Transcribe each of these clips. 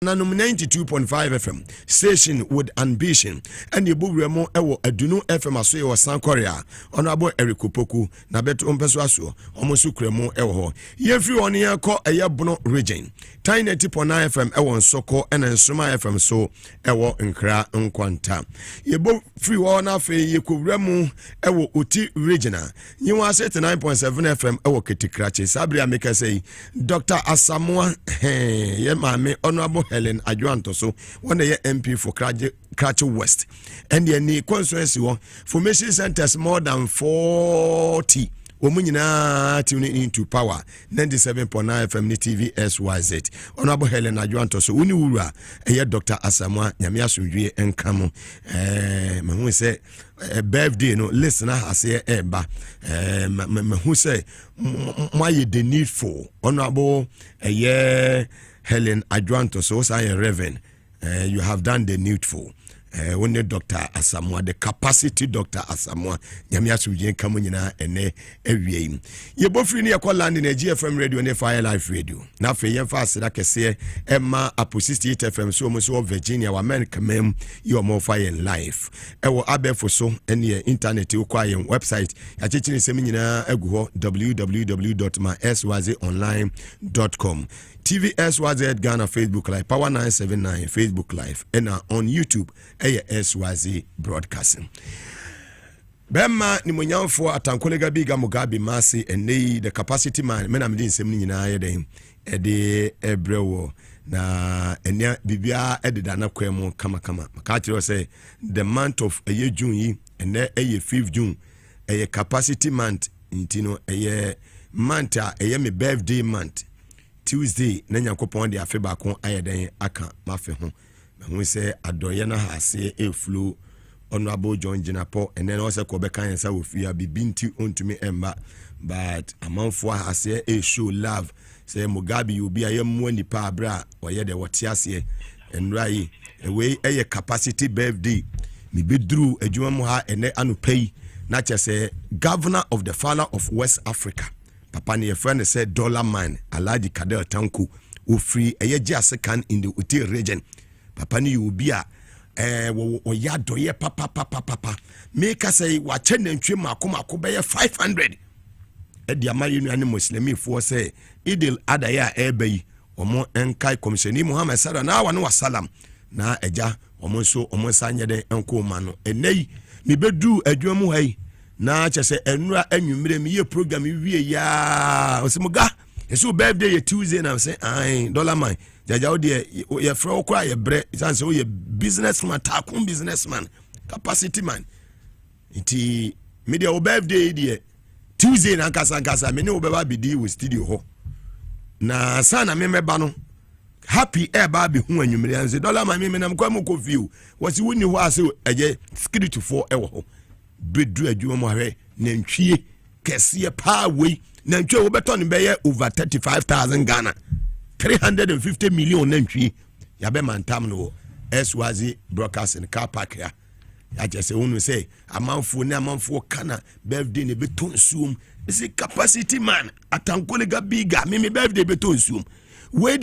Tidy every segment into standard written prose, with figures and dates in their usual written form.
Nanum 92.5 FM station with ambition and the Bubremo Ewo Adunu FM aso wa San Korea Honorable Eric Opoku na beto mpeso aso omosu kremo ewo yefri on ye ko Eyebono region 90.9 FM ewo Nsoko and Nsoma FM so ewo Nkra Nkwanta yebo free wo na fe yekovremu ewo Oti regional yiwa 9.7 FM ewo Ketikrache sabria make say Dr. Asamoah ye mame Honorable Helen Adjuanto so one year MP for Krache West and the constituency formation centers more than 40 Womunina tuning into power 97.9 FM TV SYZ Honorable Helen Adjuanto so uniwura Dr. Asamoah Nyame asomdwe enkamo me say birthday no listener ase eba me hu say why the need for Honorable Helen Adjuanto so say Reverend you have done the needful when the Dr. Asamoah the capacity Dr. Asamoah nyame asomdwe nka nyina ene awie ye bofri ne yakọ land na GFM radio ne Fire Life radio na fe yen fa asira kese Emma Apo 68 FM so mo so Virginia wa America mem you more Fire Life ewo abefo so ene internet ukwa yen website ya chechini sem nyina agu ho www.myswazonline.com TVSYZ Ghana Facebook Live Power 979 Facebook Live and on YouTube SYZ Broadcasting. Bema ni mwenyamfo atankolega biga Mugabe Maase and the capacity man mena mdin sem nyina yeden ede ebrewo na enya bibia edida na kwemu kama makati say the month of June yi and 5th June capacity month intino month me birthday month Tuesday na Nyankopon de afe ba kon ayeden aka mafe ho me say adoye na hase eflu Honorable John Jinapo and then also ko be kan say wo fia bibinti ontumi emba but amanfo hase show love say Mugabe you be ayemu nipa abra oye de wotiase enrai we capacity birthday me bedru adwuma mu ha ene anopai na chese governor of the father of West Africa Papa ne friend said dollar man Alhaji Kadel Tanku ofri second in the Oti region Papa ne you be a o ya doye papa make us say wa chene ntwe mako be 500 e dia mayu anu muslimi fo say idil adaya ebe omo enkai komisheni Muhammad Sara na wa no wasalam na eja omo so omo sanye de enko ma no enei me bedu adwamu hai na chese enura anwumire me ye program wie ya osimuga yeso birthday ye Tuesday na say ai dollar man jaja odi ye fro kwa ye bre sanse o ye businessman takun businessman capacity man iti media o birthday die Tuesday na kasa me ne obeba bidi with studio ho na sana me meba no happy eba bi hu anwumire anse dollar man me na mkwa mu kofiu wasi woni ho ase eje skid to 4 ewo ho bedu adwuma mo ahwe nantwie kese pa we nantwie wo beton be ye over 35,000 Ghana 350 million nantwie ya be mantam no SYZ Broadcasting car park ya just say unu say amanfo kana birthday ne beton sum is capacity man atankolega biga me birthday beton sum we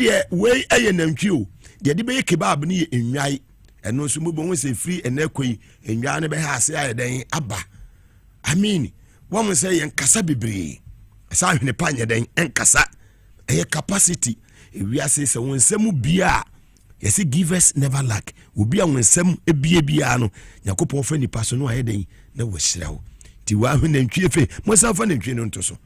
eye nantwie de be kebab ne enwai eno so mubo won say free enekoi enwa ne be ha ase ayeden aba I mean one say yen kasa bebre sa hwene panye den enkasa capacity we are say won semu bia yes givers never lack obi a won semu bia no Yakopon fa ni paso no ayeden na wo hirawo ti wa hwene ntwie fe mo sa fa na ntwie no nto so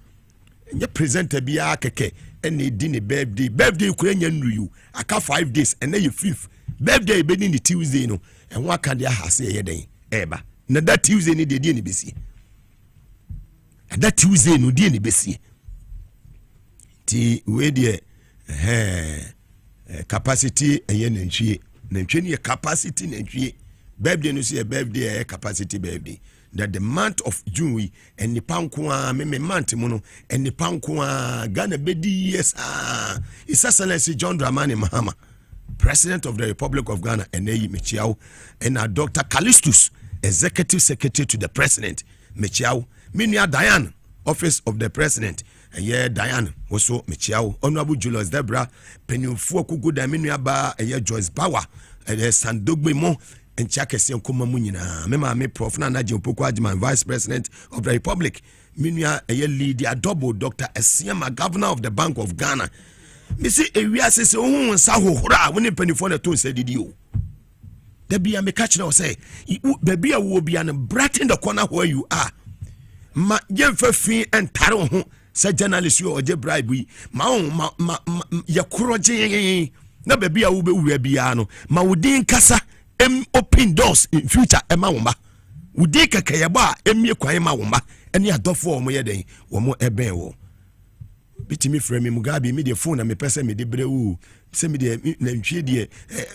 enye presenter bia keke ene di ne birthday kura nya nruyu aka 5 days ene ye 5th birthday be ni Tuesday no en wa ka de ahase yeden eba na that Tuesday ni de ni besi that Tuesday no de ni besi ti we de capacity eye nantwie ni capacity nantwie birthday no say birthday capacity birthday that the month of June and the panko me month muno and the panko Ghana bedi yes His Excellency John Dramani Mahama President of the Republic of Ghana and Mechiao and Dr. Callistus Executive Secretary to the President Mechiao Minia Diane Office of the President Diane also Michiao Honorable Julius Debra Penufo Kugu Daminua Ba Joyce Bawa Sandogbe Mo and Chakesi Nkuma Munina Mema me Prof Nana Jopoko Adjman Vice President of the Republic Minua leader double Dr. Esiama Governor of the Bank of Ghana. Me see ewia sese ohun sa hohora woni panifo na to nsa didi o. Da bia me catch now say baby a wo bia no brat in the corner where you are. Ma yemfa fi entare ho say journalist you oje bribe ma ya kuroje na baby a wo be wura bia no ma wodin kasa open doors in future e ma womba. Wodi kakaya ba emie kwan ma womba ene adofo o mo ye den wo mo eben wo. Bitimi frame Mugabe me the phone na me person me de brewu say me de na ntwe de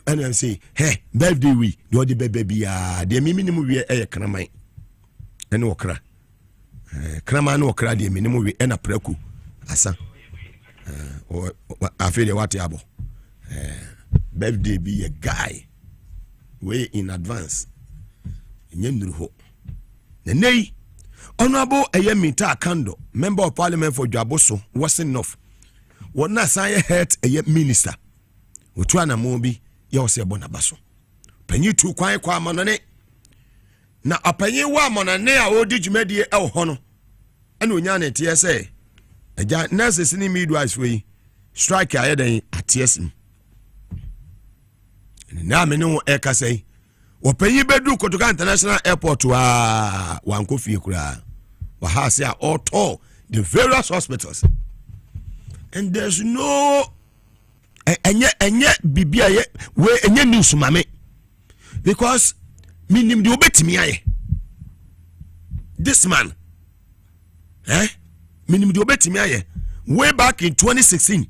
and say hey birthday we do the baby bia de me minimum we kraman ene okra kraman no okra de minimum we na praku asa o afede wate abo birthday be a guy way in advance nyenduru ho nei Honorable Ayemita Kando, Member of Parliament for Dwaboso, Western North. What na say head minister. Utwana mobi ya se bonabaso. Penyi tu kwan kwa manane. Na apenyi wa manane a odi dwumadi e hono. Ana onya na tie say. Eja nurses ni midwives we strike ayeden atiesim. Na me no e ka say. Wapenyi bedu Kotoka International Airport wa wankofie kura. Wahase a all the various hospitals. And there's no enye bibia ye we enye news mame. Because minim de obetimi aye. This man minim de obetimi aye. Way back in 2016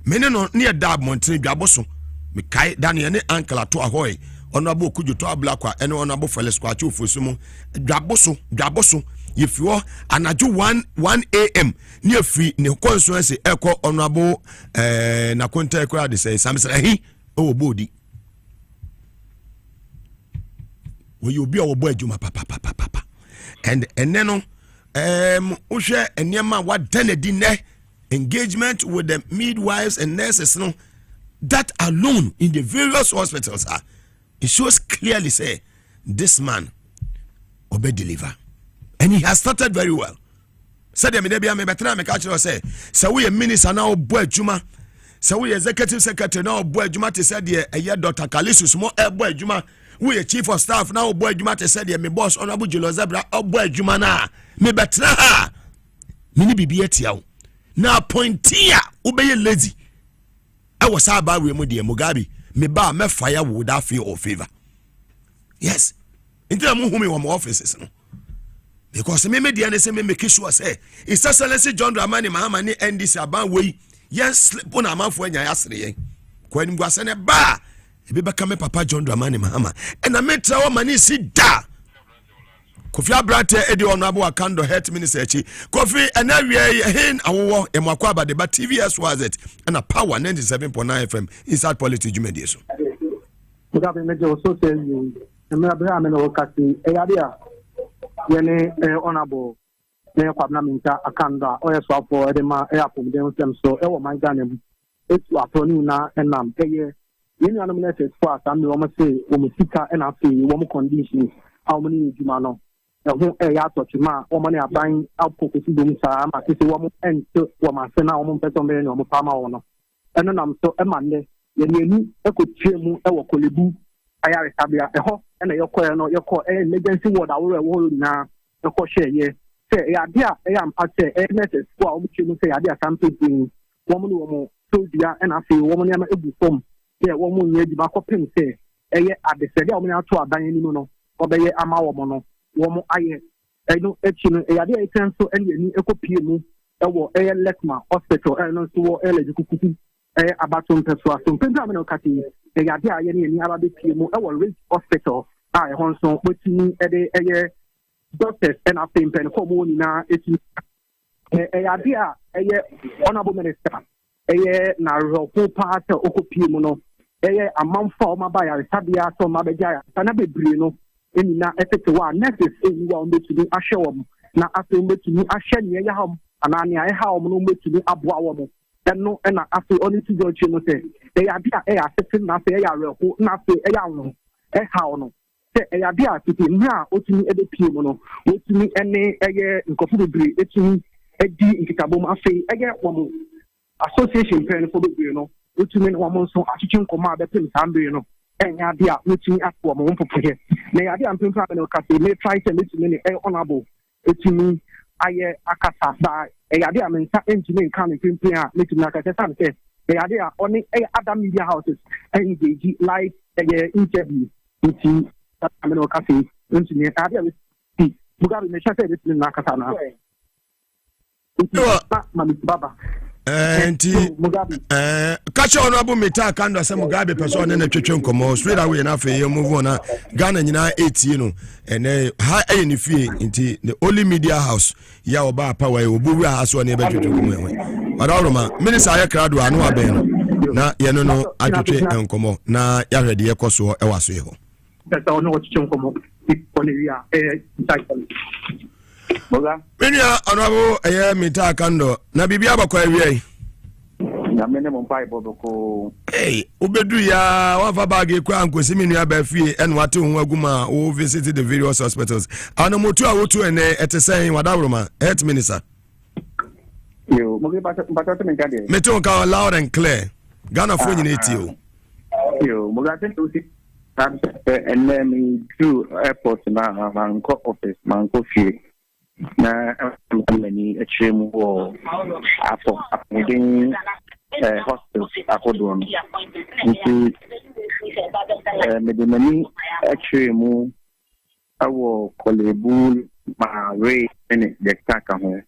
mene no near Dab Mountain Dwaboso me kai Daniel ne uncle ato ahoy Honorable Kujuto Ablakwa and Honorable Felis Kwachu Fusumo Dwaboso if you are anaju 1 a.m. near free ne constituency echo Honorable Nakonta crowd say Samsrahi oh body will you be our boy Juma papa and then ushe enyema what done engagement with the midwives and nurses no that alone in the various hospitals are it shows clearly say this man obey deliver and he has started very well. Said me dey me betra me catch say we a minister now boy adwuma say we executive secretary now boy adwuma te said dey Dr. Kalisus mo boy adwuma we a chief of staff now boy adwuma te said dey me boss Honorable Julius Zebra boy adwuma na me betra ha me ni bibia tia na pointia obey lazy I was about we mo dey Mugabe me ba me fire would that feel or favor. Yes. Until I'm home in my offices. No? Because me the say me make sure say it's Excellency John Dramani Mahama ni NDC aban way yes slip on a man for nya yasre kwan ngwase ne ba e be beka me papa John Dramani Mahama and I met our money sit da Kofi Abrante edi Honorable Akando health minister echi Kofi anawie hin awo emwakwa abade ba TVS was it and a power 97.9 FM inside politics jumedi so Mugabe meje also say you emabra me no kasi eyadia yene Honorable ne kwabna minta Akanda oyeso for edema airport dem so e wo man Ghana mu etu atoni na enam eye yenu anam na se for asam me wo say wo musika e na afi wo mu conditions how many juma no ho ya tochima o mane aban apokosi dum saa ma se wo mo ento wo ma se na wo mo peto me no mo pama wo no eno nam so e mande ye nenu e ko twemu e wo kolebu ayare sabia e ho e na yekọ no yekọ emergency ward aworo e wo na yekọ share ye se ya dia e am ate e nurses for wo twemu se ya dia something wo mo no wo mo so dia e na fe wo mo ne ma ebu fom se wo mo nye di ba ko pem se e ye adese dia wo mo ato aban ni no obeye ama wo mo no womo aye eno echi no yade etenso ene ni ekopie mu ewo Lekma hospital eno so wo lejikukuku abaton peswa so mpenda me no kati yade aye ni ababe pie mu ewo Ridge hospital a ho nso botini eye doctors and after pen ko mo ni na eti yade a honorable minister na roko part okopie mu no amamfa o maba ya sabia so mabeja ya sana bebre no eni na efete wa nurses eni wa ombetuni ahye wom na aso ombetuni ahye ne ya ham anania e ha o no metumi aboa wo mo eno na afi oni ti jo chi no se e ya bia e ya setin na se e ya reko na se e ya wo e ha o no se e ya bia titi mra otumi e de pie mo no otumi ene eye nkofu bebre etumi edi nkitabom afi eye wo mo association pen for bebre no otumi wo mo so achichi nkoma abepem sambe no enya bia otumi akwo mo mpopoye na ya bia mpempa na ka se me try to metumi ne e honorable etumi aye akasa sa eyade a mensa engineer kan pimpin a metumi akasa sa me eyade a oni other media houses engage live interview nti amene o kafe nti ne eyade a we Mugabe me shase betumi na akasa na mami baba catch honorable Meta Kando say Mugabe person na twetwe nkomo straight away na fe you move on na Ghana nyina 80 no ene ha any fie nti the only media house ya oba power e obuwu aso na be twetwe nkomo enwe adawroma minister ayekrado anu aben na ye no atwetwe nkomo na ya hwede ye koso e waso ye ho pesa ono twetwe nkomo ipolia Boga Minia honorable Meta Kando na bibia abakwa awie na mene mo pai bodoko obedu ya wafa bag kwa ankosi minu aba fie en wate ho aguma o visit the various hospitals ana motu a wotu ene etesen wadabroma health minister yo mo ge bata me gade meto ka loud and clear Ghana fo nyina etio yo mo ga ten to si and then me to airport na manko office manko fie na many a trim wall after within hospitals akodon nti medemani a trim awo kolebul ma re in the taka ho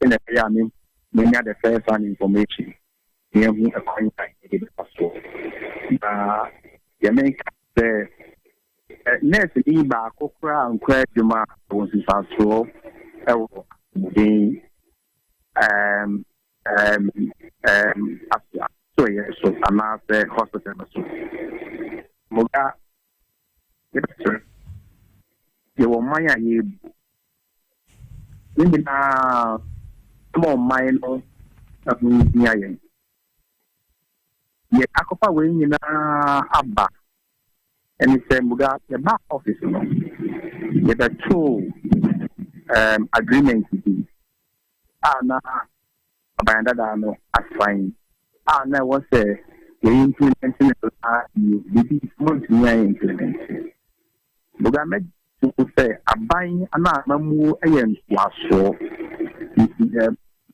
in a yami many other first hand information near me a contact in the hospital make the nurse ni ba kokra nkwa djuma won sifaso the so I'm at the hospital so Muga you maya ye ni na mo mai no abundia ye ye akopa we ni na aba and he said Muga the back office no with a two agreement na abanda da no as fine na was the implementing you be month near implement Muga me to say aban ana mamu ayen waso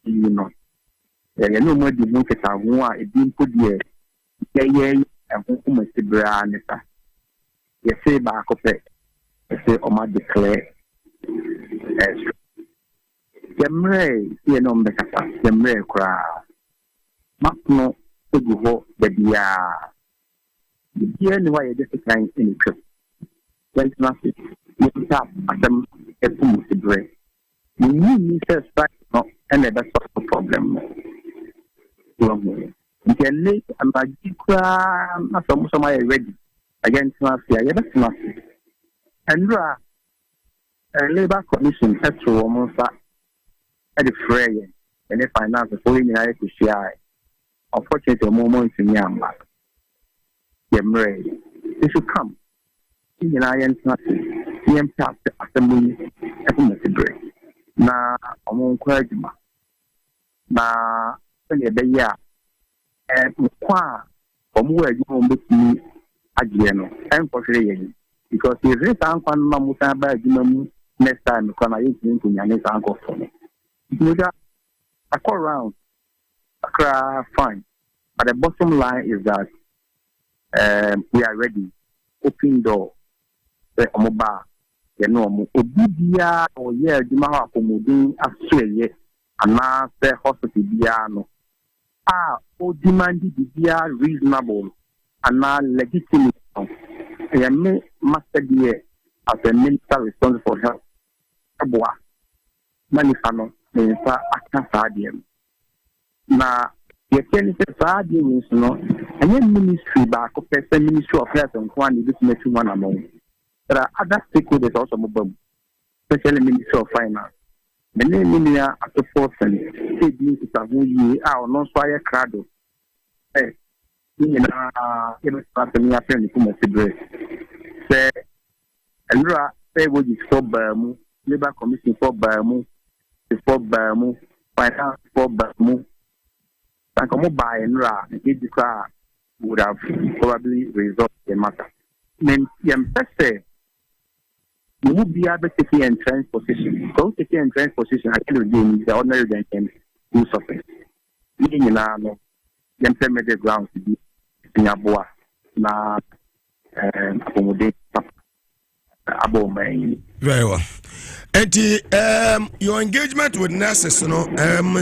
you know ya no mo di mo keta ho a edin podie ye ehunkum sibra neta ye say ba akopɛ say o ma declare as yemre ye no mbekasa yemre kra makno egu ho da bia ni wa ye de kan in trip when traffic you tap atam efum sibra ni say strike no and that's the problem you late and by some ready against mafia and labor commission petrol almost at the fray and if finance the following year to share unfortunately a moment in Yamba they should come in iron assembly na among Kwajima na ya kwa omuwe ju mbeti agye no enkohwere yen because if this ankwan na muta ba adwuma mu next time kwa na yin nkunyane san kofo no muda akọ round akra fine but the bottom line is that we are ready open door the omoba ye no omo obibia o ye adwuma ha akomodin asoye ana se hospital bia no o demand bia reasonable and legitimate. I may master dear as a minister responsible for health. Abua Manifano, Minister Akasadium. Now, the Kenny is no, and then ministry back of the Ministry of Health and Quantity, this makes one among. There are other stakeholders also, especially Ministry of Finance. many minia at the person, taking to Savu, our non fire crado. Eh, you know, it was me a friend who must be say, Elra, say what is for Bermu, Labour Commission for Bermu, finance for Bermu. And come by and ra, the car would have probably resolved the matter. Then, say, you would be able to take in trans position. Go take in trans position, I can do the ordinary than can do something. You know, the middle ground to be in a boa, na accommodate above my. Very well. And your engagement with nurses, you know,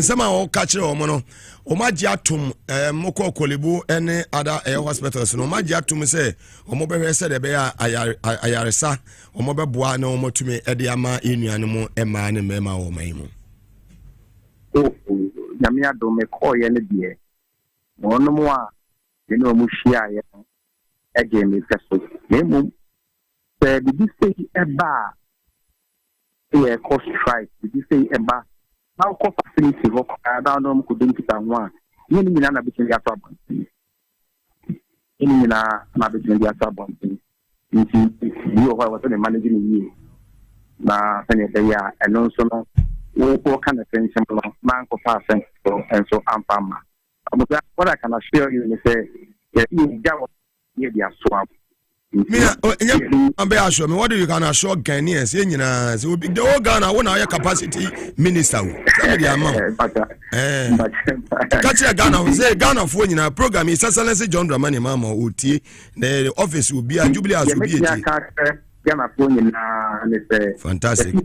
some are catching or mono. Omajiatum, Moko Kolibu, any other hospitals, no Majiatum say, Omobe said a bear Ayaresa, Omobe Buano, Motume, Ediama, Inianimo, Emma, and Mema or Maimu. Oh, Yamia don't make all any dear. One more, you know, Mushia, again, is just name. Did you say a bar? A cost strike, did you say a bar? Now, co facility work, I don't know, could do it and one. You mean I'm between the problem. You mean I'm between the problem. You are the managing you. Now, and also, what kind of things, man, and so I'm farmer. What I can assure you is that you are swamp. I'm be assure me. What do you can assure Ghanaians? It will be the whole Ghana. When our capacity minister, tell me the amount. Catch a Ghana. Say Ghana for you program is Excellency John Dramani Mama Uti. The office will be a jubilee as will be Ghana for you and fantastic.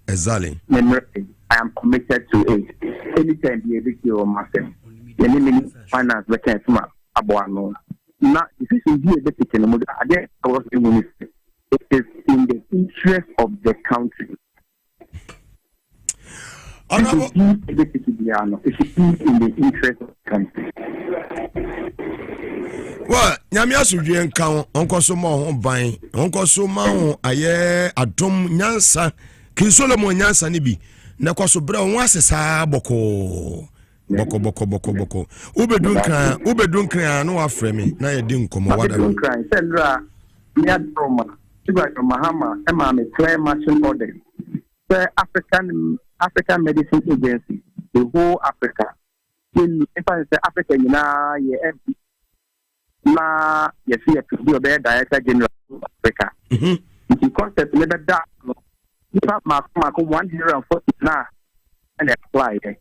Exactly. I am committed to it. Anytime the ability of myself, any finance vacancy, Abuano. Now, this is indeed a bit it is in the interest of the country. It is in the interest of the country. Well, Yamia Sujian count Uncle Somo buying Uncle Soma, aye, Adom Nyansa, King Solomon Nyansa Nibi, Nakoso Brown was a saboko. Boko. Ube dunkra no afremi na ye din komo wada. Dunkra sendra me adroma. Tiba Mahama ema me clear marching order. The African Medicine Agency, the whole Africa. In fact, the Africa na ye MP. Na ye see to be the Director General of Africa. The concept never that. If I mark 140 na and apply it.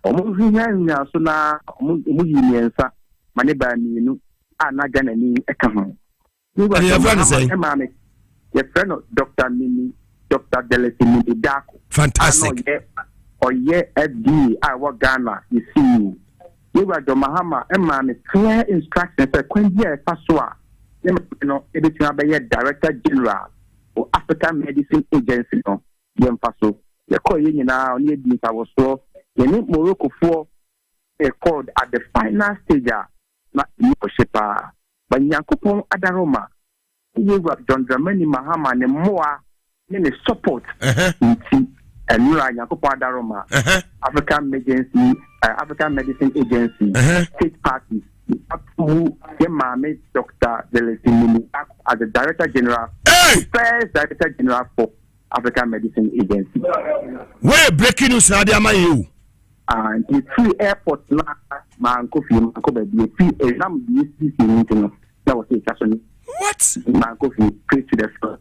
Omuhinya so na omuyimiensa maneba minu anaga nani eka ho ni wa emame ye friend Dr. Mini Dr. Delesi Mini Dako fantastic oye FD I wa Ghana you see ni wa do Mahama emame clear instructions e kwanji e faso a no ebetua be ye Director General of African Medicine Agency no ye faso ye ko ye nyina oni edi fawo Morocco for a called at the final stage, not Shepa, but Yankupon Adaroma, you got John Dramani Mahama and more in support and Yankupon Adaroma, African Medicine Agency, state parties, who Yemame Dr. Delesi as the Director General, first Director General for African Medicine Agency. Where breaking news, Nadia Mayu? And the free airport now, man, coffee, the free air, that was it. What? Man, coffee, pray to the front.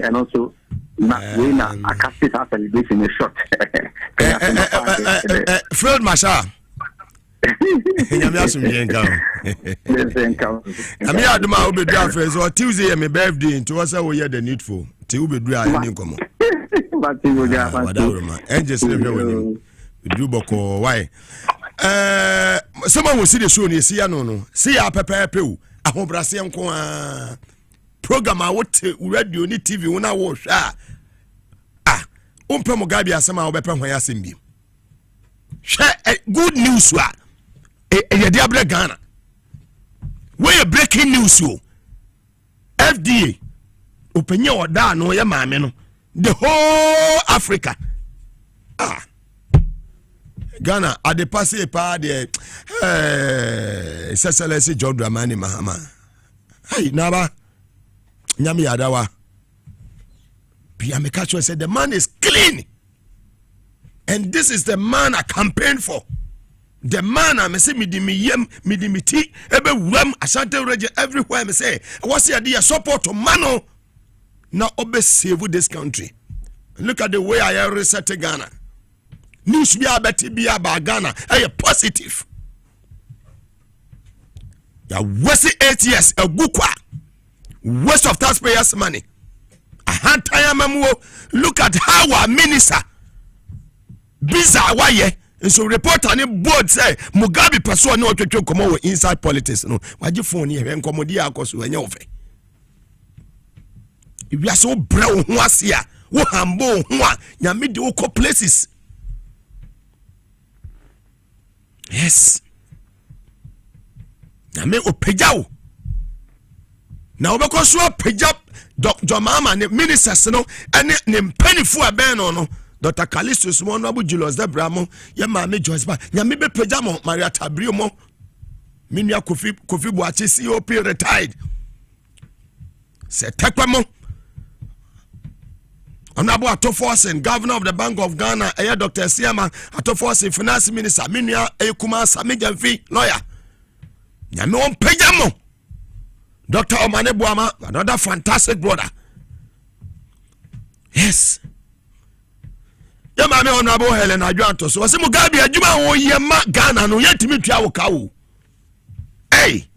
And also, I can't sit out celebration in a shot. Field Masha. I'm here Tuesday, my birthday, to us, we had the needful. Tuesday, and just live do boko why someone will see the show ni see no see ya pepe ahobrase nko a program a wote radio ni TV wona wo hwa umpe Mugabe asema wo bepe hwan asem bi hwe good news wa ye dia bre Ghana we breaking news o FDA openye oda no ye maame no the whole Africa. Ghana at the passe pa de Seselesi John Dramani Mahama. Hey, Naba Nyami Adawa. Piamekacho said the man is clean. And this is the man I campaign for. The man I say midimiti ebe wam Ashanti region everywhere me say what's the idea support to mano now obe save this country. Look at the way I reset Ghana. News be about Ghana. Hey, positive. Ya waste 8 years a gukwa. Waste of taxpayers' money. Look at how our minister Biza Waye. And so report on the board say Mugabe person no to come over inside politics. No, why you phone here and come dia akoso anya ofe. If you are so brown wasia, wo hambo ho nyame de wo places. Yes. Nyame opejao. Na obeko so opejap Dr. Mama ne ministers no ene ne mpanifu aben no Dr. Kalisto Sumono Abu Julius Debramo ye maame Joyce ba nyame be pejamo Maria Tabrio mo minua Kofi Boachi COP retired se tekwamo Honorable Atoforsen, Governor of the Bank of Ghana, Dr. Siama, Atoforsen, Finance Minister, Minia, Ekuma, Samijanfi, lawyer. Nyame on pejamo. Dr. Omane Buama, another fantastic brother. Yes. Yamame Honorable Helen Adwanto. So, wasi Mugabe adwuma wo yema Ghana no yetimi tua wo kawo. Hey.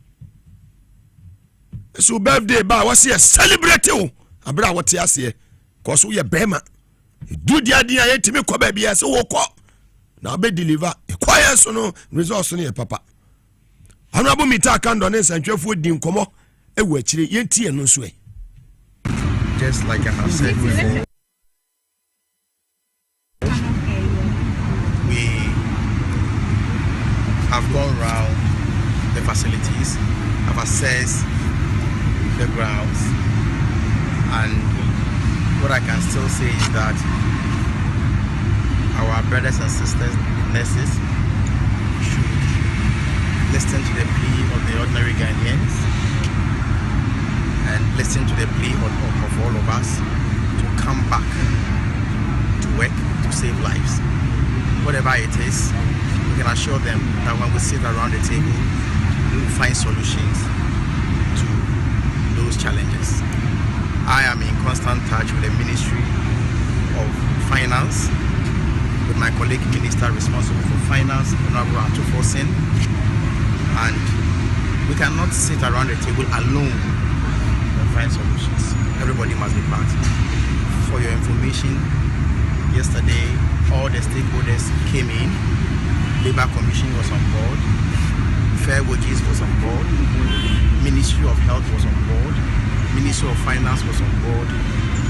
So birthday ba wasi celebrate wo. Abra wote ase. Cause we bema do the idea yetimi ko ba bia se wo ko na be deliver e kwaya so no results no ye papa Honorable Mita Kando ne santwefo di nkomo e wo akire yentie no so e. Just like I have said before, we have gone around the facilities, have assessed the grounds, and what I can still say is that our brothers and sisters, nurses, should listen to the plea of the ordinary Ghanaians and listen to the plea of all of us to come back to work to save lives. Whatever it is, we can assure them that when we sit around the table, we will find solutions to those challenges. I am in constant touch with the Ministry of Finance, with my colleague minister responsible for finance, Honorable Atoforsen, and we cannot sit around the table alone and find solutions. Everybody must be part. For your information, yesterday all the stakeholders came in. Labour Commission was on board, Fair Wages was on board, Ministry of Health was on board, Ministry of Finance was on board,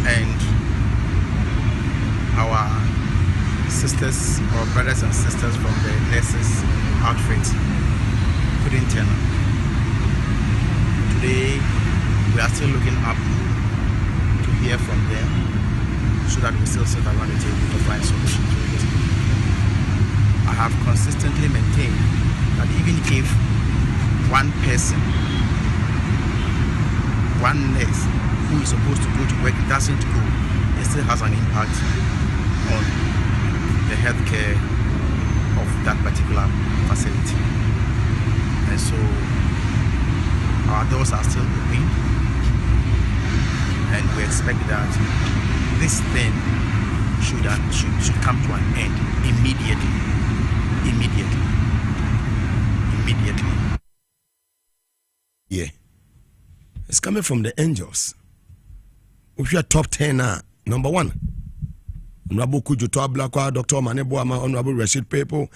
and our sisters, our brothers and sisters from the nurses outfit couldn't turn up. Today, we are still looking up to hear from them so that we still sit around the table to find solutions to it. I have consistently maintained that even if one person, one nurse who is supposed to go to work doesn't go, it still has an impact on the healthcare of that particular facility. And so our doors are still open, and we expect that this thing should come to an end immediately. Yeah. It's coming from the angels. If you are top 10 now, number 1. Honorable Kujuto Ablakwa, Dr. Maneboama, Honorable Rashid Pepo,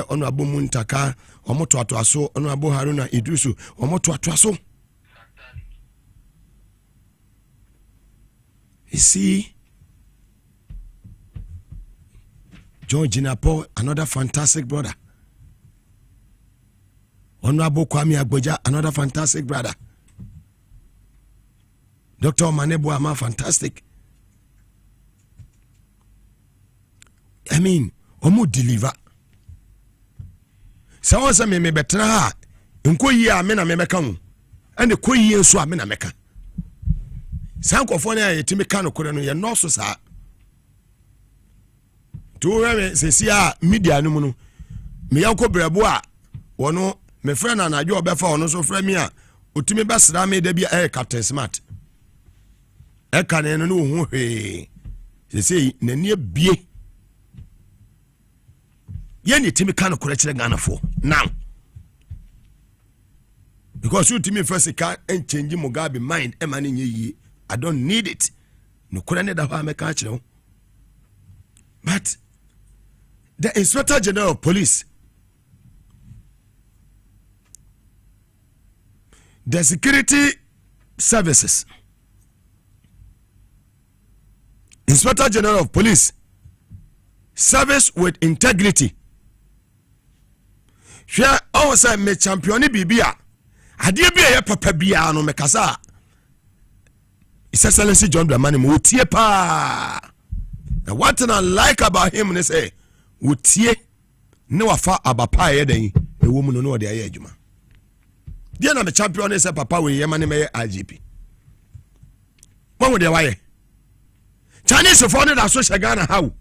Honorable Muntaka, Omoto Atwaso, Honorable Haruna Idrisu, Omoto Atwaso. You see, John Jinapo, another fantastic brother. Honorable Kwame Agboja, another fantastic brother. Dr. Maneboama, fantastic. I mean, omu deliver. Someone say me betra ha. Nko yi a me na me meka mu. And the ko yi nso a me na meka. Sankofo na yetimi ka no kore no ye no so sa. To we se sia media no mu no. Me yanko brebo a wono me friend na adwo obefa wono so fra me a otimi besra me da bi e Captain Smart. E ka ne no hu hwe. Se sei nani abie. Ye ni timi ka no kore kire Ghana for. Now because you timi first can and change Mugabe mind e ma nye I don't need it. No kore ne da ho ameka kire. But the Inspector General of Police, the security services, Inspector General of Police, service with integrity. Share also me championi bibia. Adie bia papa bia no mekasa. His Excellency John Dramani mo tie pa. And one thing I like about him is say, "Wotie no afa abapa ye den e wo mu no no de aye adwuma." Dia na me champion is say papa we ye mane me IGP. Mo wo de waye. Chinese for no da so Ghana how.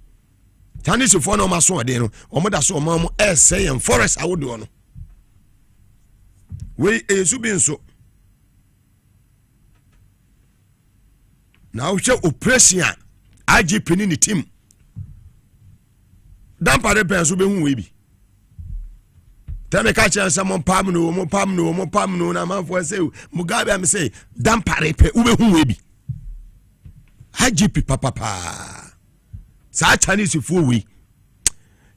Chinese for no ma so de no. Omo da so omo say en forest awodo no. We esu bi nso. Now we operation IGP ni team. Dan pare penso be hu we bi. Tell me catch and someone pam no na man for say Mugabe am say dan pare pe ube hu we bi. IGP papa. Sa Chinese fu we.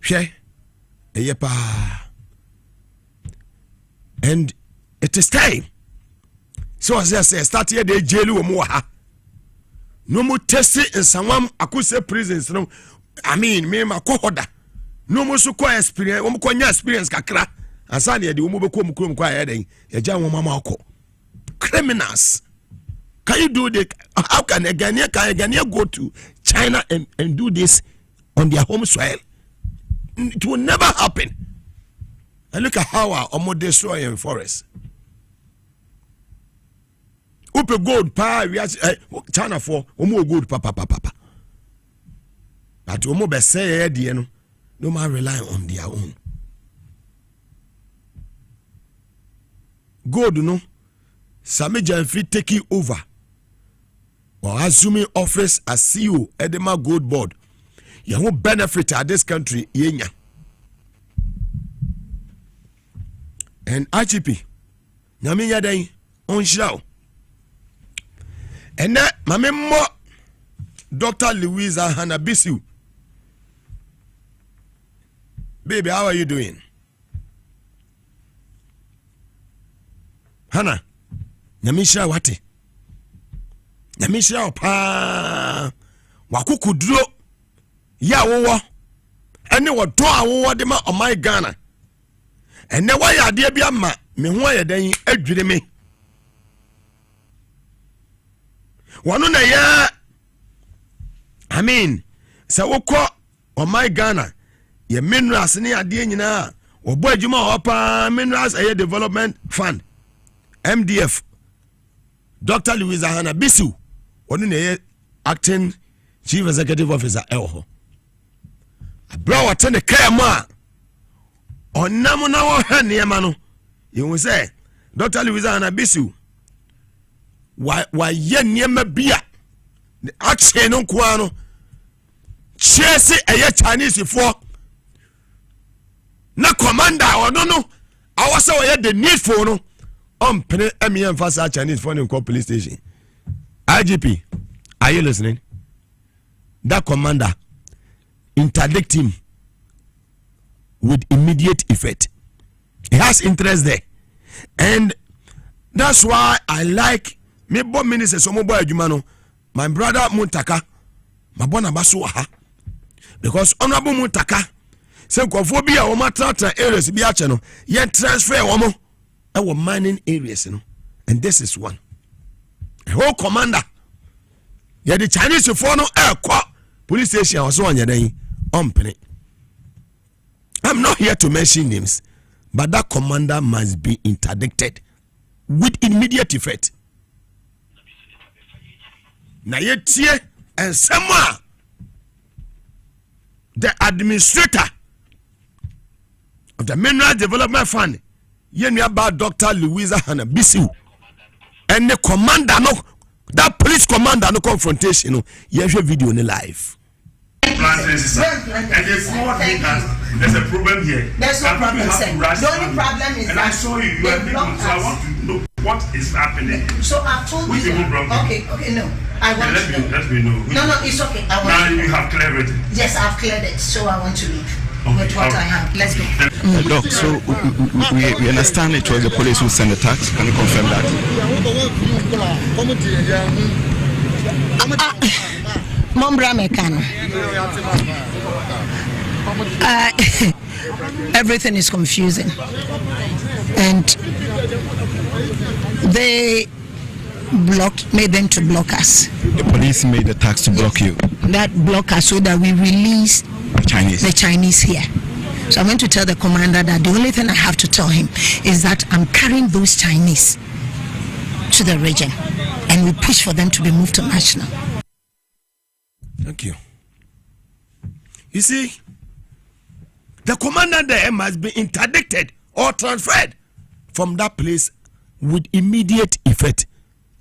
Hwe eye pa. And it is time. So as I say start here the jail wo mu ha. No more testing in some akuse prisons no. I mean me ma kohoda. No more so kwa experience, wo mo kwa nya experience kakra. Asa na de wo mo be ko mu krom kwa ya den. Ya ja wo mama akọ. Criminals. Can you do this? How can a Ghanaian go to China and do this on their home soil? It will never happen. And look at how our destroy in forest. Upe gold pa we China for omo gold papa. But omo be say here no man rely on their own. Gold no Sami Janfi taking over or assuming office as CEO Edema Gold Board. You won't benefit at this country yenya. And IGP nyame yadan on show. And that my memo Dr. Louisa Hanabisu. Baby, how are you doing? Hannah, Nyamisha wati. Nyamisha opa. Wakukudro. Ya wowo. Ene wodo awowo de ma omai Ghana. Ene wa ya de bia ma me ho ya dan adwire me. Wano na ya I mean, sa wokọ omai Ghana. Ye minerals ni ade nyina. Obo adwuma opa minerals aye development fund. MDF Dr. Louisa Hanabisu onu ne acting chief executive officer elho abra wate ne kama onam na wo hwe ne ma no you say Dr. Louisa Hanabisu wa ye niema bia the action no kwa no chese eye Chinese for na commander ono no awase wo ye the need for no pene emphasize Chinese phone in police station. IGP, are you listening? That commander interdict him with immediate effect. He has interest there. And that's why I like me bo minister so mo boy adwuma my brother Muntaka my bona baso ha because honorable Muntaka say nkofo bi a wo matratra areas bi a che no ye transfer wo mo our mining areas, you know, and this is one. A whole commander. Yeah, the Chinese for no air police station or so on your day. Ompene. I'm not here to mention names, but that commander must be interdicted with immediate effect. Na yetie and someone, the administrator of the Mineral Development Fund, yeni about Dr. Louisa Hannah Bisiu, and the commander no, that police commander no confrontation no, you have video in live. And they told me that there's a problem here. There's no problem, sir. The only problem is and I saw you are people, so I want to know what is happening. So I've told you. Okay, no. I want to know. Let me know. No, it's okay. I want now to know. You have cleared it. Yes, I've cleared it. So I want to leave with what I have. Let's go. Doc, so we understand it was the police who sent the tax. Can you confirm that? Mombra Mekano. Everything is confusing. And they made them to block us. The police made the tax to block you. That block us so that we release the Chinese here. So I went to tell the commander that the only thing I have to tell him is that I'm carrying those Chinese to the region and we push for them to be moved to national. Thank you. You see, the commander there must be interdicted or transferred from that place with immediate effect.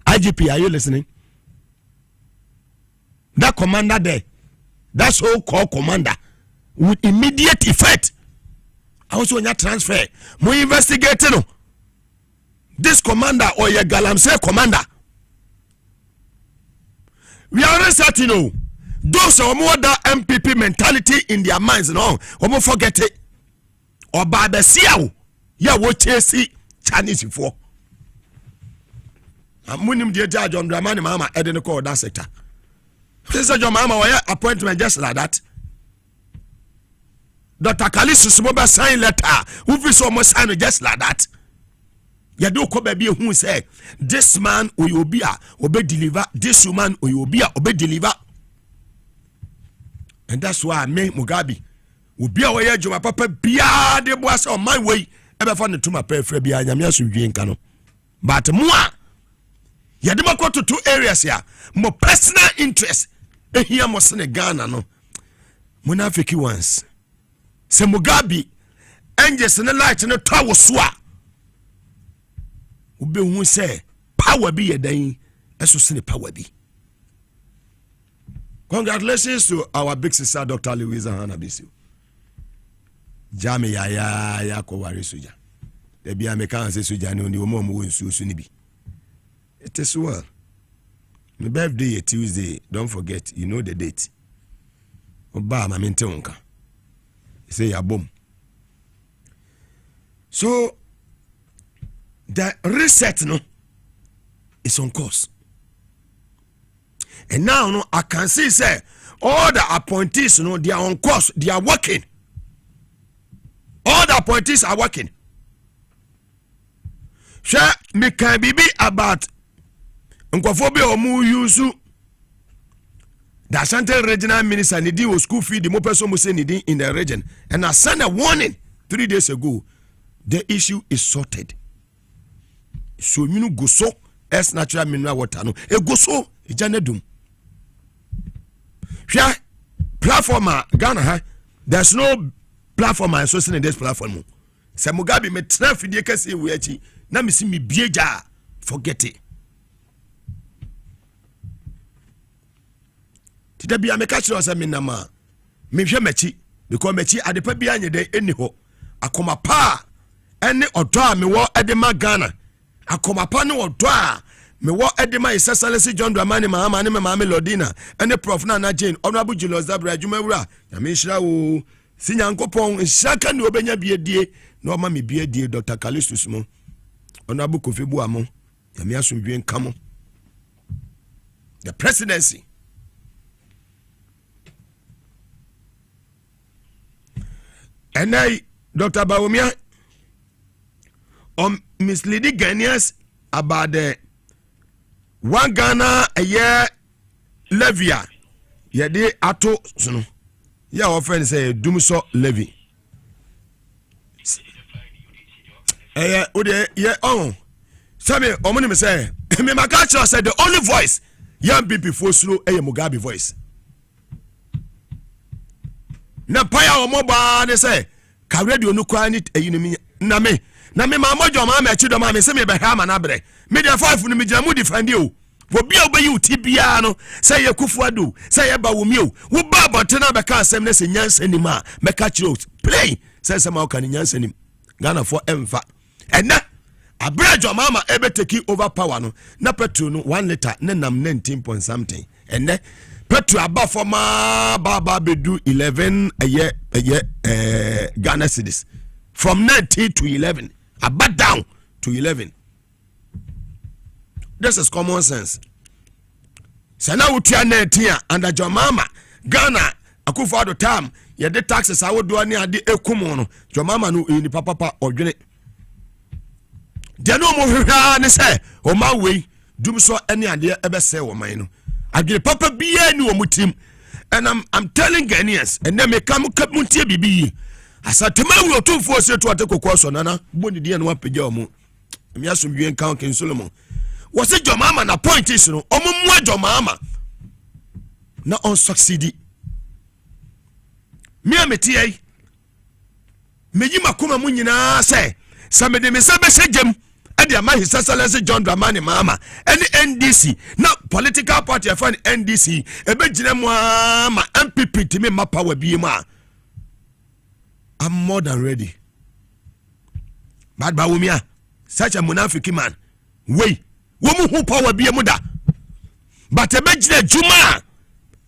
IGP, are you listening? That commander there, that so-called commander, with immediate effect. I also want transfer. Mo investigating no. This commander or your galamsey commander. We are already certain, no. Those are more that MPP mentality in their minds, no. Omo forget it. Or baba siao. Ya wo chase Chinese for. Amunim dear John Dramani Mama Eden call that sector. This is your mama where appointment just like that. Dr. Kalisu Sumoba sign letter. Who is almost signed just like that. You do come baby who say this man Oyobia obey deliver, this woman Oyobia obey deliver. And that's why I make Mugabe. Ubi away Juma Papa Bia de Boas on my way. Ever found to my pay for Bia Yamiasu Jinkano. But moi Yadima to 2 areas here. More personal interest. Here must in Ghana no. Munafiki once. Se Mugabe angels in the light in the tower swa. Ube who say power be a day as to see power be. Congratulations to our big sister Dr. Louisa Hannah Bisiu. Jami ya ko wari suja. De bia me kan se suja ni oni omo mo nsu ni bi. It is well. My birthday is Tuesday. Don't forget, you know the date. Oba ma mente wonka. Say ya boom. So the reset no is on course. And now no I can see say all the appointees no they are on course, they are working. All the appointees are working. Sure, me can be about Nkofobia omu yusu the Ashanti regional minister nidi was school fee the mo person mo say nidi in the region, and I sent a warning 3 days ago. The issue is sorted. So you know go so as natural mineral water no e go so e jane dum. Hwa platform Ghana ha there's no platform associated in this platform. Se Mugabe me tena fidie kase we achi na me si me bieja forget it. Tida bia me catch us me na ma me hwe machi because machi adepa bia nye de eni ho akoma pa ene odo a me wo edema Ghana akoma pa ne odo a me wo edema Excellency John Dramani Mahama ne me Mama Lodina ene Prof Nana Jane Honorable Julius Zabra Adwumawura ya me hira wo sinyankopon nshaka ne obenya biedie na o ma me biedie Dr. Kalistus mo Honorable Kofi Buamo ya me asomdwen kamo the presidency. And I, Dr. Bawumia, misleading Ghanaians about the 1 Ghana a year levy. Yede ato sono. Yeah, our friend say Dumso Levy. Yeah, oh. Sammy, Omoni say, me Makacha said the only voice young people for slow a Mugabe voice. Na paya o moba ne say, ka radio no kwa ni eyinimi na me mama jo mama achi do mama say me be ha ma na bre. Me dia 5 no me jamu defend you. Wo bia obayi utibia no say ye kufuado, say ye ba wo mi o. Wo ba botena be ka asem na say nyansanim a me ka chiro play say say ma o kan nyansanim. Ghana for emfa. Ena abrejo mama ebe take over power no na petrol no 1 liter na nam 19 point something. Ene petrol aba for ma baba bedu 11 a year Ghana cedis from 19 to 11 aba down to 11. This is common sense. Sana utia 19 under your mama Ghana akufa do time ye de taxes awodo ani ade ekumo no your mama no ni papa odwene de no mo hwehwa ne se o ma wei dum so ani ade ebe se wo man no agire papa biya ni wo mutim. And I'm telling Ghanaians and then me come muntie bibi asatema we otumfo se to atekoko so nana boni de no apagya omo me asomdwe nkan King Solomon was it your mama na point is no omo your mama na on succeed me ametie me yi makoma mu nyina se samede me se be segem ade ama hisasala John Dramani mama any NDC na political party afan NDC ebe gina mu ma MPP timi ma power bi ma I'm more than ready bad ba wumia such a munafiki man wey wo mu hu power bi mu da but ebe gina juma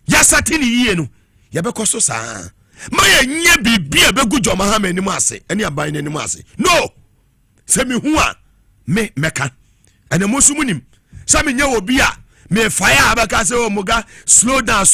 ya satini yie no ya be koso saa ma ya nye bibia ebe gu joma ha mani mu ase ene aban ni mu ase no se mi hu a me meka ene musumunim sami nya obi a me fire abaka se o muga slow down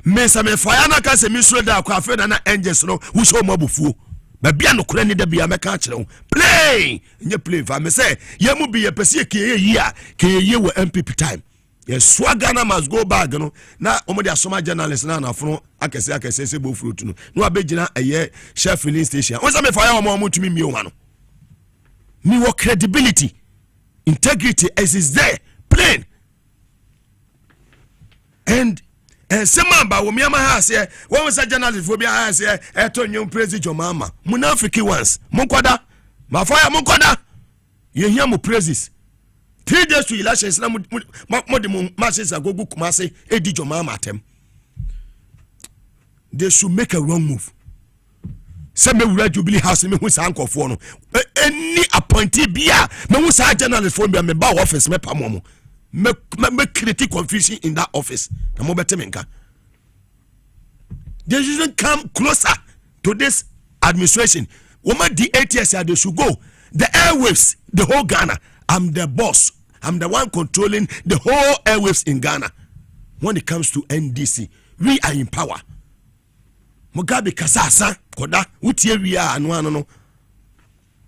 me sami fire na ka se me slow down kwa fe na angels no wo so mo abufuo ba bia no kura ni da bia meka kire wo play nye play fa me say ye mu bi ye pese ke ye a ke ye wo MPP time ye swagana must go back no na omo dia soma journalist na afro akese se bo fruit no abegina eye chef filling station won sami fire o mo tumi mi o ma no me what credibility, integrity as is there, plain. And some ba wo miama ha se when we say journalist phobia ha se eto nyom praise your mama munafiki once monkoda ma fire monkoda ye hear mo praises 3 days to elections na mo de mo matches agogo kumase edi your mama atem. They should make a wrong move. Some me Jubilee House me hu sa ankofo no any appointee bia me hu sa journalist for me ba office me pamomo me create confusion in that office na mo bete menka. They shouldn't come closer to this administration. Woman the 8 years they should go the airwaves the whole Ghana. I'm the boss, I'm the one controlling the whole airwaves in Ghana. When it comes to NDC we are in power. Mugabe kasasa koda utie wi a anu no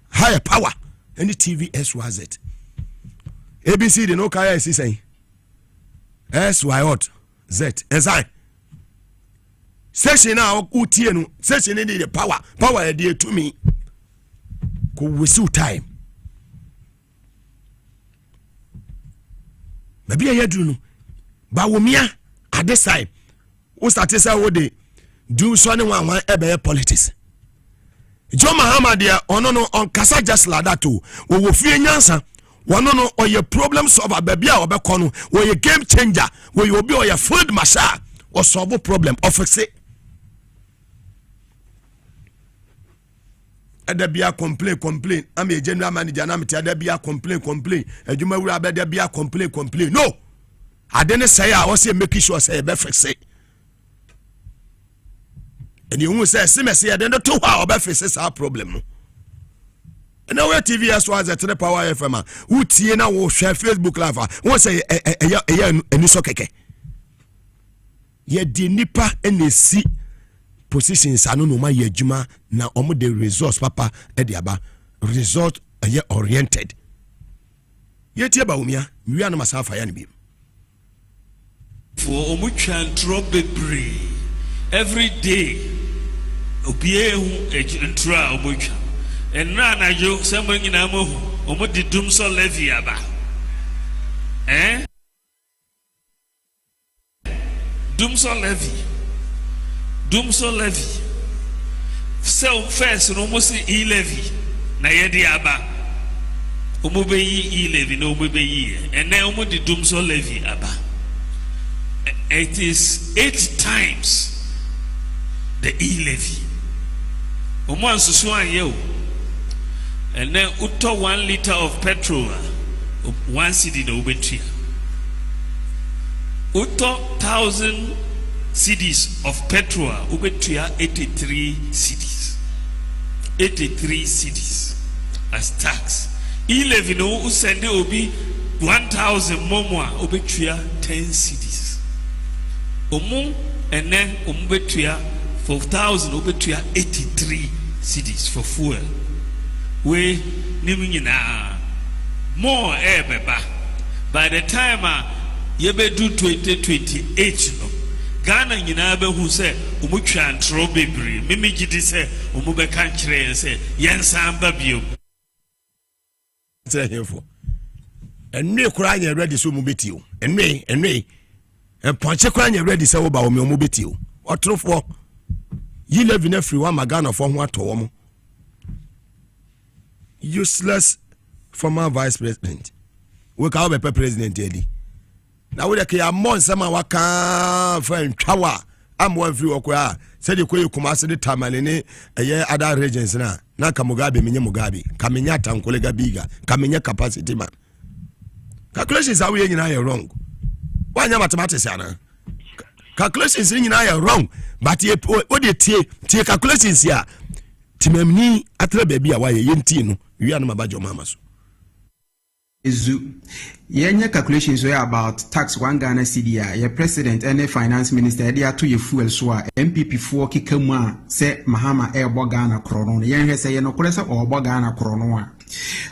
higher power any TV SYZ ABC de no kaya isi say SYZ ezai session na utie no session need the power e dey to me ko wisi time baby ayadru no ba wo mia at this time wo start say wo dey do so ne wan ebe politics. John Mahama dia ono no on kasa just like that o wo fie nyansa wono no oye problem solver baby a obekọ no wo ye game changer wo ye obi oye field marshal o solve problem office adabia complain am a general manager na meti adabia complain adwuma wura adabia complain no adene say a wo say make sure say be fix it. And you say semese ya den to ha obeface our problem no. And now TV as was at the Power FM who tie na wo share Facebook live won say eni so keke ye di nipa enesi positions anu no ma ye adwuma na omo the resource papa e di aba result ye oriented ye tie ba umia wi anu masafa ya ne bi for omo twantro bebre every day obie hu entra obotwa enra na jo sembo nyina mo omo di dum so levy aba dum so levy so first no mo si e levy na ye di aba omo be yi e levy no omo be yi ene omo di dum so levy aba. It is 8 times the e-levy. Omo ansusu anye and then uto 1 liter of petrol 1 cedi na obetua. Uto 1,000 cedis of petrol obetua 83 cedis. 83 cedis as tax. E-levy no usende obi 1,000 momo obetua 10 cedis. Omo ene betua 4,000 obetua 83 cedis for fuel. We nimu nyina more beba. By the time yebe do 2028 no Ghana nyina be hu se omutwa antro bebre mimi gidi se omu be kan kire se yensan ba bio. Say here for. Enwe kura anya ready so mu betio. Enwe and Ponche Crania ready so about me mobile. Or true for you live in every one Magana for what to useless former vice president. We call the president Eddie. Now we are more some waka friend Chawa. I'm one few okwa. Said you could come the time and any a year other regions na Mugabe Mugabe. Kaminyata and collega biga. Kaminya capacity man. Calculations are we in wrong. Why not mathematics? Calculations in wrong, but what you take calculations here. Timemni atre baby away yentino, you are my badge mamas. Yenya calculations were about tax 1 Ghana CDI, your president and a finance minister, they are to your fuel soa, MPP4 Kikama, say Mahama Air Bogana Chrono, Yen say no Cressa or Bogana Chronoa.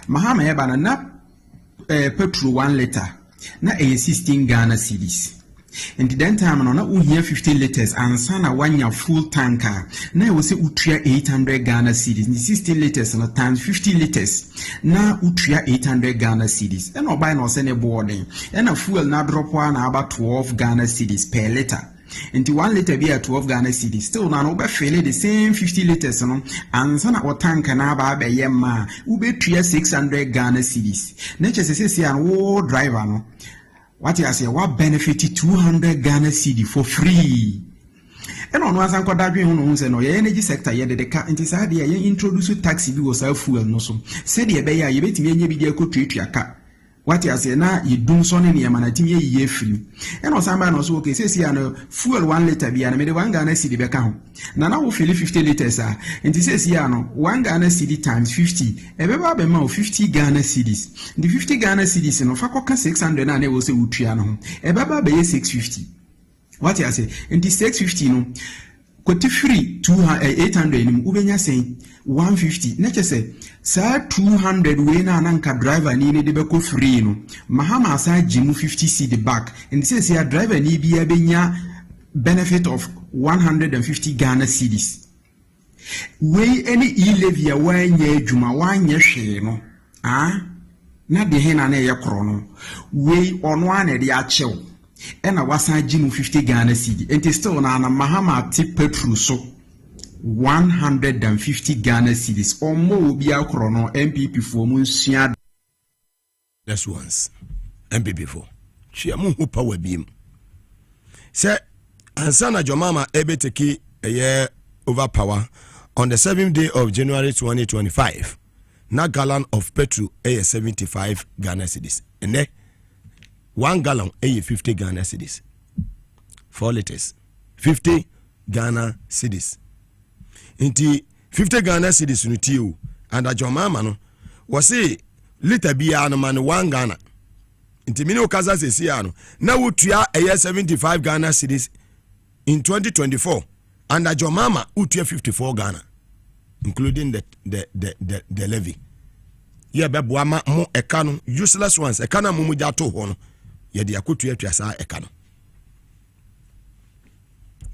Mahama Ebana na petrol 1 liter. Na 16 Ghana cedis. And then time na here 15 liters and sana 1 year full tanker. Na we say utria 800 Ghana cedis. 16 liters na times 50 liters. Na utria 800 Ghana cedis. And no buy no send a boarding. And a fuel na drop one about 12 Ghana cedis per liter. And 1 liter be at 12 Ghana cedis. Still na no be fairly the same 50 liters no. And sana o tanker na ba be yema. Ube tria 600 Ghana cedis. Nature say an war driver no. What you say? What benefit 200 Ghana cedi for free? And on was uncle Daddy who say no energy sector yet the car inside here introduce taxi be was fuel no so. Said ye be ya ye bet me be there could treat your car. What you say now you do son in your man ye free. And on somebody also okay says here fuel 1 liter be and made 1 Ghana cedi be count. Now we fill 50 liters and it says here no 1 Ghana cedi times 50. Ebeba be ma 50 Ghana cedis. The 50 Ghana cedis no fa koka 600 na we say utria no. Ebeba be 650. What you say? And the 650 no Koti free 800 ni ubenya saying 150. Nature say sa 200 we na nanka driver ni ne de be ko free no. Mahama sa jimu 50 cedi back. And says here driver ni bia benya benefit of 150 Ghana cedis. We any e-levy a wanye juma wanye hwe no. Na de he na na ye kro no. We on one e de achew. Ena wasa jimu 50 Ghana cedi. Enti still na Mahama tip petrol so 150 Ghana cedis. Or more will be akro no MPP for munsua. That's once. MPP for. She amu hu power beam. Say ansana jomama ebe teki a year over power on the 7th day of January 2025. Na gallon of petrol a 75 Ghana cedis. And then 1 gallon a 50 Ghana cedis. 4 liters 50 Ghana cedis. Inti 50 Ghana cedis nutiu and a jomama no was say liter bia no man 1 Ghana. Inti mini okaza se siano na utua a 75 Ghana cedis in 2024 and a jomama utua 54 Ghana including the levy. Ye beboa ma mo ekano useless ones ekana mo muja to ho no ye de akotua tuasa ekano.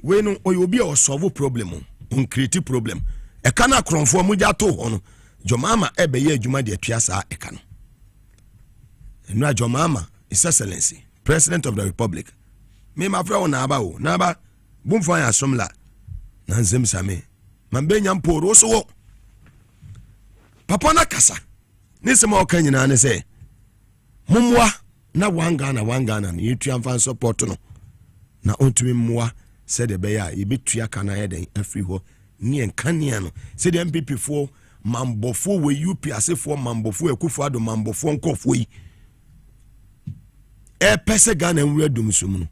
we no oyobi o solve problem on create problem e kana kronfo mu ja to ho no jomama ebe ye adwuma de atua saa e ka no enu jomama His Excellency President of the Republic me ma fra na aba bumfa ya somla na nzem same mambenya mporo so wo papa na kasa nisema okanyina ne se mumwa na wanga na yetua mfa support no na ontumi mmoa said the beya yebetua kana heden afri ho ne enkania no said the MPP fo mambofo we UP asefo mambofo ekufo ado mambofo nkofo yi pese Ghana nwura dum sum no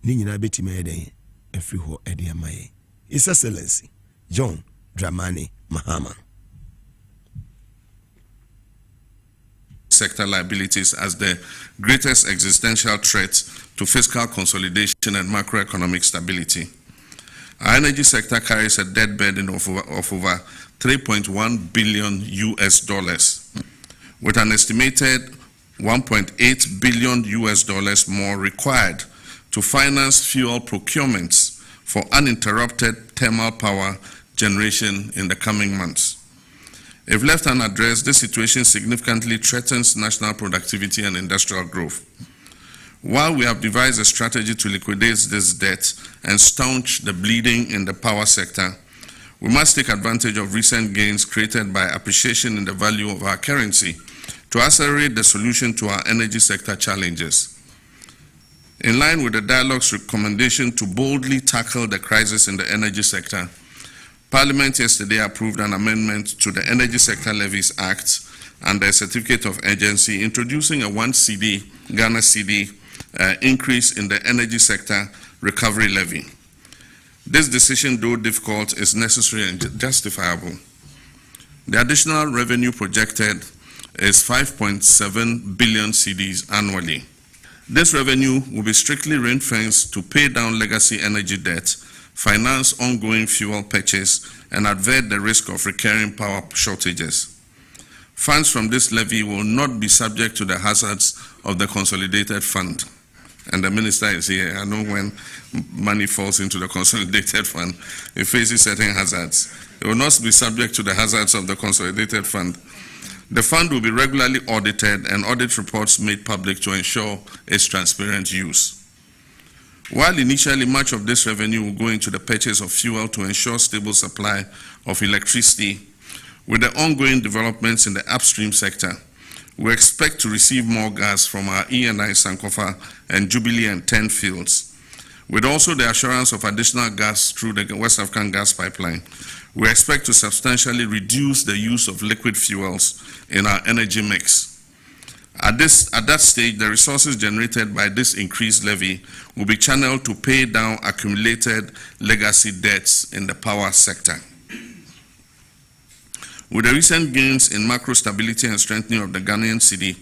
ni nyina betime heden afri ho ede amaye His Excellency John Dramani Mahama. Sector liabilities as the greatest existential threat to fiscal consolidation and macroeconomic stability. Our energy sector carries a debt burden of over 3.1 billion US dollars, with an estimated 1.8 billion US dollars more required to finance fuel procurements for uninterrupted thermal power generation in the coming months. If left unaddressed, this situation significantly threatens national productivity and industrial growth. While we have devised a strategy to liquidate this debt and staunch the bleeding in the power sector, we must take advantage of recent gains created by appreciation in the value of our currency to accelerate the solution to our energy sector challenges. In line with the dialogue's recommendation to boldly tackle the crisis in the energy sector, Parliament yesterday approved an amendment to the Energy Sector Levies Act and a certificate of urgency, introducing a 1 CD, Ghana CD, increase in the energy sector recovery levy. This decision, though difficult, is necessary and justifiable. The additional revenue projected is 5.7 billion cedis annually. This revenue will be strictly ring-fenced to pay down legacy energy debt, finance ongoing fuel purchase, and avert the risk of recurring power shortages. Funds from this levy will not be subject to the hazards of the consolidated fund. And the minister is here. I know when money falls into the consolidated fund, it faces certain hazards. It will not be subject to the hazards of the consolidated fund. The fund will be regularly audited and audit reports made public to ensure its transparent use. While initially much of this revenue will go into the purchase of fuel to ensure stable supply of electricity, with the ongoing developments in the upstream sector, we expect to receive more gas from our E&I Sankofa and Jubilee and 10 fields. With also the assurance of additional gas through the West African gas pipeline, we expect to substantially reduce the use of liquid fuels in our energy mix. At that stage, the resources generated by this increased levy will be channeled to pay down accumulated legacy debts in the power sector. With the recent gains in macro stability and strengthening of the Ghanaian cedi,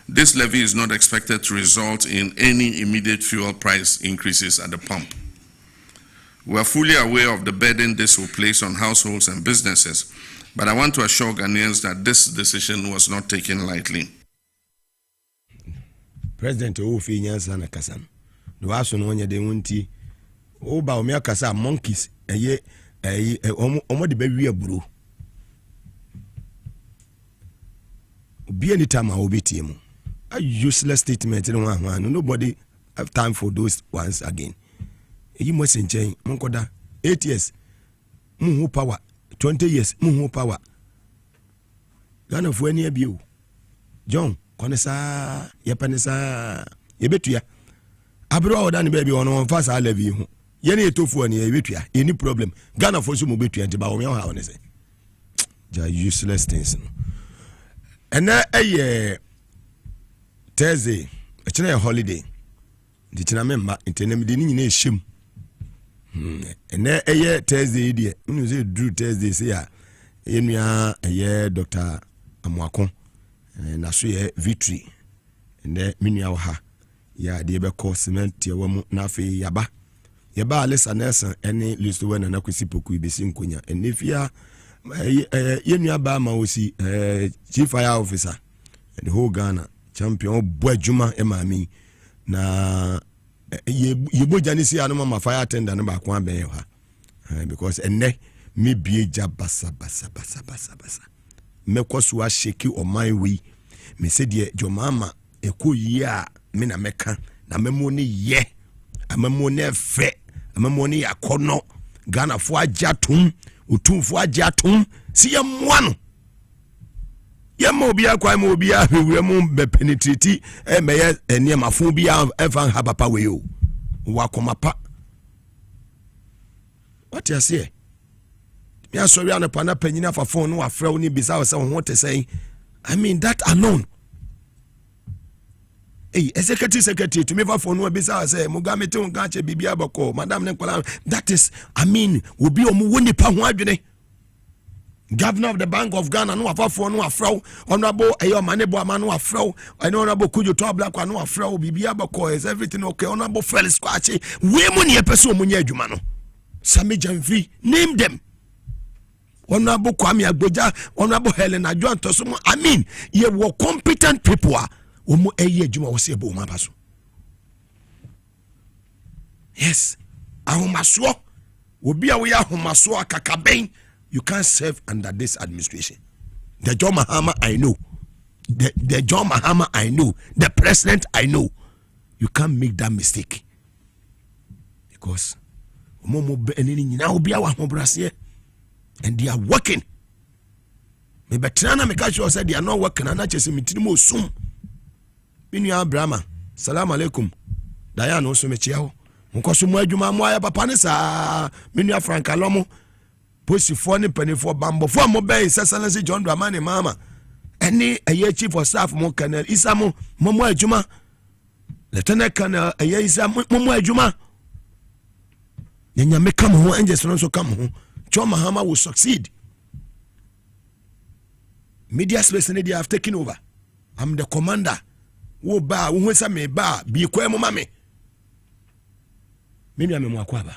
this levy is not expected to result in any immediate fuel price increases at the pump. We are fully aware of the burden this will place on households and businesses, but I want to assure Ghanaians that this decision was not taken lightly. President Ofi Nyansa na kasa no waso no onye de wonti o ba o me kasa monkeys omo de ba wi aburo obi any time obeti mu a useless statement no one nobody have time for those ones again eyi mo senchen monkoda 8 years mu power 20 years mu power Ghana fu ani abio John konesa yepanesa yebetua abro oda ne baby ono fasa levi hu ye ne etofu ani yebetua any problem Ghana for so mo betua nti ba wo me ha won say ja useless things no and na Thursday a holiday the china member intenem de ni nyina ehiem and na Thursday die unu say Drew Thursday say ya yenua Dr. Amwako na so ye victory and minua ha ya de be ko cement ye wamu na afi yaba Alisa Nelson any list when na kwesi poku ibesi nkonya enefia yenua ba ma osi chief fire officer and the whole Ghana champion boy juma emami na yebo janisi anoma ma fire attendant no ba kwa ben yo ha because enne me bieja basa me kwaso a shake o my way me say de jomama ekoyi a me na meka na memo ne ye amemo ne fe amemo ne yakono Ghana fo ajatum utumfo ajatum si ye moano ye mo bia kwa mo bia hwe mo be penetrate e meye ene mafo bia evan ha papa we o wa komapa what you say me asori an pana panyina fa phone no afra wo ni bisa se ho te say I mean that alone secretary to me for phone no bisa say Mugabe te unka che bibia bako madam ne kwala that is I mean obi omu woni pa ho adwene governor of the Bank of Ghana no afa phone no afra honorable ayo manebo amano afra honorable kujo to black no afra bibia bako is everything okay honorable Felix Kwache we mu ne person mu nya adwuma no Sami Jamfi name them honorable Kwame Agboja honorable Helen Adjuan Tosomo I mean ye were competent people omo eye adwuma wo se bo ma baso yes ahomaso obi a we ahomaso akakaben you can't serve under this administration the John Mahama I know the John Mahama I know the president I know you can't make that mistake because omo be enini nyina obi a wa hobrase and they are working me betrana me catch you said they are not working and chese mitini mo sum Minu Abraham, salam alaikum. Diana also mechia ho. Nkoso mo adwuma mo aya papa ne saa. Minu Franka lomo. Posifo ne panifo bambo. Fo mo ben Excellency John Dramani mama. Eni eye chief of staff mo Colonel Isa mo adwuma. Lieutenant Colonel eye Isa mo adwuma. Nyanya me come ho angels no so come ho. John Mahama will succeed. Media space they have taken over. I'm the commander. Wo ba wo sa me ba bi kwa mo mame me nua me mo akwaba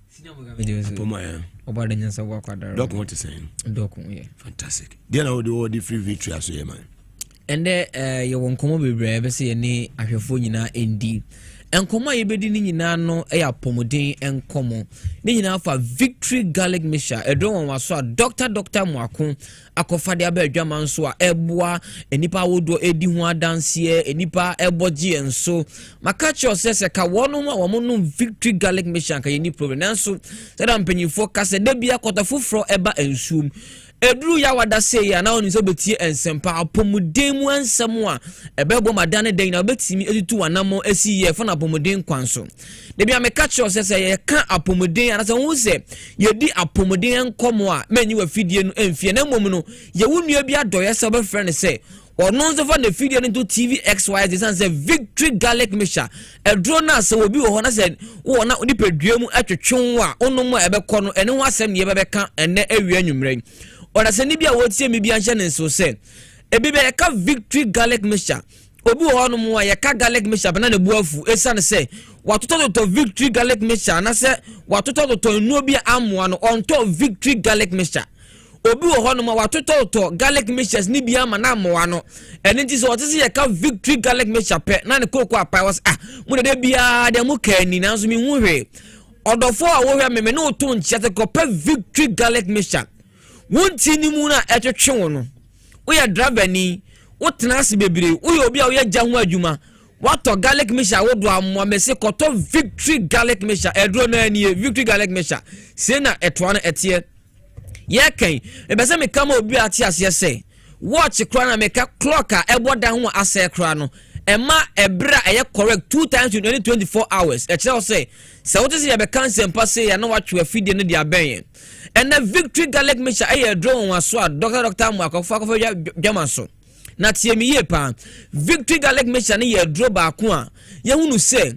senior Mugabe Jose apo moya obada nyansa wo akwada doc what is saying doc yeah fantastic there na the free victory aso ye man and ye won komo bebre be se ye ni ahwefo nyina endi enkomo ye bedi ni nyina no e apomodin enkomo ni nyina fa victory garlic mixture edo won waso a doctor Mwako akofade abadwama nso a eboa enipa wodo edi ho adanse enipa ebogie enso makacho sese ka wono ma wono victory garlic mixture ka yeni problem nanso sada mpanyifo kase de bia kotafofro eba ensum edru ya wada say ya na oni so betie ensempa apomuden mu ansem a ebebo madane den na obetimi editu wanamo asi ye fo na apomuden kwanso de bia mekacho sese ye ka apomuden anase hu se ye di apomuden enkomo a manyi wa fidie no emfie na mom no ye wunua bi adoye se be friend se ono nso fa na fidie no to TV XYZ san se victory garlic mixture edro na se obi wo na se wo na oni pedua mu atwetwe a ono mu ebekọ no ene ho asem ne ye bebeka ene awie anwumre ona se ni bia wotie me bia nche nenso se ebi be ka victory garlic mixture obi wo no mu ya ka garlic mixture na bu afu esane se watoto victory garlic mixture na se watoto nu bia amoa no onto victory garlic mixture obi wo no mu watoto garlic mixtures ni bia ma na amoa no ene nti se wotese ya ka victory garlic mixture pe na ne koko apai was mu de bia de mu ka ni na so mi hu hwe odofo a wo hwe me no to nchete ko pe victory garlic mixture wonti ni mu na etwetwe wono wo ya driver ni wo tenase bebre wo ya obi a wo ya gya ho adwuma wato garlic mixture wo do amwa mese koto victory garlic mixture edro na ani victory garlic mixture se na etwa na etie ye kan ebese me kama obi ati ase se watch kra na meka clock a eboda ho ase kra no ema ebra eye correct 2 times in 24 hours e kire say se wote se ye be cancel pass ya na watch afidie no dia ben and the victory garlic mixture eye draw won so a doctor Mwako fa ko jama so na tie mi ye pa victory garlic mixture ne ye draw ba ko a ye hunu se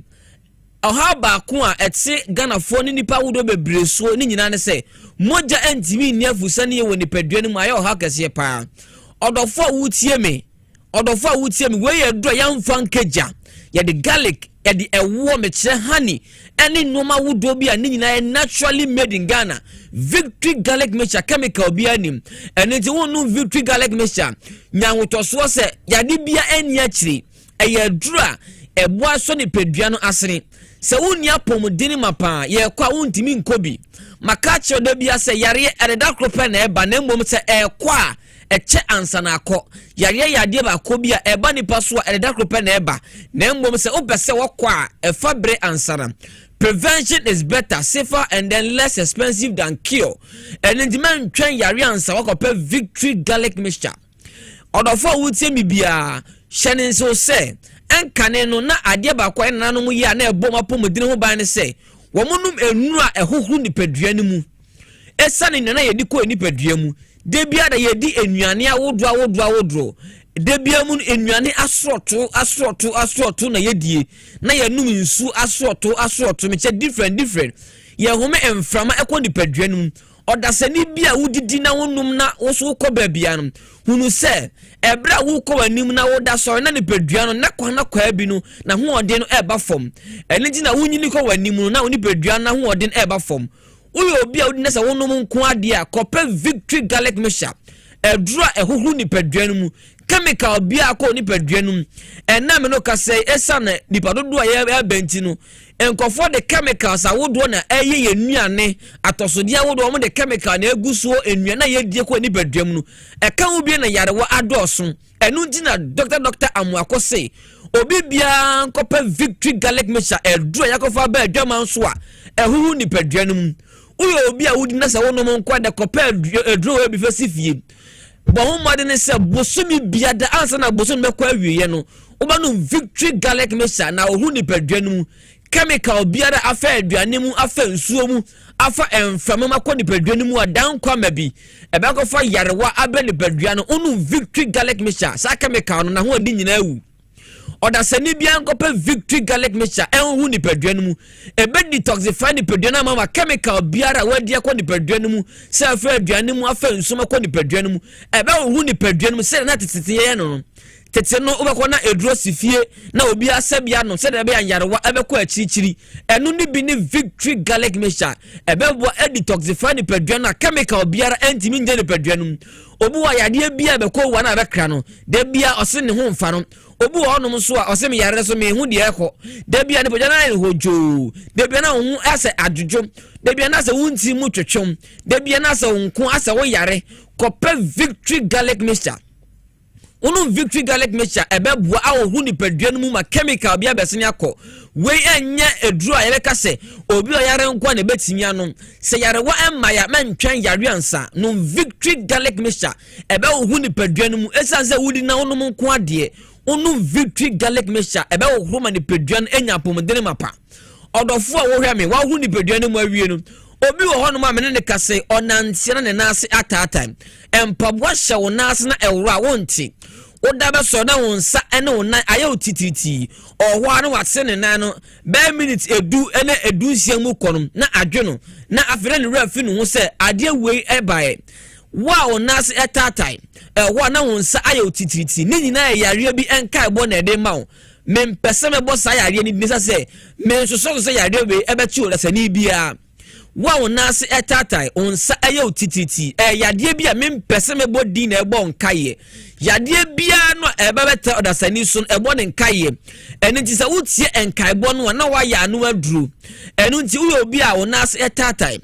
oha ba ko a etse Ghana fo ni nipa wodo bebre so ni nyina ne se moja entimi ni afusa ne ye woni padua ni mu aye oha kase pa odofo wutie me we ye draw ya mfa nkeja ye the garlic ye the ewo me kire honey any normal wodo bi a ni nyina naturally made in Ghana victory garlic mixture chemical bi anim ene ti wonu victory garlic mixture nyanwotoso se yade bia eni akiri eye dura eboa so ne padua no asene se wonni apomodini mapa ye kwa wontimi nkobi makacho da bia se yare ereda krope na eba na mmom se ekwa eche ansa na akọ yare yade ba akobia eba nipa so ereda krope na eba na mmom se obese wokwa efabre ansara. Prevention is better, safer, and then less expensive than cure. And in the man train yari ansa wakope victory garlic mixture. Odofo wutie mi bia shenin so say enkane no na ade ba kwa na no mu ya na ebo mapomodine ho ban ne say wo munum enuru a ehohuru nipadua ni mu esane nana yedi ko nipadua mu de bia da yedi enuane awodro de bia mu enuane asroto na yedie na yanum nsu asroto me che different ye home emframa ekọ nipadua ni mu odasani bia wudidi na wonum na woso kọ baabia no hunu se ebra wo kọ wanim na wo da so na nipadua no na kwa bi no na ho ode no eba fom eniji na wunyini kọ wanim no na nipadua na ho ode no eba fom uyo obi a wudina se wonum nko ade a kọpe victory garlic mixture edura ehohuru nipadua no mu chemical bia kọ nipadua no mu enna me no ka se esa na nipadodo a ya benti no enkofo de chemicals awodo na eye yenuane atosode awodo mo de chemical na egusuo enua na yedie ko ni badwam no eka wo bi na yarewa adoso enu nti na doctor amuako say obi bia nkope victory garlic mixture eduro yakofa ba adwama nso a ehuhu ni badwam uyo obi a wudi na se wono mo nkwa de kope eduro we bi fasifie bo made ne se bosumi bia da ansa na bosumi bekwa awiye no obanu victory garlic mixture na ohu ni badwam chemical biara afa aduane mu afa nsuo mu afa emfama makọ nipadua mu adan kwa mabi ebe akọfa yarewa abe nipadua no onu victory garlic mixture sa chemical no na ho adi nyina awu odasani bia nkọpe victory garlic mixture enhu nipadua mu ebe detoxify nipadua na mama chemical biara wadi akọ nipadua mu sa afa aduane mu afa nsuo makọ nipadua mu ebe ohu nipadua mu se na tetete ye no tete no obekọ na eduro sifie na obi asabia no se de be yanyarewa ebekọ achichiri enu ni bi ni victory garlic mixture ebebo detoxify ni padua na chemical biara antimi nje ni padua no obu wa yade bia bekọ wa na bekra no de bia ose ne ho mfa no obu wa onom so a ose me yare so me hu de ekọ de bia ne padua na hojo de bia na hu ase adwodwo de bia na ase wunti mu twetwom de bia na ase wonko ase wo yare kope victory garlic mixture onu victory garlic mixture ebebua awohu nipadua no mu ma chemical bia besene akọ we enye eduru a yebeka se obi oyare nkwa na betimi anom se yare wa emma ya mentwen yare ansa no victory garlic mixture ebewohu nipadua no mu esanse wudi na onum nko ade onu victory garlic mixture ebewohu ma nipadua no enya pomodene mapa odofo a wo hwe me wa hu nipadua no mu awie no obi wo hono ma me ne kase onantia na ne nase atata empabwa hye wo nase na ewro a wonti oda be so na wonsa ene wona aye otititi ohwo anu wase ne nan no be minute edu ene edu siam mu konom na adwe no na afere ne rafi no ho se ade wei ebae wa onase etatai wo na wonsa aye otititi ni nyina yare bi enka ebo na ede ma wo mempese mebo sa yare ni nisa se mensoso se yare we ebeti o lesani bia wa onase etatai onsa aye otititi yade bia mempese mebo di na ebo nkaye yade bia no ebebeta odasani so ebo ne nkaye eni ti se wutie enkaebo no na wa ya anu aduru enu nti uyo obi a onase etatai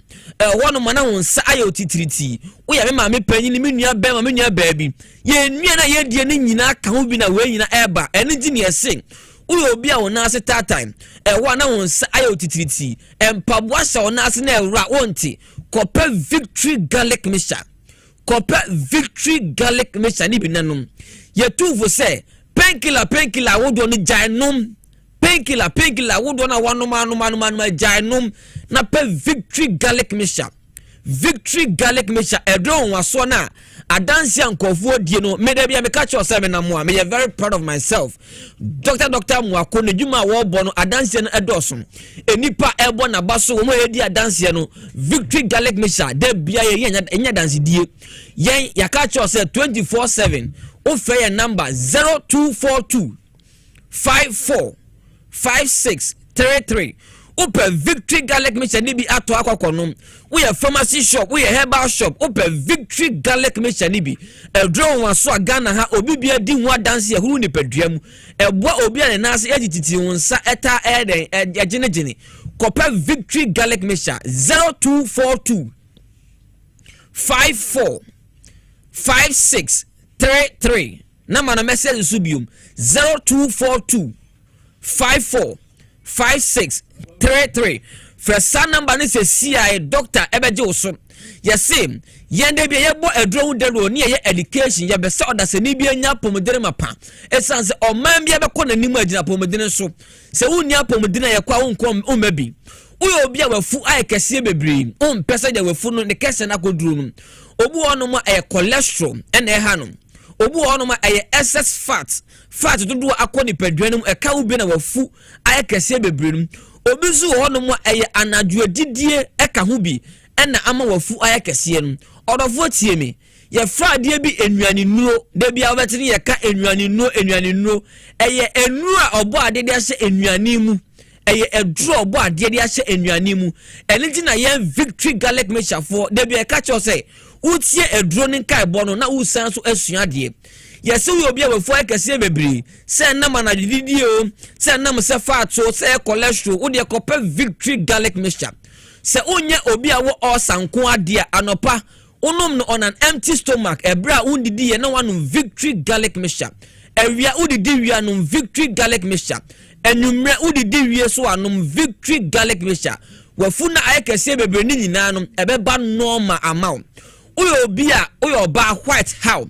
wono mana onsa aye otitiriti uya me ma me panyi ni menua be ma menua baabi ye nua na ye die ni nyina ka ho bi na we nyina eba eni ti ne ese uyo obi a onase tatai wo na onsa aye otitiriti empabwa sha onase na ewra wonti kope victory garlic mixture kope victory garlic mixture ni binanum ye tuvo se painkiller wodo ni jainom painkiller wodo na wanoma jainom na pe victory garlic mixture edron waso na adansi ankofo die no me da bia me catch yourself na mo me very proud of myself doctor muako ne djuma wo bo no adansi no edoso enipa ebo na baso wo mo edi adansi no victory garlic mixture da bia ye enya dansi die yen ya catch yourself 24/7 o fe your number 0242 545633 Open Victory Garlic Mixture nibi ato akwakonom. We a pharmacy shop, we a herbal shop. Open Victory Garlic Mixture nibi. E draw one so Ghana ha obi bia di ho dance ya huru ni peduam. E boa obi a na se agititi wonsa eta eden agene. Open Victory Garlic Mixture 0242 54 5633. Number na message subium 0242 54 5633. First number ni se CIA doctor ebeje oso. Yesi yende bia yebo edro dero ni ye education ye be se odase ni bia nya pomodere mapa. Esanse o man bia be ko nanim agina pomodere so. Se wonni apomodere ye kwa wonkom omabi. Uyo obi a wafu ayekese bebre. Pese de wafu no ne kese na koduru no. Obu ono ma cholesterol ene hanom. Obu ono ma excess fat dodo akoni pedwanum eka ubi na wafu ayekese bebre no. Obi zu ono ma anadwo didie eka ho bi ena ama wafu ayekese no. Odofo tie me ye frade bi enuane nuo de bia obetini ye ka enuane nuo enuro a obo adede ahye enuane mu a draw bo ade de ahye enuane mu eni na ye Victory Garlic Mixture for de bia ka cho say utie edro ni kai bo no na usan so asua de yesi we obi a wafu ayekese bebre se na ma na didie o se na mo se fat o se cholesterol wo de kope Victory Garlic Mixture se onye obi a wo osanko ade anopa unom no on an empty stomach ebra undidi ye na wanum Victory Garlic Mixture ewia udidi wia num Victory Garlic Mixture enumre udidi wie so anum Victory Garlic Mixture wafuna ayekese bebre ni nyina no ebeba normal amount uyo bia uyo ba white how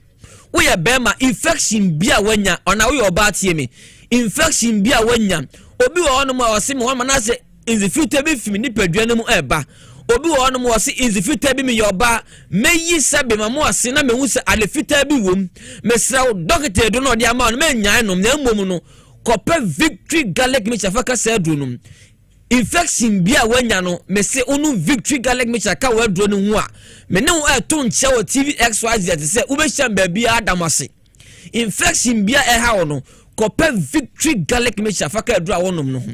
uyo bema infection bia wanya ona uyo ba tie me infection bia wanya obi wo ono ma osime wo na se inzifute bi fimi ni padua mu eba obi wo ono mo se inzifute bi me yoba meyi sebe mamo ase na mehu se alefita bi wom mesra doctor do no de ama no menyan no na mmom no kope Victory Garlic Mixture faka se aduro no infection bia wanya no me se onu Victory Garlic Mixture ka wa aduro no hu a me ne wo eto nche wo TVXYZ te se ubeham ba bia adamase infection bia ha no kope Victory Garlic Mixture faka aduro a wonom no ho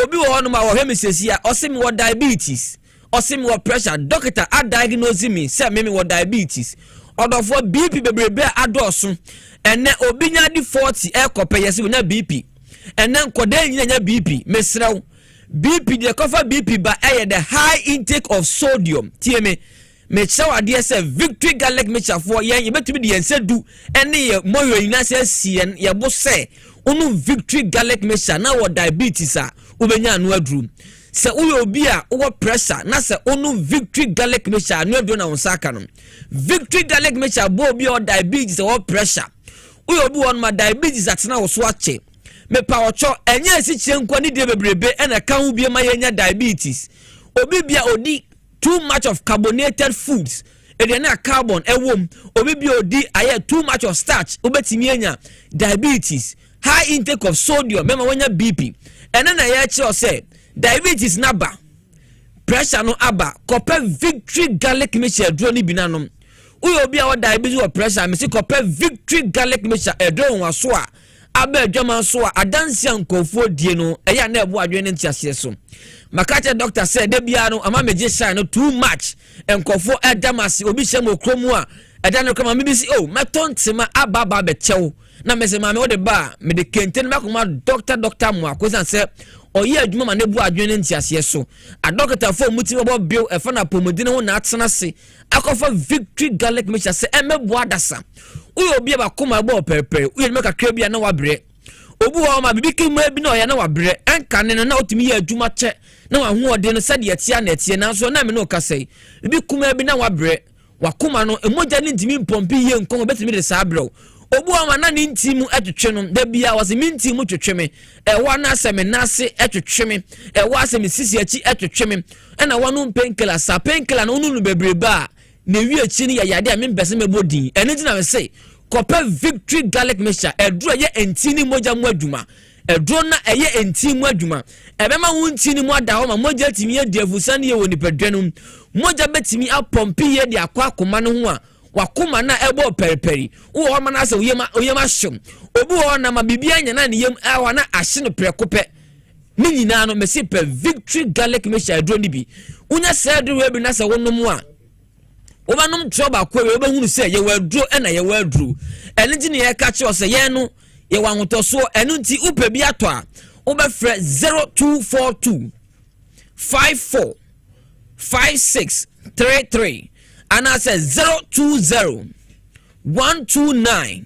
obi wo ono ma wo hemesesi a osemi wo diabetes osemi wo pressure doctor a diagnose me say me wo diabetes odofo BP bebrebe adoso ene obi nya di 40 e kope yesi wo nya BP ene nkoda nyina nya BP mesrew BP de kofa BP ba the high intake of sodium tie me chawa de say Victory Garlic Mixture for yen yebetumi de yense du ene ye moyo nyina se sien ye bo se unu Victory Garlic Mixture na wo diabetes a ubenya anu aduru se uyo obi a wo pressure na se unu Victory Garlic Mixture anu aduru na wonsaka no Victory Garlic Mixture bo obi o diabetes wo pressure uyo obi won ma diabetes atena wo so ache me pa ocho enye asichie nkwa ni de bebrebe ena ka hu bia ma yenya diabetes obi bia odi too much of carbonated foods ede na carbon ewom obi bia odi aye too much of starch obetimi enya diabetes high intake of sodium mema wanya BP ena na ya che o say diabetes naba pressure no aba kope Victory Garlic Mixture aduro ni binanom uyo obi a wo diabetes or pressure me se kope Victory Garlic Mixture aduro nwa so a aba adwama so a adansia nkofo die no eya na ebo adwene ntiase so makache doctor said de bia no ama meje shine no too much nkofo edamase obi hyem okromu a eda no kama me bi si oh metontema ababa be chew na mese ma me wo de ba me de kenten makoma doctor mo akosan se oye adwuma ma ne bu adwene ntiase so a doctor fo muti bo bill e fa na pomodine ho na atena se akofa Victory Garlic Mixture se emebu adasa uyo obi ba koma bo pepe uyo me kakra bia na wabre obu ho ma bibiki mu bi na oya na wabre enka ne na otimi ya adwuma che na wa hu ode no sade etia na etie na so na me no kasai bibi kuma bi na wabre wakoma no emoja ni ntimi mpompi ye nkon obetimi de sabro obu ho ma na ni ntimu atwetwe no da bia wase mi ntimu twetwe me wa na aseme na ase atwetwe me wa aseme sisi achi atwetwe me na wanu penkela sa penkela na unu bebreba na wi achi ni ya yade a me mpese mebodin eni ti na me say kope Victory Garlic Mixture edro ye entini moja mu adwuma edro na eye enti mu adwuma ebema hu ntini mu ada ho ma moja timi ye diafusan ye woni padwanum moja betimi apompi ye de akwa akoma no ho a wakoma na ebo periperi wo ma na se oyema shom obu ho na ma bibia nya na ne yem awa na ahye no prekope me nyina no me se pe victory garlic mixture aduro ni bi unya se aduro we bi na se wonom a obanom troba kwa we obahunu se ye waduro na ye waduro ene gi ne ye ka che o se ye no ye wanhotoso eno nti upe bi ato a obefre 0242 54 5633 and I said 020 129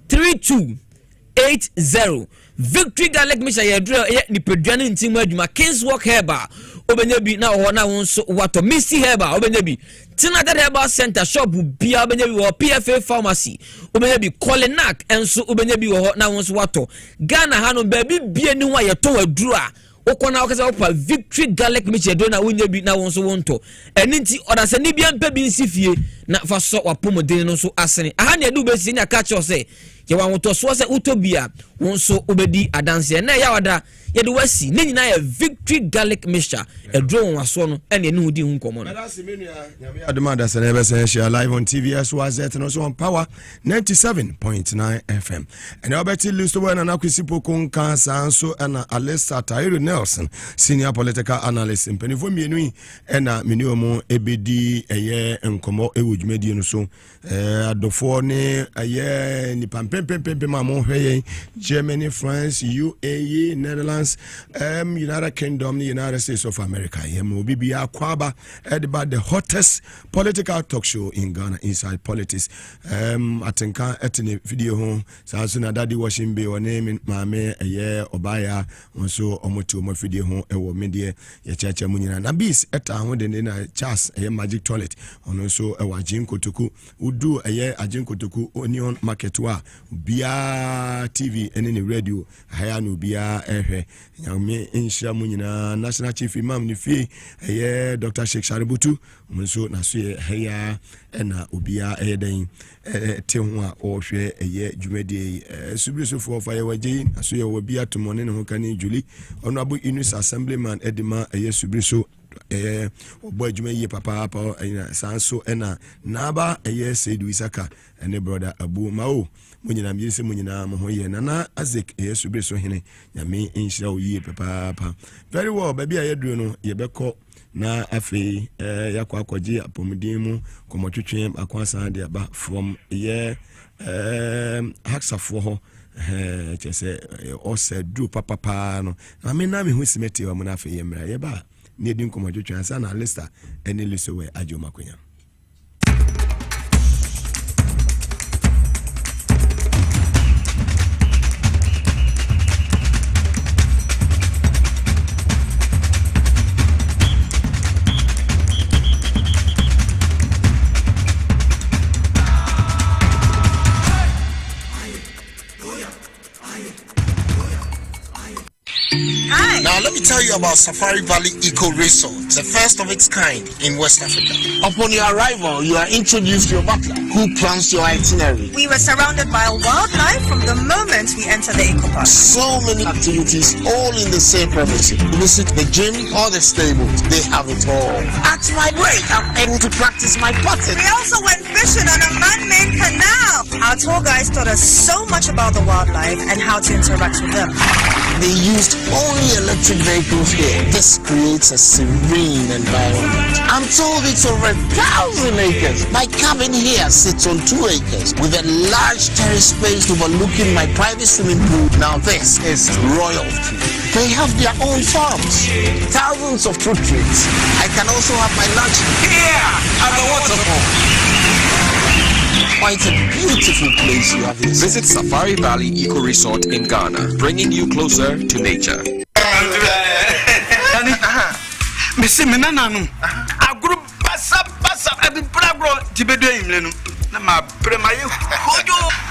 3280 victory garlic mixture ye dro ni peduane ntimu adwuma Kings Walk Herba obenya bi na ho na wonso wato Misty Herba obenya bi Tinada Herba Center shop bia obenya bi wo PFA pharmacy obenya bi Colenac enso obenya bi wo na wonso wato Ghana hano baby bia ni ho ayeto waduru a okona okasa opa victory garlic mixture do na wonya bi na wonso wonto eni nti odase ni bia mpa bi nsifie na fa so wapomodin no so asene aha ne du be si nya ka che o se ye wanwoto so se utobia wonso obedi adanse na ya wada ye de wasi ne nyina ya victory garlic mixture edro wonwaso no ene ne hudi hu nkomo no ademada se nebe se share live on TVS was it no so on power 97.9 FM and obeti listo wana na kwisipo konka sanso na Alessa Tairo Nelson senior political analyst mpenifo mienu na meniomo ebedi eye nkomo ewudwumadi no so adofo ne eye ni pempempempe ma mo hweye Germany, France, UAE, Netherlands, United Kingdom, United States of America. Yemo bibia kwaba about the hottest political talk show in Ghana, Inside Politics. Atenka etene video ho sanso na daddy washing be o name mame eye obaya onso omoto omo video ho ewo media ye chacha munyina na bis eta ho de na Charles eye magic toilet onso ewa jinkotoku udu eye ajinkotoku onion market wa bia TV ene radio haya no bia ehwe nyame enhia munyina national chief imam ni fie eye Dr. Sheikh Shaributu munso na so haya ena obia eden te ho a ohwe eye dwumadi subrisofo fa ye wagye aso ye wobia tomone ne ho kan Julie honorable Inus assemblyman edima eye subriso obo adwuma yi papa sanso ena naba eye Seidu Isaka ene brother Abu Mao munyina myese munyina mo hoye nana Azek yesu be so hene nyame enhira oyi papa very well baby ayedru no yebekọ na afi yakwa akwaji apomudin mu komotwetwe akwansan de aba from ye haksafo ho chese ose du papa no na me na me hu simeti wa mu na afi yemra ye ba ne din komotwetwe ansa na lista ene liso we ajo makonya. Now let me tell you about Safari Valley Eco Resort, the first of its kind in West Africa. Upon your arrival, you are introduced to your butler, who plans your itinerary. We were surrounded by wildlife from the moment we entered the eco park. So many activities, all in the same premises. Visit the gym or the stables, they have it all. At my break, I'm able to practice my putting. We also went fishing on a man-made canal. Our tour guides taught us so much about the wildlife and how to interact with them. They used only electric vehicles here. This creates a serene environment. I'm told it's over 1,000 acres. My cabin here sits on 2 acres with a large terrace space overlooking my private swimming pool. Now this is royalty. They have their own farms, thousands of fruit trees. I can also have my lunch here at the waterfall. Quite a beautiful place you have here. Visit Safari Valley Eco Resort in Ghana, bringing you closer to nature.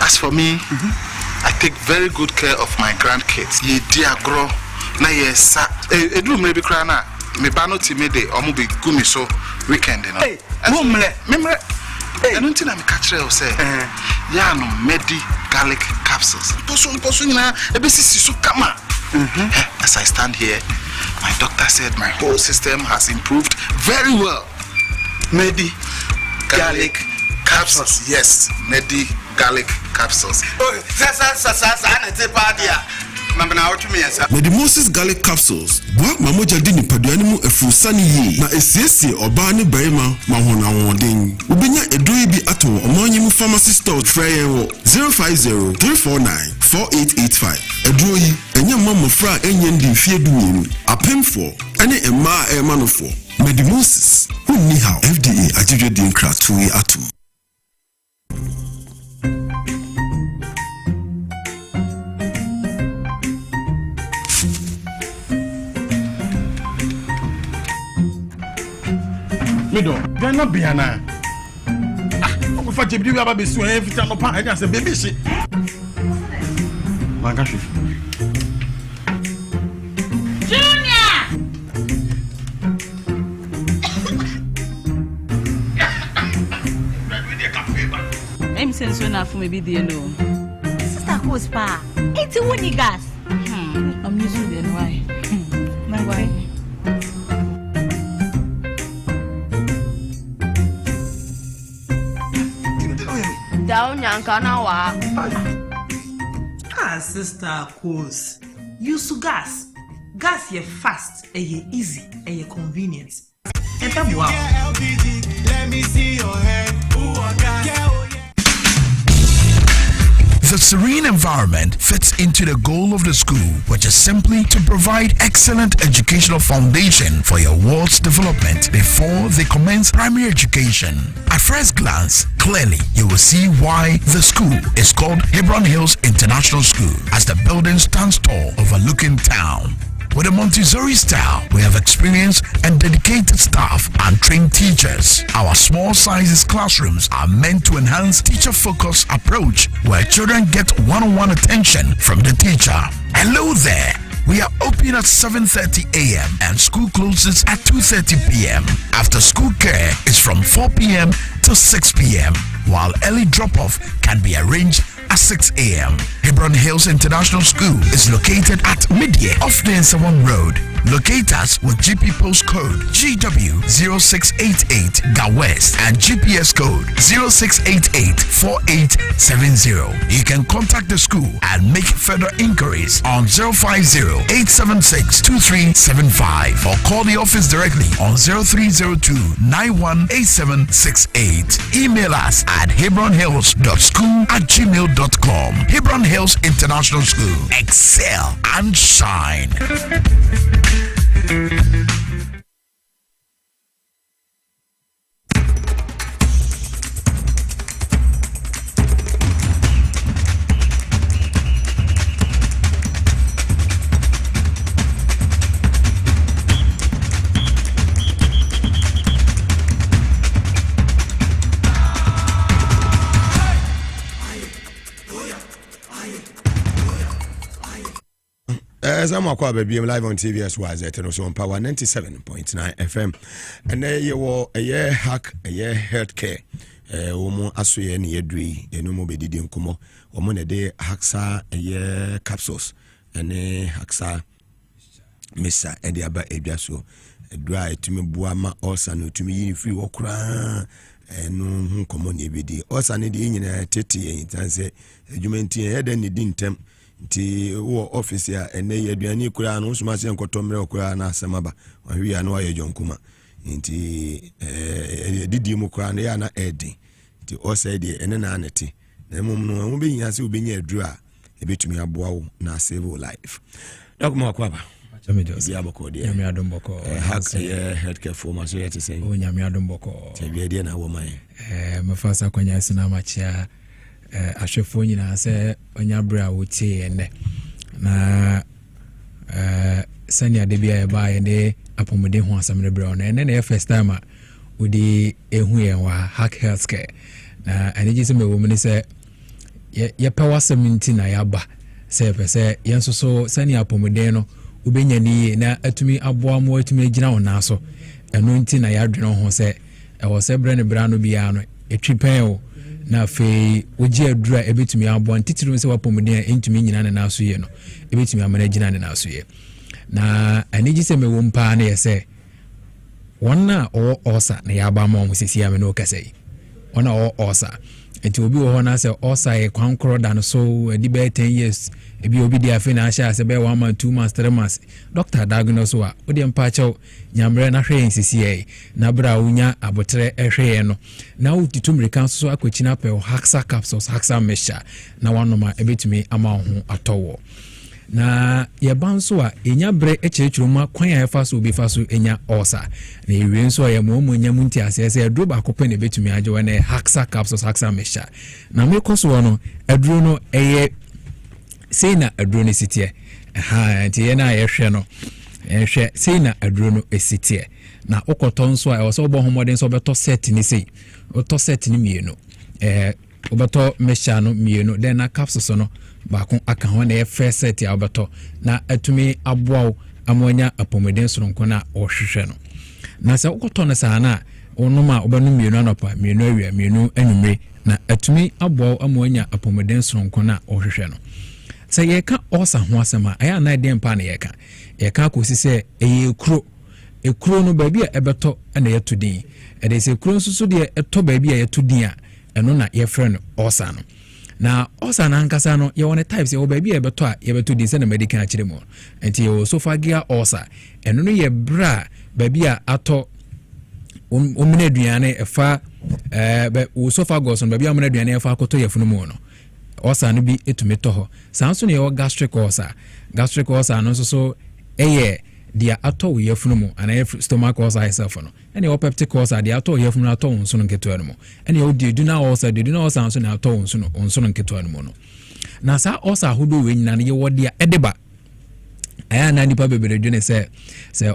As for me, I take very good care of my grandkids. Ye dear grow, na yes, do maybe crana. Me bano timide, or maybe gumi so weekend. Hey, remember. I don't think I'm catching you say. Yeah, no medi garlic capsules. As I stand here, my doctor said my whole system has improved very well. Medi garlic capsules. Yes, medi garlic capsules. Medi Moses garlic capsules. Boa mamoja di nipadua ni mu efurusani yi na esiesie oba ne barima mahona wodin. Ubenya edoi bi ato omanyi mu pharmacy store frey wo 050-349-4885. Edoi enya mamofra enye ndi mfie dumiem. Apemfo ene emma emanofo. Medi Moses ni how FDA ajije din kratui atu. Mido, gana biana. Ogo fa jebidi wi aba besu en fita no pa e say baby she. Manga shi. Junior. I'm saying so now for maybe the no. Sister goes pa. It's only gas. I'm using the why. Why? Down Yankanawa. Ah, sister course. Use gas. Gas ye fast, ye easy, ye convenient. And wow. Let me see your head. The serene environment fits into the goal of the school, which is simply to provide excellent educational foundation for your ward's development before they commence primary education. At first glance, clearly you will see why the school is called Hebron Hills International School, as the building stands tall overlooking town. With a Montessori style, we have experienced and dedicated staff and trained teachers. Our small sizes classrooms are meant to enhance teacher-focused approach where children get one-on-one attention from the teacher. Hello there. We are open at 7:30 a.m. and school closes at 2:30 p.m. After school care is from 4 p.m. to 6 p.m. while early drop-off can be arranged at 6 a.m. Hebron Hills International School is located at Midye off the Nsawam Road. Locate us with GP postcode GW0688 GA West and GPS code 06884870. You can contact the school and make further inquiries on 050-876-2375 or call the office directly on 0302-918768. Email us at hebronhills.school@gmail.com. Hebron Hills International School. Excel and shine. As I'm a baby, I'm live on TVS was at on Power 97.9 FM. And you were a year hack, a year healthcare. Omo aswe ni yedri eno mo bedidi nkomo omo ne de haksa a year capsules ene haksa mesa e de aba eduaso dry tumi buama osa no tumi yin free okra eno nkomo ne bedi osa ne de nyina tete yin tanse adwumenti e de ne di ntem nti wo office ya ene yaduani kura no suma se nkotomre okura na asemaba wahwi ya no aye jonkuma nti didi mu kura na ya na edi nti o say de ene na aneti na mum no mu be nya se obenya aduru a ebetumi aboa wo na save life dokuma kwaba ya boko de nyame adomboko healthcare former so yet say o nyame adomboko tebia de na wo man mafasa kwanya sina machia ahwefo nyina se onyabra wotie ene na sani adebia e ba ye ne apomode ho asamre bra ona ene na first time odi ehu ye wa hack healthcare na aniji se mewo mini se ye power 70 na yaba se pese yenso so sani apomode no ubenya ni na atumi aboa mo atumi gina ona so eno nti na yadwene ho se e wo se bre ne bra no bia no etwipen o na fe oji adura ebetumi aboa ntitiru se wapomuden entumi nyina ne naso ye no ebetumi amana gina ne naso ye na aniji se mewo mpa na ye se wonna o osa na ya ba ma o sisi ya me no kasai wonna o osa enti obi wo na se osa e kwankoro da no so edi be 10 years ebi obi dia fe na ahya se be 1 month 2 months 3 months doctor diagnose wa wo de mpa chaw nyamre na hwe nsisi na bra unya abotre ehwe no na utitumri kan so akwachina pe haxa capsules haxa mesha na wanoma ebetumi ama ho atowo na yebanso a enya bre ekyerechuruma kwan ya fa so obi fa so enya osa na ewie nso ya mo nya munti asese aduro ba kope na betumi ajewa na haxa capsules haxa mesha na mekoso no aduro no eye sei na aduro no sitie nti na yehwe no ehwe sei na aduro no esitie na okoto nso a so obo homoden so beto set ni sei oto set ni mienu obeto mesha no mienu den na capsules no baako aka ho na e first set ya obeto na atumi aboawo amonya apomeden soronko na ohwehwe no na se okoto na sana onoma obenu mienu anopa mienu awia mienu anumre na atumi aboawo amonya apomeden soronko na ohwehwe no se yeka osa ho asema aya na de mpa na yeka kosi se ekuro no baabi a ebeto na yetodin e de se ekuro nsusu de eto baabi a yetodin a eno na ye friend osa no na osa na ankasa no ye won types ye baabi a ebeto a yebetodin se na medical akire mo enti ye esophageal osa eno no ye bra baabi a ato omina aduane efa esophagus no baabi a omina aduane efa akoto ye funu mo no osa no bi etumeto ho sanso ne ye gastric ulcer no so eye dia ato ye funu mu ana stomach ulcer itself no ene o peptic ulcer dia ato ye funu ato nso no nketo no mo ene o duodenal ulcer nso na ato nso no nketo no mo no na sa ulcer hodo we nyina ye wodia edeba aya na nipa bebere dwene se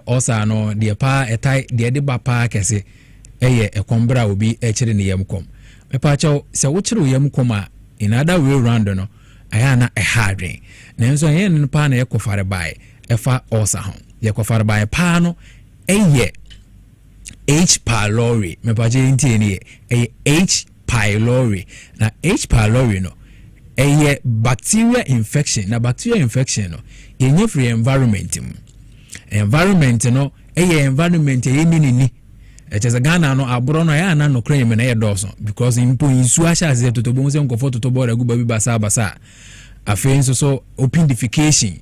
ulcer no dia pa etai dia edeba pa kese eye ekombra obi ekire ne yamkom mepa chaw se wo kire yamkom a in other way around no aya na ehadwen na nso ye ne pa na ekofare bai efa ulcer ho ye kofare bai pa no eye H pylori me pa je ntie ni H pylori na H pylori no eye bacteria infection na bacteria infection no yenye free environment no eye environment ye ni echeza Ghana no aburo no ya na no kran me na ye doso because impo insu asha ze totobo nse nkofo totobo ra guba bi basa afenso so opidification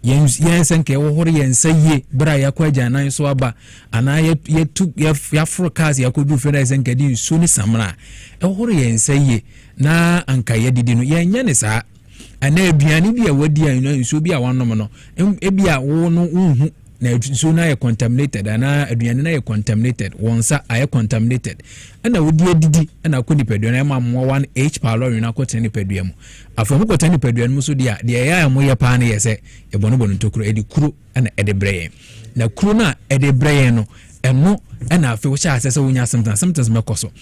yensen ke wo hore yensaye bra yakwaja nan so aba ana ya forecast yakodu fera yensen ke di so ni samra e hore yensaye na anka ye didi no yenya ne sa ana aduane bi a wadi an nso bi a wanom no e bi a wo no unhu na so na ye contaminated ana aduane na ye contaminated wonsa aye contaminated ana wodi adidi ana ko nipadua na ma mo 1 H pylori na ko tani padua mu afamu ko tani padua mu so dia ya mo ye pa na ye se e bono ntokuro edi kuro ana ede breye na kuro na ede breye no eno ana afa wo sha asese wonya symptoms mekoso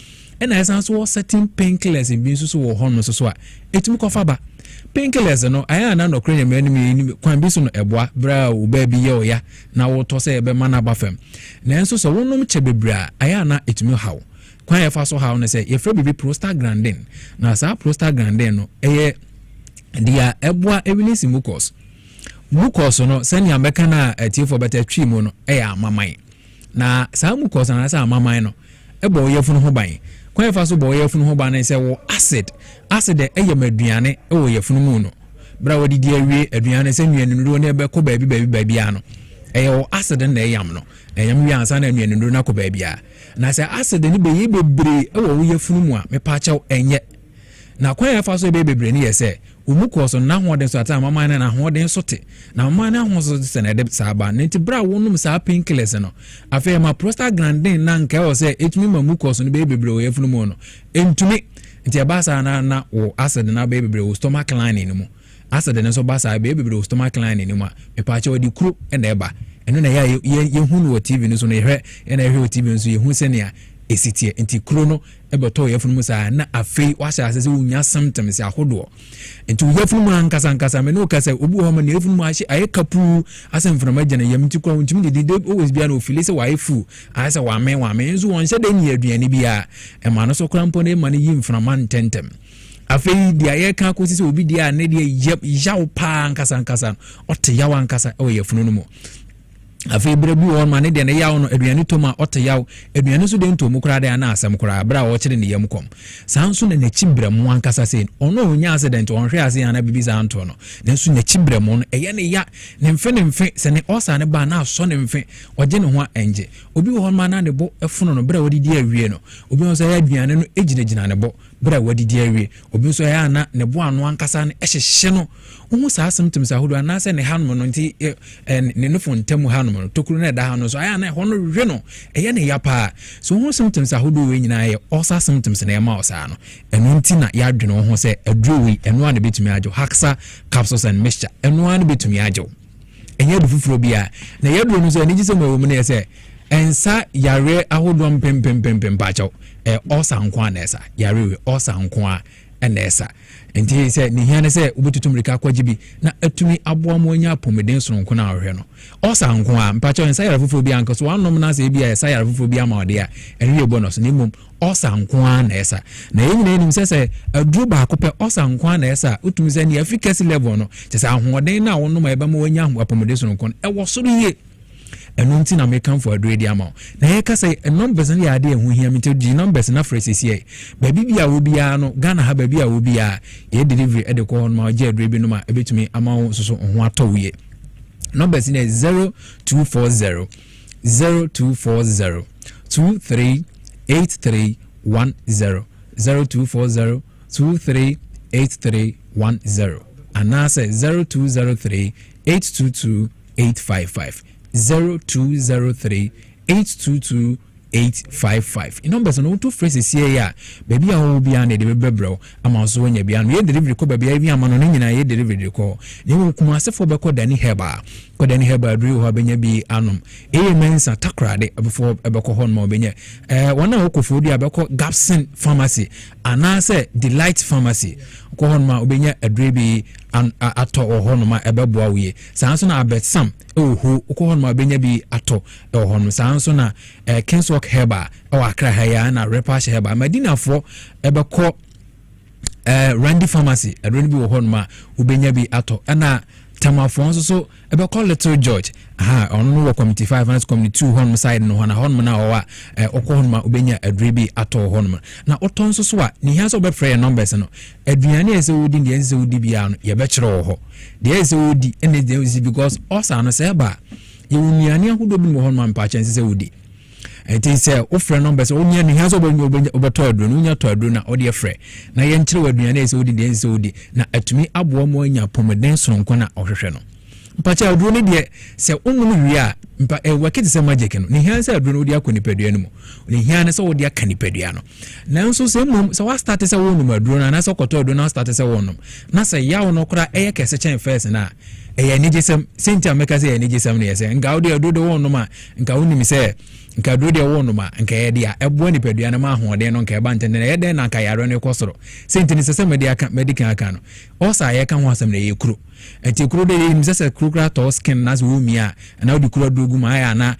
ana esan so certain painkillers bi nso so wo hono so a etumi kofa ba painkillers no aya na no krenya me kwan bi so no eboa bra wo ba bi ye oya na wo to se ebe mana ba fam na enso so wonom che bebra aya na etumi hawo kwan ye fa so hawo ne se ye fra bibi prostaglandin na sa prostaglandin no eye dia eboa release mucus no sani ameka na atiefo beta twi mu no eye amaman na sa mucus na sa amaman no ebo ye funu ho ban kwan fa so bo ye funu ho ban na se wo acid eye maduane e wo ye funu mu no bra wodi di awie aduane se nnuane nuru na ebe ko baabi ano eye wo acid na eyam no eyam wi ansa na nnuane nuru na ko baabi a na se acid ni be ye bebre e wo ye funu mu a me pa chaw enye na kwan fa so be bebre ni ye se umukoso na hoden so ata mama na hoden so te na mama na ho so se na de saba nti bra wonum sa painkillers no afa ma prostaglandin na nke o se etumi mamukoso no be bebre o yefunu mu no entumi nti abasa na wo acid na be bebre o stomach lining mu acid na so basa be bebre o stomach lining mu me pa che odi kuro na eba eno na ye hunu wo TV no so na ehwe na ehwe o TV no so ye hu se ne esitie nti kuro no ebeto yefunu musa na afei washa asese unya symptoms ahodo nti yefunu ankasa me no kasa obu ho ma na yefunu mu ahye ayekapu asemfuna magana yamti kwa ntimi de always bia na ofile se waifu asa wa me nso won hye de ni aduane bia e ma no so krampo na ma ne yimfuna man tentem afei dia ye kan ko sise obi dia na dia yaw pa ankasa ote yaw ankasa o yefunu no mu afei bere bi won ma ne de ne yaw no aduane to ma ote yaw aduane so de nto mu kura de na asem kura bra wo kire ne yam kom san so na nachi brɛ mu ankasa sei ono onya accident on hwe ase ana bibi za nto no nanso nachi brɛ mu no eye ne ya ne mfe se ne osa ne ba na aso ne mfe oje ne ho enje obi wo ma na ne bo efuno no bra wodidi awie no obi nso ya aduane no ejina ne bo bra wodidi awie obi nso ya na ne bo ano ankasa ne ehyehye no wo sa symptoms ahodo ana se ne hanom no nti ne no fon temu hanom no tokuru na da hanom so aya na ho no hwe no eye ne ya pa so wo symptoms ahodo we nyina ye osa symptoms na ma osa no enu nti na ya dwene ho se adrowi enu ana betumi ajo haxa capsules and mixture enu ana betumi ajo enye du fufuro bia na ya duro no so ani gise mo ne se ensa yare ahodo mpempempempem bacho osa nko na esa yare we osa nko a na esa enti se ni hiane se ubututumrika kwajibi na atumi aboa mo nya pomeden sonko na ahwe no osa nko a mpacho ensa yare fufuro bia nko so anom na se bia esa yare fufuro bia ma ode a enwe bonus ni mum osa nko a na esa na enyina enim se aduru ba akopɛ osa nko a na esa utumi se ni efficacy level no kyesa ahoden na wonom eba ma wonya apomeden sonko no ewo soro ye enu nti na mekan for adredi ama na ye ka say numbers na ya de ehu hia mete di numbers na phrases ye baby bia wo bia no Ghana ha baby a wo bia ye delivery e de ko on ma je adredi no ma ebetumi ama wo soso ho atɔwe numbers na 0240 0240 238310 0240 238310 anase 0203 822 855 0203 822 855 numbers no two phrases here ya baby a wo bia na de bebrebro ama so nya bia no ye delivery ko baby bia ama no nyina ye delivery ko ne wo kuma asefo be ko dani heba dru ho benya bi anom mensa takrade before ebeko hon ma benya wona wo kofo dia beko Gapson pharmacy anase Delight pharmacy ko hon ma obenya adrebi ato hon ma ebeboa wie sanso na abetsam ko hon ma benya bi ato hon sanso na Kingswalk Heba Accra haya na Repash Heba Medina for ebeko Randy pharmacy adrebi wo hon ma obenya bi ato ana Tamafon so ebe call Little George ono wo committee 5 and committee 2 hon side no hona hon na owa okọ hon ma obenya adrebi ato hon na oton so a ni ha so be free numbers no aduane ese wodi de ese wodi bia no ye be kire wo ho de ese wodi ene de because osa no se ba ye uniane ahodo bi mo hon ma mpa chance se wodi enti se o frɛ numbers o nya ni ha so obeto adro no nya to adro na o de frɛ na ye nkire waduane ese wodi de ese wodi na atumi aboa mo anya pomeden sonko na ohwehwɛ no mpacha adro ne de se onum wi a mpa wakete se magic no ni ha se adro no de akoni padua no mu ni ha ne se wo de akani padua no nanso se mum se wa start se wonum adro na se koto adro na start se wonum na se yawo no kora eye kese chen first na eye ni jesem sentia meka se eye ni jesem ne yese nga wo de adro de wonum a nka wonim se nka dro de wonuma nka ye dia ebo ni padua na ma hoden no nka eba ntene ye den na nka yaro ne kosoro sentini sese medical aka no osa ye ka ho asem na ye kuro enti kuro de ni sese kuro to skin na so mi a na odi kuro dogu ma ya na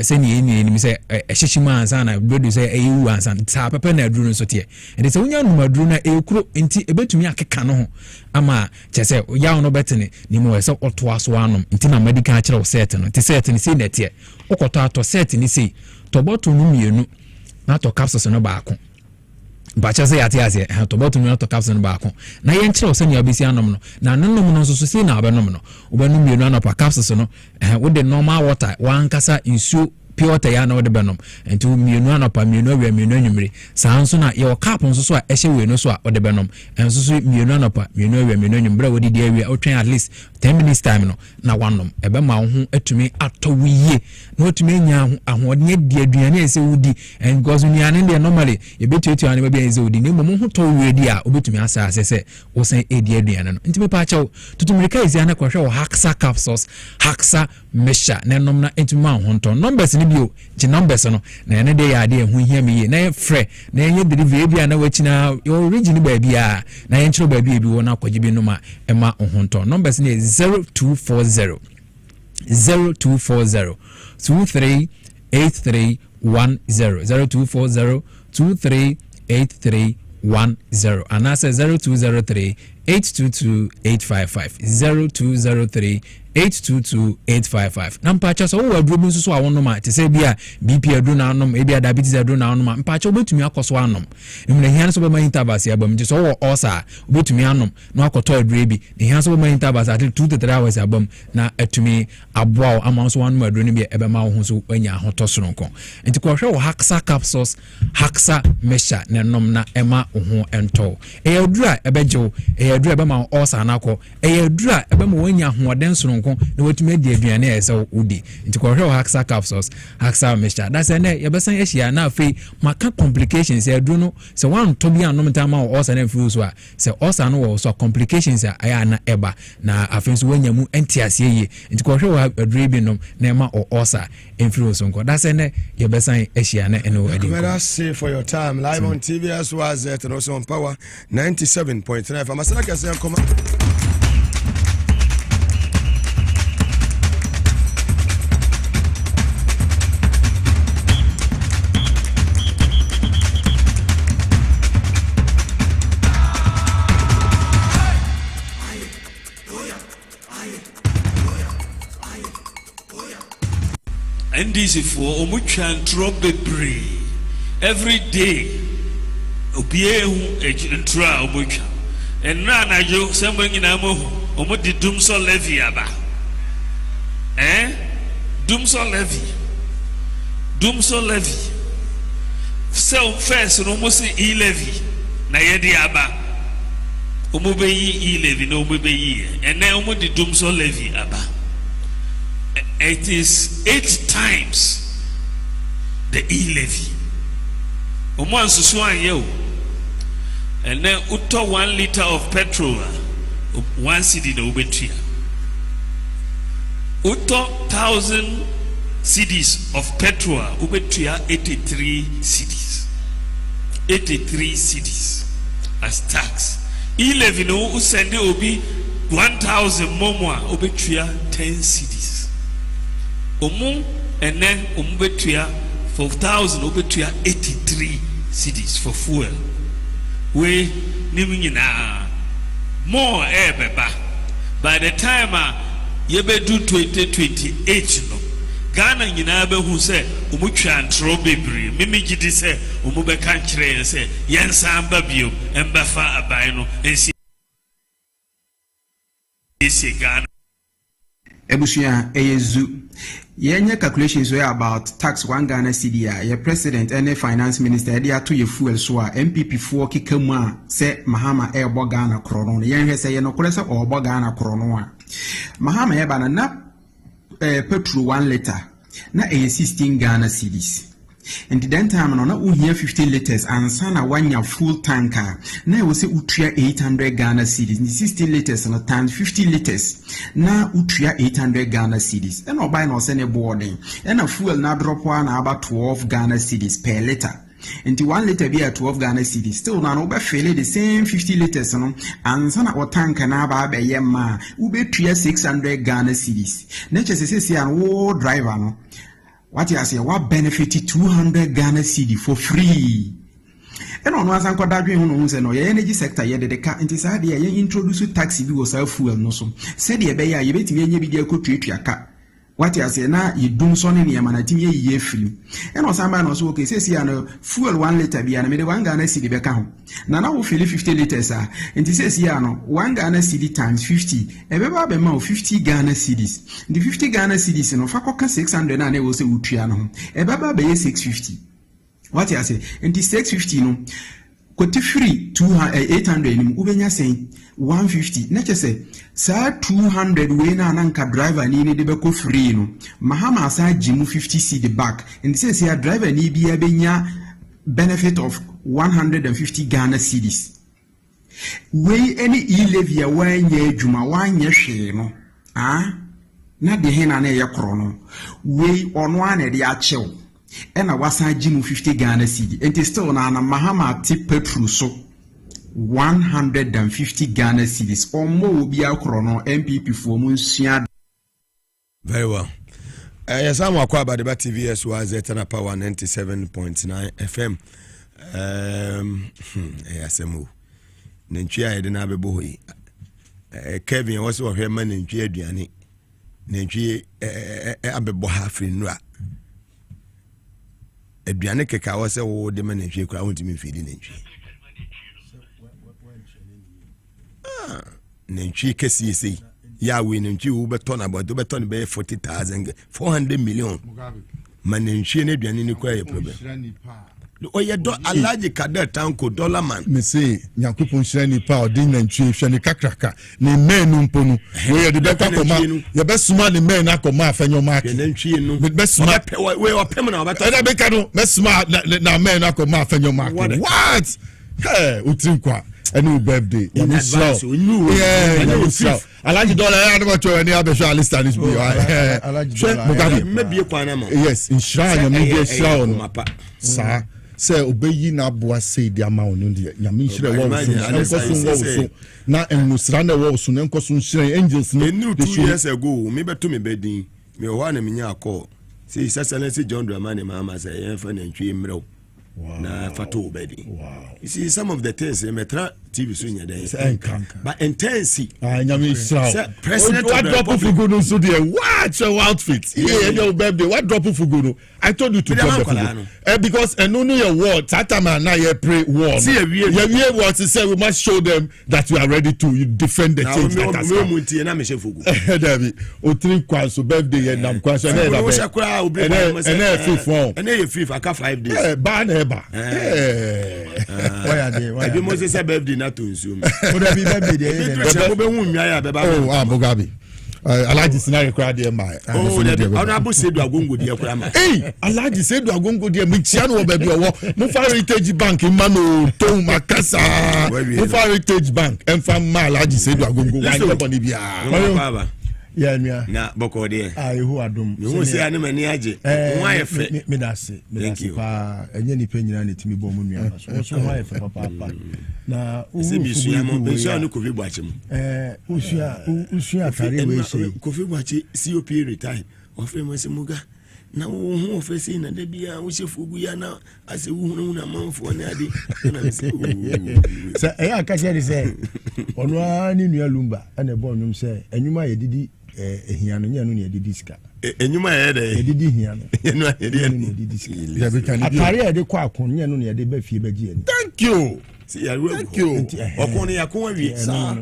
se ni ni se ehihima ansa na brodu se ewu ansa sa papa na adru no so tie enti se wonya numa adru na e kuro enti ebetumi akeka no ho ama chese ya no betene ni mo se oto aso anom enti na medical akere o set no ti set ni se na tie okoto ato set ni se toboto no mienu na to capsules no baako bacha se yate ase toboto no to capsules no baako na ye nkire ose nya obisi anom no na nanom no so se na abenom no obanum mienu na pa capsules no with the normal water wankasa insuo pure water ya na wo de benom ento mienu anapa mienu awia mienu anwumre sanso na ye cap nso so a ehye we no so a wo de benom enso so mienu anapa mienu awia mienu anwumre wo de awia o twen at least 10 minutes time no na wanom ebe ma wo ho atumi atowiye na otumi nya ahoɔden adi aduane ese wudi and because nuane de normally ye betuetu ane ba bia ese wudi ne mo ho to wedi a obetumi asa asese wo san edi aduane no ntimi pa chawo tutumrika ezi ana kwahwe wo haxa capsules haxa mesha na nom na ntimi ma ho nton numbers ni bio je numbers no na ene de ya de ehu hia me ye na frɛ na enye delivery bia na wachina your region ba bia na ye nkyero ba bia bi wo na kwaje bi no ma ema ho nton numbers ni 0240 0240 238310 0240 238310 and that's 0203 822-855 0203 822-855 na mpacha so wo aduro bi so awon no te se bia BP aduro na anom e bia diabetes aduro na anom mpacha obetumi akoso anom emne hian so be ma intervals ya bam so wo osa obetumi anom na akoto aduro bi ne hian so be ma intervals at 2 to 3 hours abam na atumi aboa ama so anom aduro ne bia ebe ma wo ho so anya hoto soronko enti ko hwe wo Haxa capsules Haxa mesha na nom na ema ho ento e aduro ebejo e aduro ebe ma osa na akọ e aduro ebe ma wanya hoden soronko na watumi adi aduane ese udi nti ko hwe Haxa capsules Haxa mesha da se ne yebesan ehia na afei maka complications e aduro no se wan to bi anom tama o osa na mfi so a se osa no wo so complications aya na eba na afei so wanya mu entiase ye nti ko hwe aduro bi nom na ema o osa mfi so nko da se ne yebesan ehia na eno adi ko say for your time live on TV as was it and also on Power 97.9 Amasana kase nkoma NDC for Omuchan Trobebre every day Obie Entra Omucha and Nana Jo Sambang in Amo Omudi Dumso Levy Aba Dumso Levy so first almost e levy na yedi Aba Omubeyi e levy no Omubeyi and now Omudi Dumso Levy Aba. It is 8 times the e-levy. Omo ansusu anyo. And then uto 1 liter of petrol 1 cedi na ubetua. Uto 1,000 cedis of petrol ubetua 83 cedis. 83 cedis as tax. E-levy no usende obi 1,000 momwa ubetua 10 cedis. Omu and then betua 4,000 betua 83 cedis for fuel. We nimina more beba. By the time yebe do 2028 no Ghana nyina be hu se umutwa ntro bebre mimi gidi se umube kan kire se yensa amba bio embafa abai no ensi Ghana Ebushia eyezu yenye calculations were about tax 1 Ghana cedi a president and finance minister dey ato ye fuel so a MPP4 kikamu a se Mahama ebo Ghana krono yenhwe se ye no kore se obo Ghana krono a Mahama ye ba na petrol 1 liter na 16 Ghana cedis. And then time no na we hear 15 liters and sana wanya full tanker na we say utria 800 Ghana cedis 16 liters no times 50 liters na utria 800 Ghana cedis and obai no say ne boarding and a fuel na drop one about 12 Ghana cedis per liter. And 1 liter be at 12 Ghana cedis still na no be fairly the same 50 liters no and sana o tanker na ba be yema ube tria 600 Ghana cedis na chese say an wo driver no what you say what benefit 200 Ghana cedi for free. And on was anko dadwe hu say no energy sector ye de ka nti sa de ye introduce tax bi was fuel no so said ye be ya ye betimi enye bi de akotwetwa ka what you say na ye dum so ne ne mana timi ye free. And on samba no so okay say no fuel 1 liter bi na me de 1 Ghana cedi be ka ho na na wo fill 50 liters a nti say no 1 Ghana cedi times 50 e be ba be ma 50 Ghana cedis the 50 Ghana cedis no fa koka 600 na na wo say utua no e be ba be 650. What you say nti 650 no koti free 800 nim ubenya sen 150 na chese sa 200 we na nanka driver ni de be ko free no Mahama sa jimu 50 cedi back and say ya driver ni bia benya benefit of 150 Ghana cedis. We any e-levy wanye juma wanye hwe no na de hena na ye kro no we ono ane de achew ena wasa jimu 50 Ghana cedi enti still na Mahama tip petrol so 150 Ghana cedis omo obi akro no MPP for munsua. Very well. Yes, I'm about the TVS was at a Power 97.9 FM. Yes, Nenchia didn't have a boy. Kevin was a man in Jadiani. Nenji abebo half in ra. Aduane keka was a wo de man in Jake, I want to be feeding in Jake. Nenchi KCC. Yahweh Nenchi Uberton about Uberton Bay 40,000, 400 million. Man in Shane Aduane in the problem. Oh, you don't allow the cadet tanko dollar man. Me say, Yankupon Shani Power, Ding and Chief, Shani Kakraka, ne men umponu, where the better command, your best smart men, Akoma, and your market, and then she with best smart, we are permanent, but I become best smart, now men, Akoma, and your market. What? Hey, Utinkwa. A new birthday. In advance, we knew. Yeah, I like the dollar. I don't want to any other journalist and this boy. I like the maybe a Panama. Yes, in Shrine, maybe a Shrine. Sir. Say obey na boa say the amount no dia nya me hire wo so na enmusra na wo so na nkoso hire angels no 2 years ago me beto me bedin me ho na me nya akọ say Excellency John Dramani Mahama say yen fa na ntwe mrew na fato bedin. Wow, you see some of the things metra TV so nya dey but intense nya me hire president what drop of fugo so there watch your outfit yeah your birthday what drop of fugo I told you to drop the fugo because no your word tatama na ye pray word see we what to say we must show them that we are ready to defend the change that has come na me she fugo David o three kwanso birthday ye nam kwanso na na na fifth na ye fifth aka 5 days ba na eba why are they why be mo say birthday na to nsuo o da bi birthday dey mo be hu nwa ya be ba Mugabe Alaji Sinari crowd there my honorable Sedu Agongo there kura ma Alaji Sedu Agongo there me chia no baby owo mo fa Heritage Bank mano to makasa mo fa Heritage Bank en fa ma Alaji Sedu Agongo wa ye boni bia ya nua na boko there hu adom me hu say ane mani age won ayefe me da se pa enye ni pe nyina na timi bo mo nua so won ayefe papa na se bi sua mo be sua no Kofi Boachi mo usua tare we say Kofi Boachi COP retire ofre mo se muga na wo hu ofre na da bia wo shefu gu ya na ase wo hu na manfo na ade na se se aka share say ono ani nua lumba na bo nwum say enwuma ye didi ehia no nya no ne didi sika enyuma ye de didi hia no enu ye didi sika atare ye de kwa akon nya no ne de ba fie ba gi ani thank you see thank you okon ya kon awie sa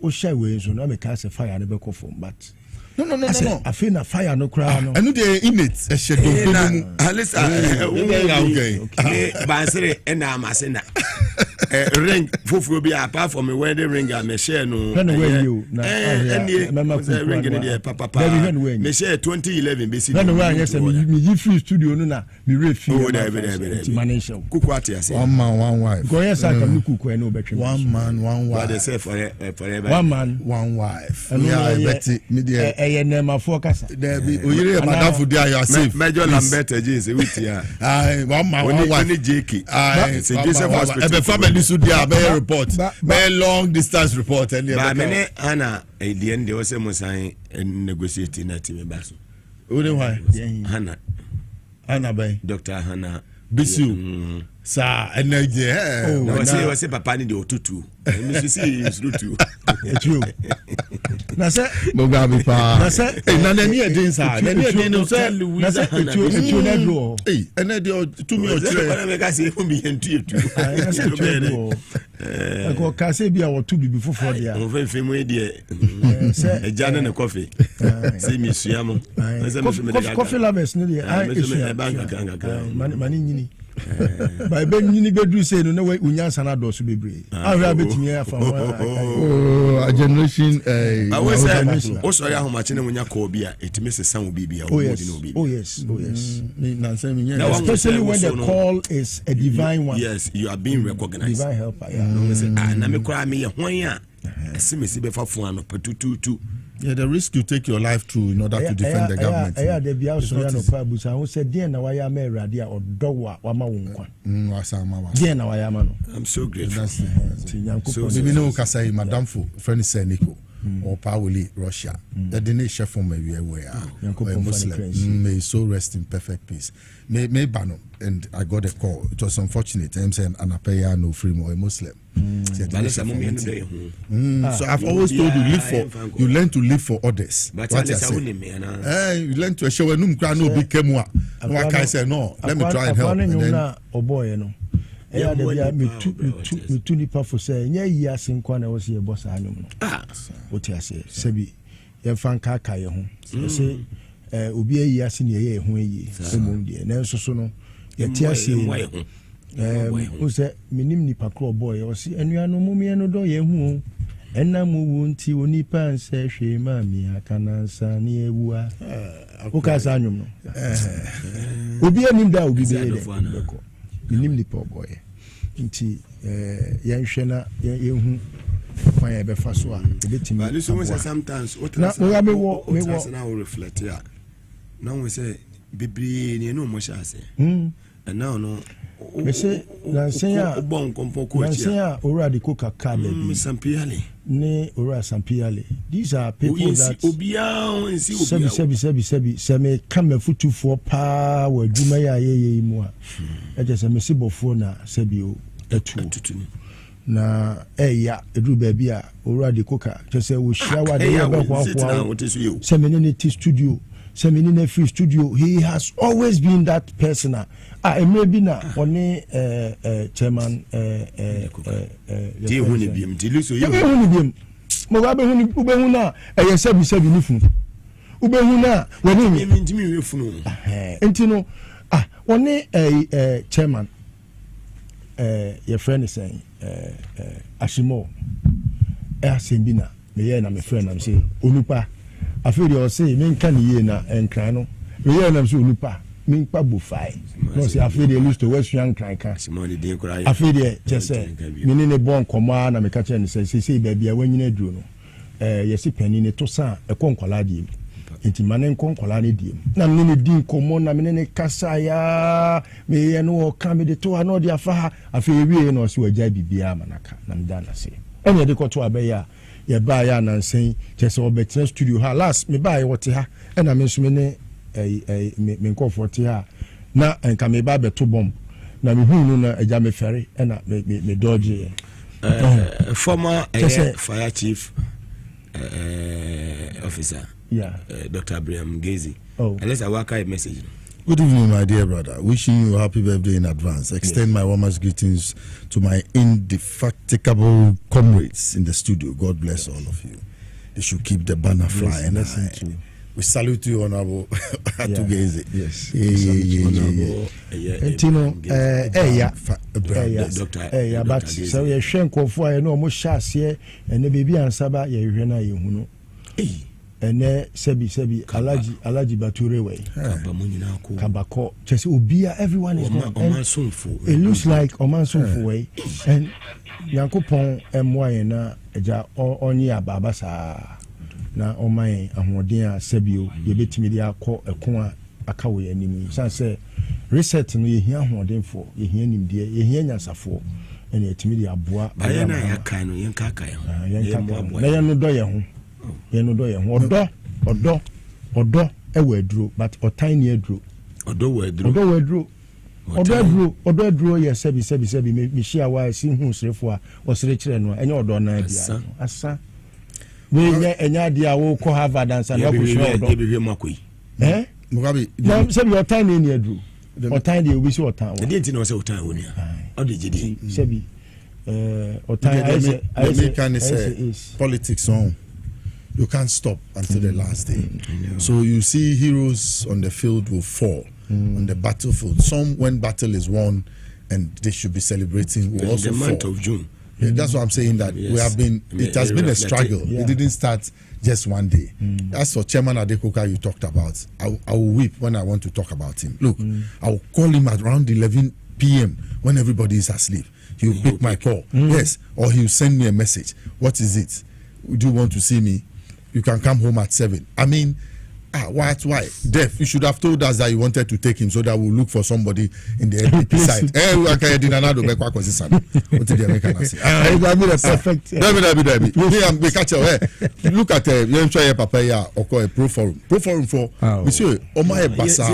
o shy we so na me ka se fire ne be ko from but no I feel na fire no cry no enu de innate shedo mu alisa okay bansere na amasena ring foforo bi apart from a wedding ring I me share no ring in the papa me share 2011 basically no way yes me free studio no na me refuse manage kuku atiase one man one wife go yes I can kuku no betwe one man one wife what they say forever one man one wife yeah bet me there nema for kasa there be oyire madam for there you are safe Major Lambert again say with ya one man one wife ni JK say Joseph hospital family so there be report be long distance report and ba me ana at the end they was say negotiate na team baso only why Hannah by Dr. Hannah Bisu sa energy was papa ni de otutu me see is rutu na say Mugabe pa na say na ni edin sa na ni edin no say na say etu na do na de to me o tire na me ka say fu bi entu etu na say etu ko ka say bi a wo to bi fofo dia o fe mu de e jana na coffee say mi suamo na say me coffee lovers no de ai bank kanga mani nyini by ben nyini bedu say no na we unyansa na do so bebre ahwa betimi afa a generation o so ya homache na munya ko bia etimi sesan wo bibia oh yes na say me especially when the call is a divine one. Yes, you are being recognized, divine helper na me kura me ye hwan a esimesi be fa fun ano patututu. Yeah, the risk you take your life through in order to defend the government. There be also no pabusa who said dear na waya me rade a odowa wa ma wonkwa. Dear na waya ma no. I'm so grateful. So we know kasai madam fo friend say Nico. or Pauli Russia. The nation from where Muslim. May so rest in perfect peace. May Bano, and I got a call. It was unfortunate. I'm saying Anapaya no free more a Muslim. So I've always told you learn to live for others. But you learn to show no became one. I say no. Let me try and help. ɛyɛ de bia metu nipa fo sɛ nyɛ yi ase nkwa na wɔ sɛ yɛbɔ saa nwom no wote ase sɛbi yɛmfa nkaka yɛ ho sɛ obi ayi ase ne yɛyɛ ho ayi mmom deɛ nanso so no yɛte ase wo sɛ menim nipa korɔ bɔɔ yɛ ɔse anuanom momeɛ no dɔ yɛ ho ɛna mu wu nti onipa nsɛ hwee ma me aka nansa ne awua woka saa nwom no obi anim da obi bɛyɛ dɛ bɛkɔ minim nipa boy nti yɛnhwɛ na yɛhu kwan yɛ bɛfa so a ebetimi but so sometimes what na me wo na reflect ya na we say bebre ne no mo sha ase and now no me say nansen a owura de coca card bi sampiale ne owura sampiale these are people that sebi se me come futufoɔ paa wa dwuma ya ye mu a ɛje se me sibofo na sebi o atu na eya eduru ba bi a owura de coca je se wo hia wa de ba hwa se me ne ti studio Seminine free studio, he has always been that person. Maybe na only chairman Mugabe ubehuna sebi nifu ubehuna wani entino only chairman your friend is saying Ashimo Sembina me na me friend am say onupa afiri o say me nka ne ye na enkran no me ye na so onipa me npa bofai no say afiri e list to western kran ka afiri je say me ne bon komo na me ka che ne say ba bia wanyina duro no yesi pani ne to sa e konkola die enti mane konkola ne die na me ne din komo na me ne kasa ya me ye no o ka me de to no de afa afiri wie no so agya bibia manaka na me da na say ene de ko to abeya ye ba ya nansen chese obetina studio ha last me ba ye wote ha na me nso me ne me nkofo te ha na enka me ba beto bomb na me hunu na agya me fere na me dodge former fire chief officer Dr. Abraham Gezi unless I work a message. Good evening, my dear brother. Wishing you a happy birthday in advance. Extend my warmest greetings to my indefatigable comrades in the studio. God bless all of you. They should keep the banner flying. We salute you, Honorable Atugeze. Yes. But so you shank of fire no more chassis and the baby and Saba, you ene sebi alaji bature way kabako just ubia everyone is gone it looks like omansonfo way and yankopon emwaye na eja onye ababa saa na oman ahoden a sebio ye betimi dia akọ ekon aka we anim san say reset no ye hia ahodenfo ye hia nimde ye hia nyansafo ene etimi dia aboa aye na yakan no yenka kan na ye no do ye ho yeno do ye odo ewe aduro but otan ne aduro odo aduro ye sebi me hia wa si hu srefo a osre kire no enye odo na bia asa we nye enya dia wo ko Harvard and san ko show odo Mugabe sebi otan ne aduro otan de obi si otan wa de nti na o se otan woni a odo jidi sebi otan I say politics on. You can't stop until the last day. So you see heroes on the field will fall on the battlefield. Some, when battle is won and they should be celebrating, will also fall. The month of June. Yeah, that's what I'm saying, that we have been, it has been a struggle. It didn't start just one day. As for Chairman Adekoka you talked about, I will weep when I want to talk about him. Look, I will call him at around 11 p.m. when everybody is asleep. He will pick my call. Yes, or he will send me a message. What is it? Do you want to see me? You can come home at 7. I mean, Why? Def, you should have told us that you wanted to take him so that we'll look for somebody in the NPP side. Look at Pro Forum. Pro Forum for Monsieur Omae Basa.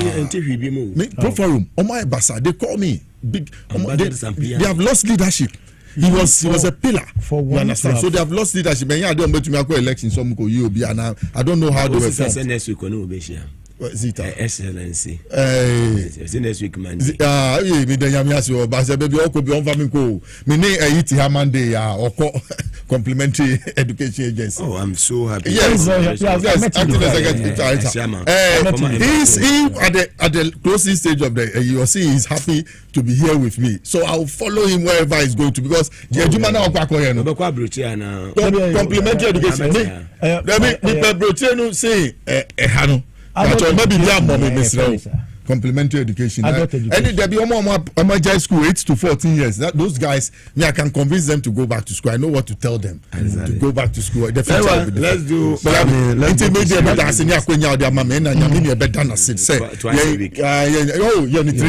Pro Forum, Omae Basa. They call me big. They have lost leadership. He was a pillar. For one, you understand? So they have lost leadership. I don't know to election. Some go UOB, and I don't know how they were formed. Next week, Excellency. Next week, man. Me the Yamiasi but baby oko be on farming ko. Me ne eiti Hamande or complementary education agency. Oh, I'm so happy. Yes. He's at the closing stage of the you see he's happy to be here with me. So I'll follow him wherever he's going to because complementary education. Complementary education. Any there be school 8 to 14 years. Those guys, I can convince them to go back to school. I know what to tell them to go back to school. Let's do. Three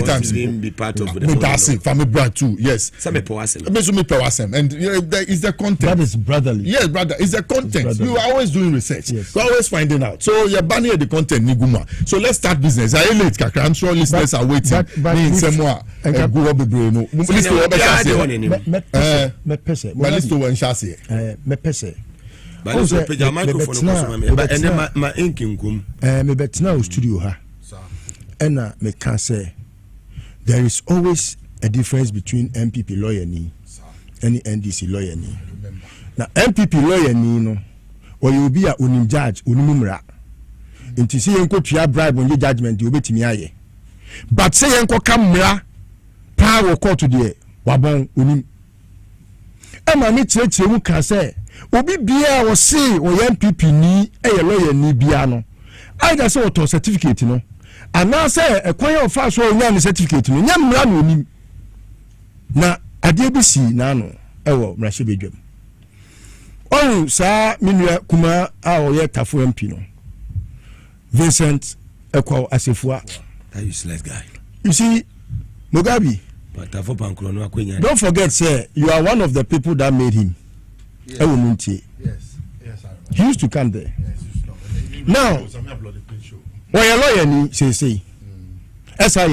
times. Be part of the family brother too. Yes. And it's the content. That is brotherly. Yes, brother. It's the content. You are always doing research. Yes. You're always finding out. So you're banning the content, Niguma. So let's start business. I'm sure listeners are waiting. There is always a difference between MPP lawyer and NDC lawyer. Now MPP lawyer no, or you be a unim judge unimumra. Into see you to bribe on your judgment, you bet me. But say Uncle Camera power court to the Wabon Unim. Emma Mitchell, you can say, Obi Bia or say, or MPP ni a lawyer ni Biano. I just saw a certificate, you know. And now say a choir of fast or young certificate, you know. Now, a DBC Nano, Ewo, Rashibi. Oh, sir, Minia Kuma, our Yetafu Empino. Vincent Eko Asifua. That useless guy. You see, Mugabe. Don't forget, sir, you are one of the people that made him. Yes. Yes. He used to come there. Yes, now, when a lawyer ni say, SIA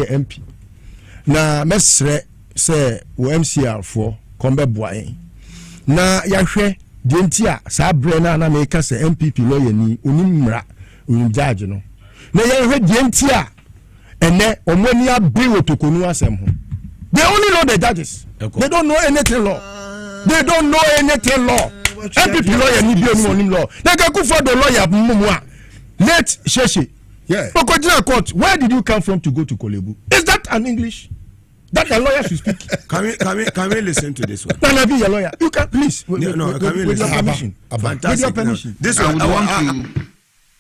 MP. Na mesre say wo MCR for kombe boy. Na yahwe de ntia sa bre na make say MPP lawyer ni onimra. Judge no na yehwe dientia ene omonia biwo tokonu asem ho. They only know the judges. They don't know anything law. They don't know anything law. MPP lawyer ni bi onim law. They go for the lawyer mumua. Let Sheshe. Yeah. Okodina court. Where did you come from to go to Kolebu? Is that an English? That a lawyer should speak. Can we listen to this one? Can be a lawyer? You can please. Can we listen? With your permission. With your permission. This one I want to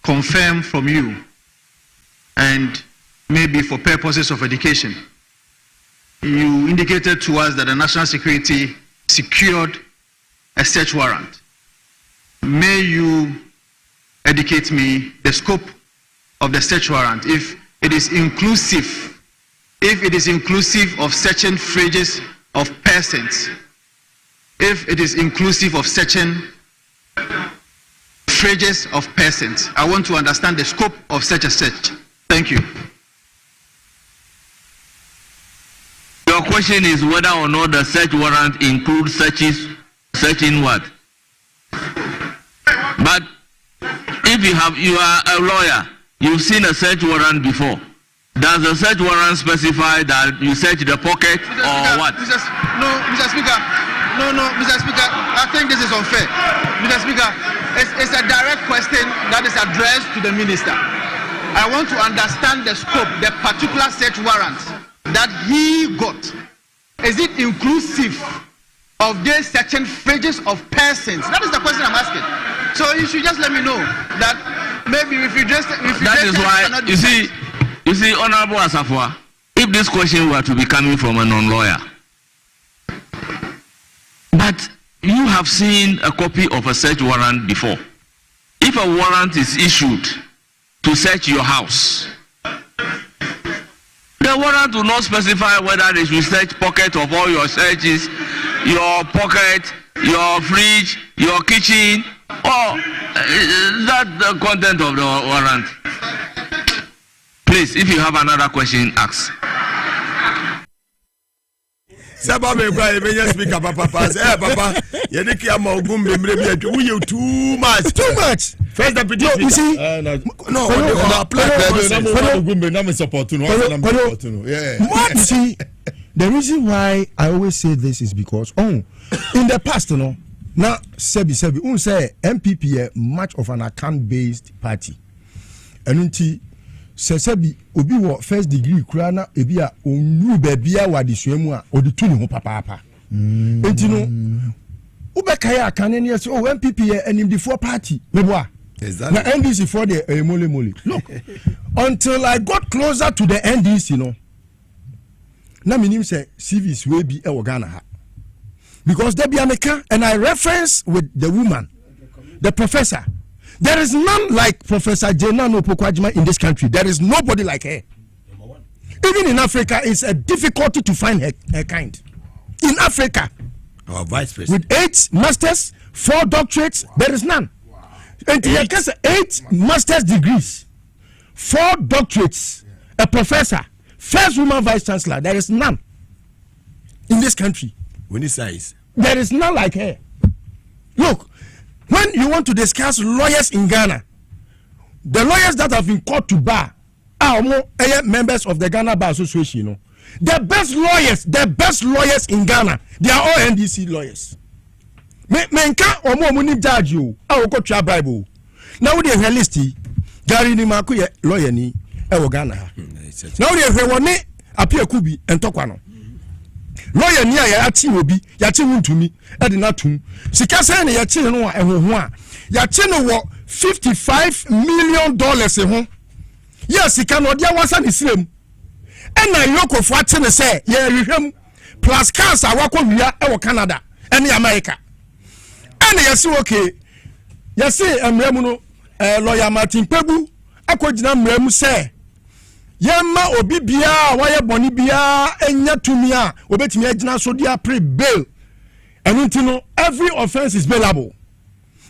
confirm from you, and maybe for purposes of education, you indicated to us that the national security secured a search warrant. May you educate me the scope of the search warrant, if it is inclusive of searching phrases of persons, if it is inclusive of searching phrases of persons. I want to understand the scope of such a search. Thank you. Your question is whether or not the search warrant includes searching what? But if you are a lawyer, you've seen a search warrant before. Does the search warrant specify that you search the pocket or what? Mr. Speaker. No, Mr. Speaker. I think this is unfair. Mr. Speaker, it's a direct question that is addressed to the minister. I want to understand the scope, the particular search warrant that he got. Is it inclusive of these searching phrases of persons? That is the question I'm asking. So you should just let me know that maybe if you just that is why you see, Honorable Asafua, if this question were to be coming from a non-lawyer, but you have seen a copy of a search warrant before. If a warrant is issued to search your house. The warrant will not specify whether they should search pocket of all your searches, your pocket, your fridge, your kitchen, or that the content of the warrant. Please, if you have another question, ask. Papa, Papa, too much. First deputy. You see, no, what? See, the reason why I always say this is because in the past, now Sebi, say MPP much of an account-based party, and Sebi obi wo first degree kura na ebi a onru baby a wadi suemu a odi tu ne ho papa. Enti no ubekaya akane ne say MPP enimdifo party meboa. Exactly. Na NDC for the mole. Look, until I got closer to the NDC, na minim say CVs will be e Ghana ha. Because they be American, and I reference with the woman, the professor. There is none like Professor Jena Nopokwajima in this country. There is nobody like her. Even in Africa, it's a difficulty to find her kind. In Africa, our vice president with 8 masters, 4 doctorates, there is none. And he has 8 master's degrees, 4 doctorates, a professor, first woman vice chancellor. There is none in this country. When he says there is none like her. Look, when you want to discuss lawyers in Ghana, the lawyers that have been called to bar are members of the Ghana Bar Association. You know, the best lawyers in Ghana, they are all NDC lawyers. Menka omo muni judge you. I go to Bible. Now they realistic. Gary ni maku ye lawyer ni e wo Ghana ha. Now they woni apia kubi entokwano. Lawyer ni ya ati obi, ya ti wuntumi e de natum. Sika say na ya chi no a ehoho a. Ya chi no wo $55 million ho. Yes, sika no dia wasa ni sirem. E na yokofo ati ne say ye rehwem plus cars awakọ wia e wo Canada and America. And yes, okay. Yes, Mremuno, lawyer Martin Pebu, I could not Mremu say, Yama Obibia, why a bonibia, and Yatumia, Obetimia, so dear pre bail. And until every offense is bailable.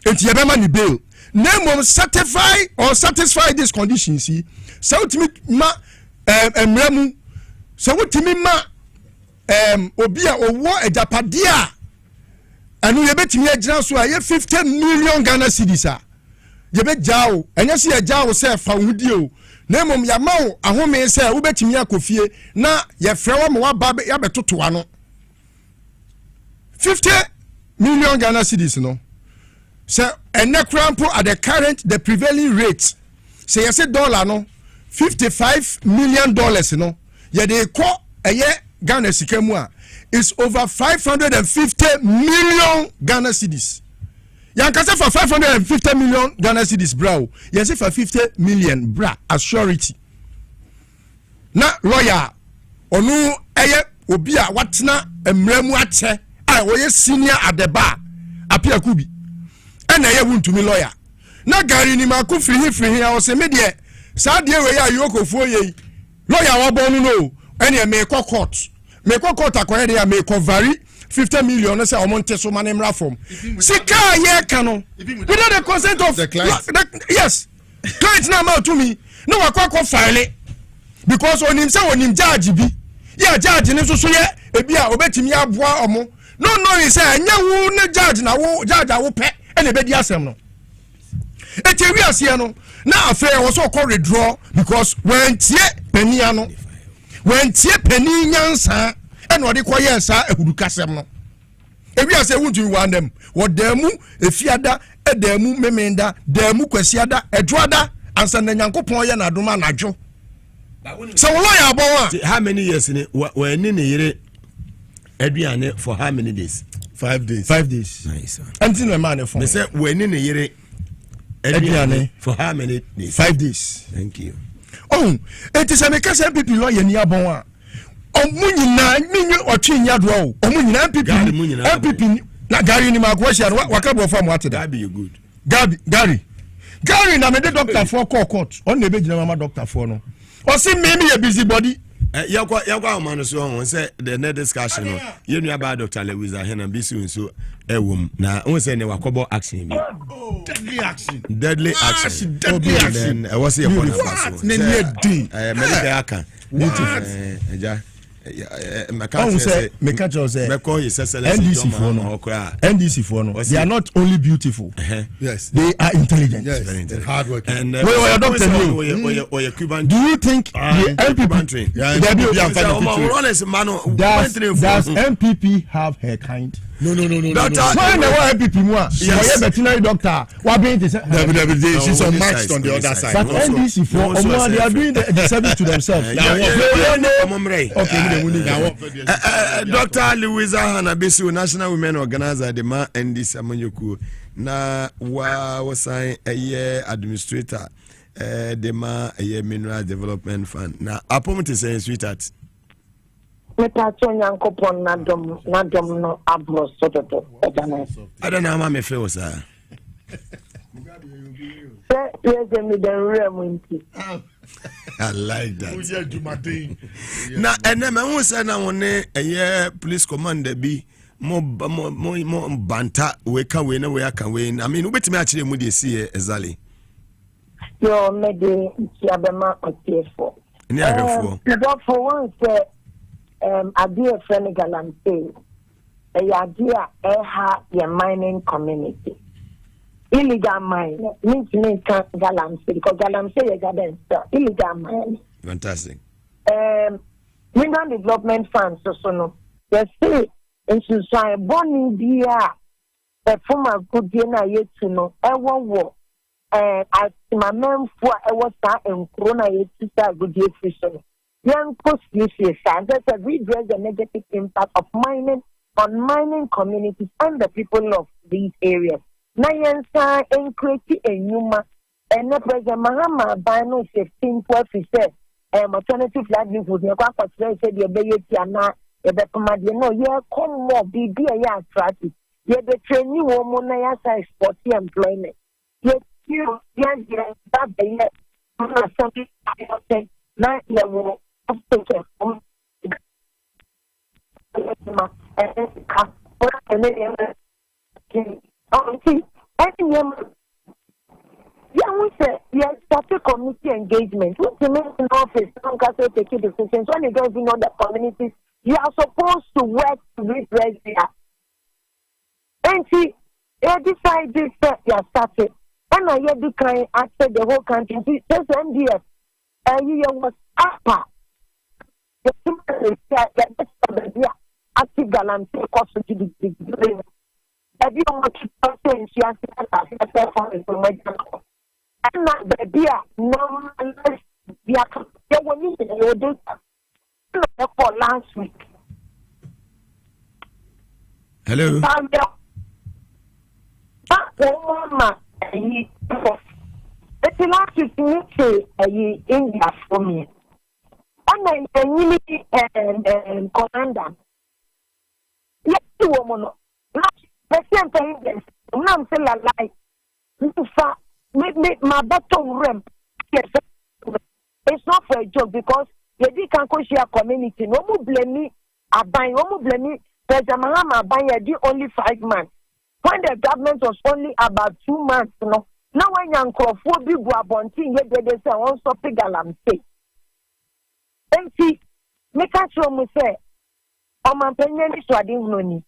And Yabamani bail. Name will satisfy these conditions. See, so to me, Mremu, so what to me, Obia or war a Japadia. And we bet me a so I 50 million Ghana cedis. You bet Jao, and you see a Jao say found you. Name Yamao, a home say, who bet me a coffee. Na ye frawa mwa babe ya beto tuano. 50 million Ghana cedis, no. So, and na crampo at the prevailing rate. Say, you say dollar, no. $55 million, no. Ye de ko a ye Ghana sikemwa. Is over 550 million Ghana cedis. You can say for 550 million Ghana cedis, bro. You say for 50 million, bra, as surety. Na lawyer, onu eye obia watna emremu ache. I oye senior at the bar. Apia kubi. And eye wuntumi lawyer. Na gari ni maku free. I was a media. Sa die we ya yoko fo ye. Lawyer wa bonu no. Ene me court. Me ko kota ko dey me ko vary 50 million say omonte so manemra from sika ye kanu without the consent of the client. Yes, client na ma to me no wa ko file because onim say onim judge bi ya judge ni so ye ebi a obetimi aboa omo no he say anya wu na judge na wo judge a wo pe e na be di asem no eti wi ase no na affair wo so ko withdraw because when tie pania no when tie pani nyansa and what they call yensa ehudu kasem no ebi ase wuntu wan dem wo demu efiada edemu memenda demu kwasiada edwoada ansa na nyankopon ye na adoma nadwo so wo lawyer abon how many years ni when ni yire aduane for how many days? 5 days. 5 days. Nice. Until the man me say when ni yire aduane for how many days? 5 days. Thank you. Oh, it is a mekasa people lawyer ni abon a omunyina minyu otwinya do o omunyina MPP na Gary ni magwasha wakabo fam what that be you good Gary Gary na me the doctor for court on the be mama doctor for no o see me a busybody yakwa man so on say the net discussion no ye nua ba Dr. Lewis Ahena bisu nso ewom na on say ne wakobo action bi deadly action deadly action I was here for the medical aka eja NDC for no they are not only beautiful yes they are intelligent and hardworking and do you think the MPP does MPP have her kind? No. Doctor, why the MPP more? Yes. Veterinary doctor. What being she's unmatched on the other side. But NDC for they are doing the service to themselves. Okay, Dr. Lewis Ahena Bisu, National Women Organizer, the ma NDC Amanyoku. Na wa sign a year administrator, the ma a year mineral development fund. Na appointment saying sweetheart. Metacho nyankopon nadom no abro sototo ejana I don't know how me feel sir I like that na ene me hu say na woni eye police commander bi mo banta we ka we na we aka we I mean ubetimi a kire mu de sie ezali yo me de kiabema otefo ni agafo for one say idea friend galamsey a idea your mining community illegal mine means galamsey because galamsey is garden illegal mine fantastic mineral development funds so no they say into so born dia a former good na yet to know wo as my man for was and corona yet to good year young post this and that's a redress the negative impact of mining on mining communities and the people of these areas. Nayansa and create a numa and the president Mahama by no 15% alternative livelihood. You can't say the Bayetiana, the Pamadiano, yeah, come more be a ya attractive. Yet the training woman Nayasa sporty employment. Yet you, that the something not your community engagement. When you make an office, don't take decisions. When you don't even know the communities, you are supposed to work to redress there. And see, they decide this you are started. And I hear the kind after the whole country. Just MDF. You was upper. The simple is that the active galamsey cost to the every much person she has to and not the beer, no, there were meeting your data for last week. Hello. It's last week meeting India for me. And then commander. Yes, you woman. The same thing. I'm still alive. Make my bottom rim. Yes, it's not for a joke because you can't share community. No more blame me. I buy. No more blame me. There's a man. I buy. I do only 5 months. When the government was only about 2 months, no. Now when young Crawford be Guabontin, yet they say, I want to pick galamsey. And see, make us show me say, oh, my penny is what I didn't know.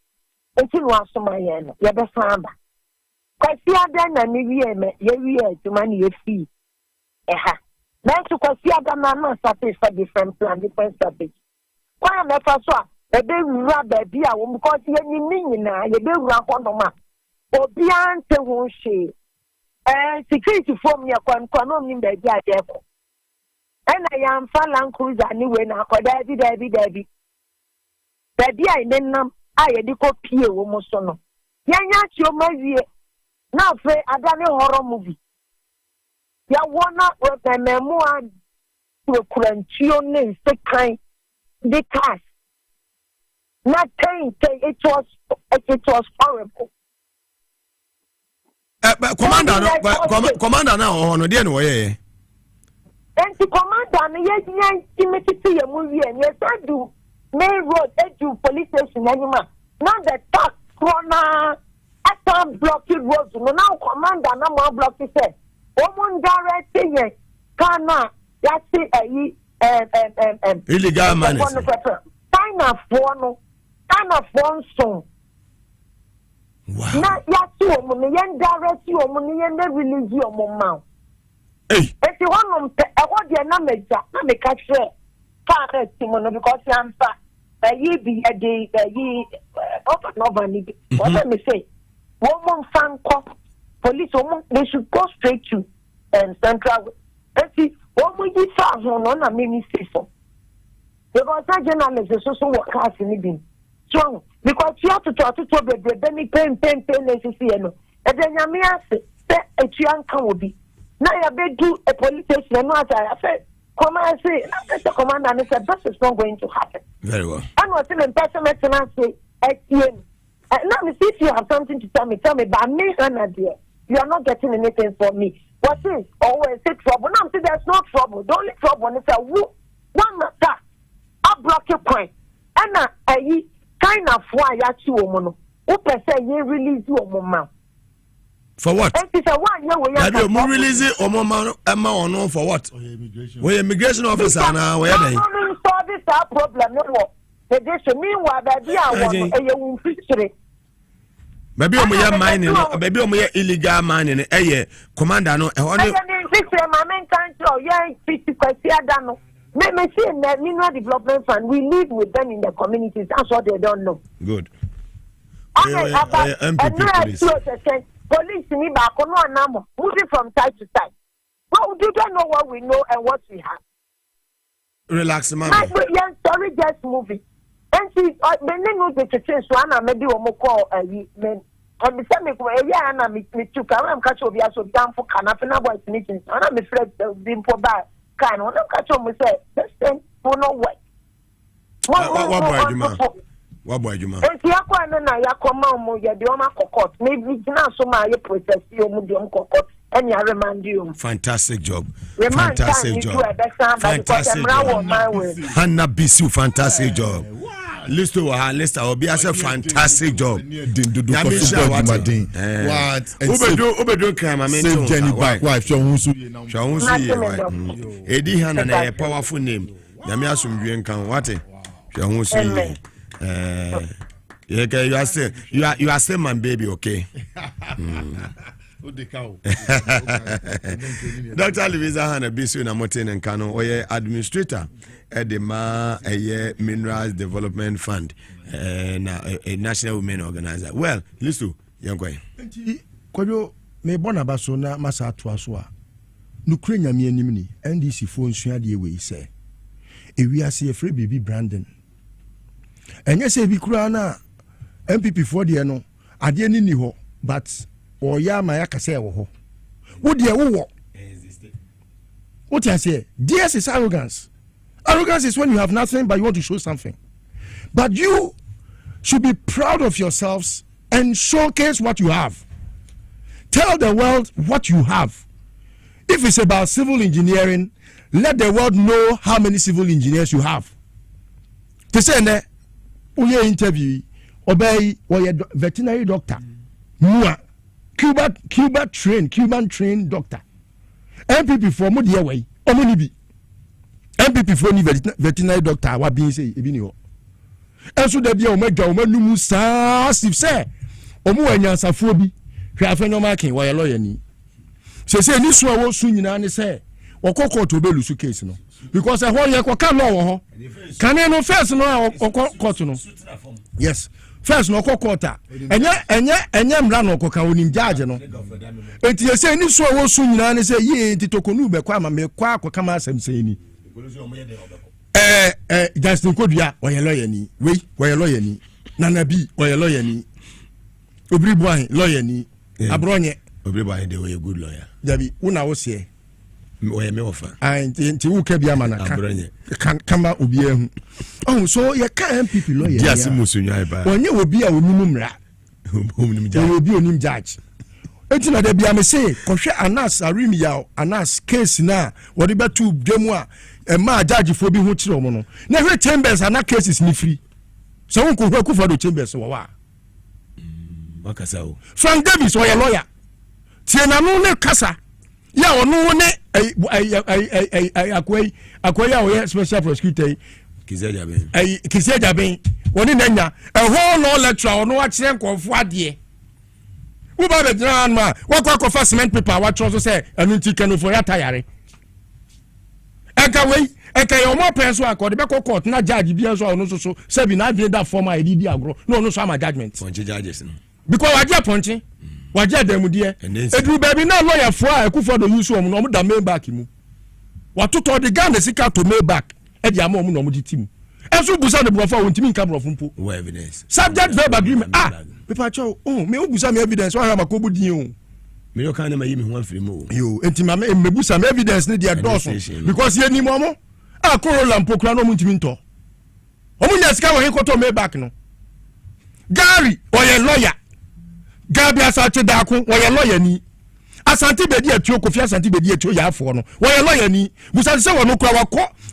Until once to my end, you're the farmer. Because see, I done a new year to money a fee. That's because see, I done not satisfied different plan, different strategy. Why am I first one? A big rubber beer, because you mean now, you do rap on the map. Or beyond the whole shade. Security from your concomitant baby, I therefore. And I am Falan Cruiser anyway now, for Debbie. Baby, I didn't I had to copy a woman. Yanya, your movie. Now, Frey, I done a horror movie. Ya wanna with a memoir to a crunchy the kind, the cash. Not saying it was horrible. commander now no dey no ye enti commander no ye nya intimate ye mu wie and ye do main road edu police station anima now the tax corner after blocking roads no now commander na mo block say o direct ye kana ya see illegal money China for so wow na ya see o mo ye direct o mo ye na release o mo ma hey if you want e wo de na meja na me ka share car timono because I'm fast ye be a day ye open over ni what me say woman fan police woman they should go straight to central see woman yi fa ho no na me say so because that journalist so work as ni bin strong because you have to be me pain necessary no e de nyame ase se etuan kan obi na ya be do a police station no as I say come and say the commander and said this is not going to happen. Very well. I was in person and say now me see if you have something to tell me but me and dear you are not getting anything from me. What is always say trouble? Now see there's no trouble. The only trouble is a one that I block your point and kind of why ya chi woman who per se ye release you mama. For what? And it's a 1 year we have you release it or mama for what? We immigration officer now where they solve this problem no the dish meanwhile baby I want a you fix it. Baby omo mining baby omo illegal mining commander no I fix my main country yeah 50 kwesi no me see in the mineral development fund we live with them in the communities that's what they don't know. Good. Police ni back no anamo moving from side to side. But we don't know what we know and what we have. Relax, man. Yeah, sorry, just moving. And see, when they know the change, so I maybe we call men. And the same way, yeah, and me too. I'm catch over here so down for canapé boys meetings. And I'm afraid being for bad. Kind of catch on me say, this thing for no way. What boy you man? If you are going to come on, you do not court. Maybe now so my process you mudium court and you remind you. Fantastic job. Fantastic job. Hannah Bisu, fantastic job. Listen will be as a fantastic job. What? Crime, save Jenny back wife. Eddie Hannah, a powerful name. Yamiasum Biancan, what? You are still my baby, okay? Dr. Louisa Hannah Bisu na Moten and Kano, or administrator at the Minerals Development Fund, a national women organizer. Well, listen, young boy. Koyo me bona baso na masa atwaso a nukrenya me animni NDC fo nsua de we say ewiase efre baby Brandon enye se bi kura na MPP for de no ade ni ho but oya ma ya kase wo ho wo de wo what you say DS is arrogance is when you have nothing but you want to show something, but you should be proud of yourselves and showcase what you have. Tell the world what you have. If it's about civil engineering, let the world know how many civil engineers you have. To say ne uye interview obey veterinary doctor mua Cuban trained doctor MPP for mo de way omoni bi MPP for ni veterinary doctor wa bi say ebi ni ho enso da bia o madwa o manum saa sif say omo wanyansafo bi hwe afa no makin wa lawyer ni se ni so wo su nyina ne say okoko to belu su case no because e ho ye ko ka law wo ho kan no first no court no yes first no court enye mra no ko ka onim judge no enti ye say ni so wo su nyina ne say ye titokonu be kwa ma me kwa akoka ma asem say ni Justin Kodua oye lawyer ni we oye lawyer ni Nanabi oye lawyer ni Obriboy lawyer ni Abronye Obriboy dey a good lawyer Dabi una wo se oye me ofa nti wo ka bia mana kan kama obi ehu oh so ye ka MPP lawyer ya si musunwa ba onye obi a onimum ra obi onim judge enti na da bia me say kohwe Anas Arimia Anas case na wode betu dwemu a ma judge fo bi ho kire omo no na hwe chambers ana cases ni free so won ko hwe do chambers wo wa wakasa o Frank Davis o ye lawyer tie na no ne kasa ya ono ne akwai ya o ye special prosecutor Kizia Jaben woni nanya a whole law lecturer ono wa kire nkonfo ade wo ba be dran ma wa kwa for cement paper wa tro so say anu ti kanu for ya tayare eka we eka yo mo pen so akode be court na judge bi so ono so say bi na be that former edidi agro no ono so am judgment ponche judges no because waje ponche waje demudie edu baby na lawyer for akufo do use omo no omo da main back mu watoto the Ghana sika to main back e dia ma omo no omo di tim enso busa de brofo wontimi nka brofo mpo evidence subject verb agreement people cho me obusa me evidence wa ma ko budin o me yo kan na ma yi me ho afiri mu yo enti ma me busa me evidence ne dia doso because ye ni mo mo akorola mpo kra no mo ntimi nto omo nya sika wo he koto me back no Gary oye lawyer Gabi asante dako oye lawyer ni asante bedi atuo Kofi asante bedi atuo ya afo no oye lawyer ni busa se wo no kra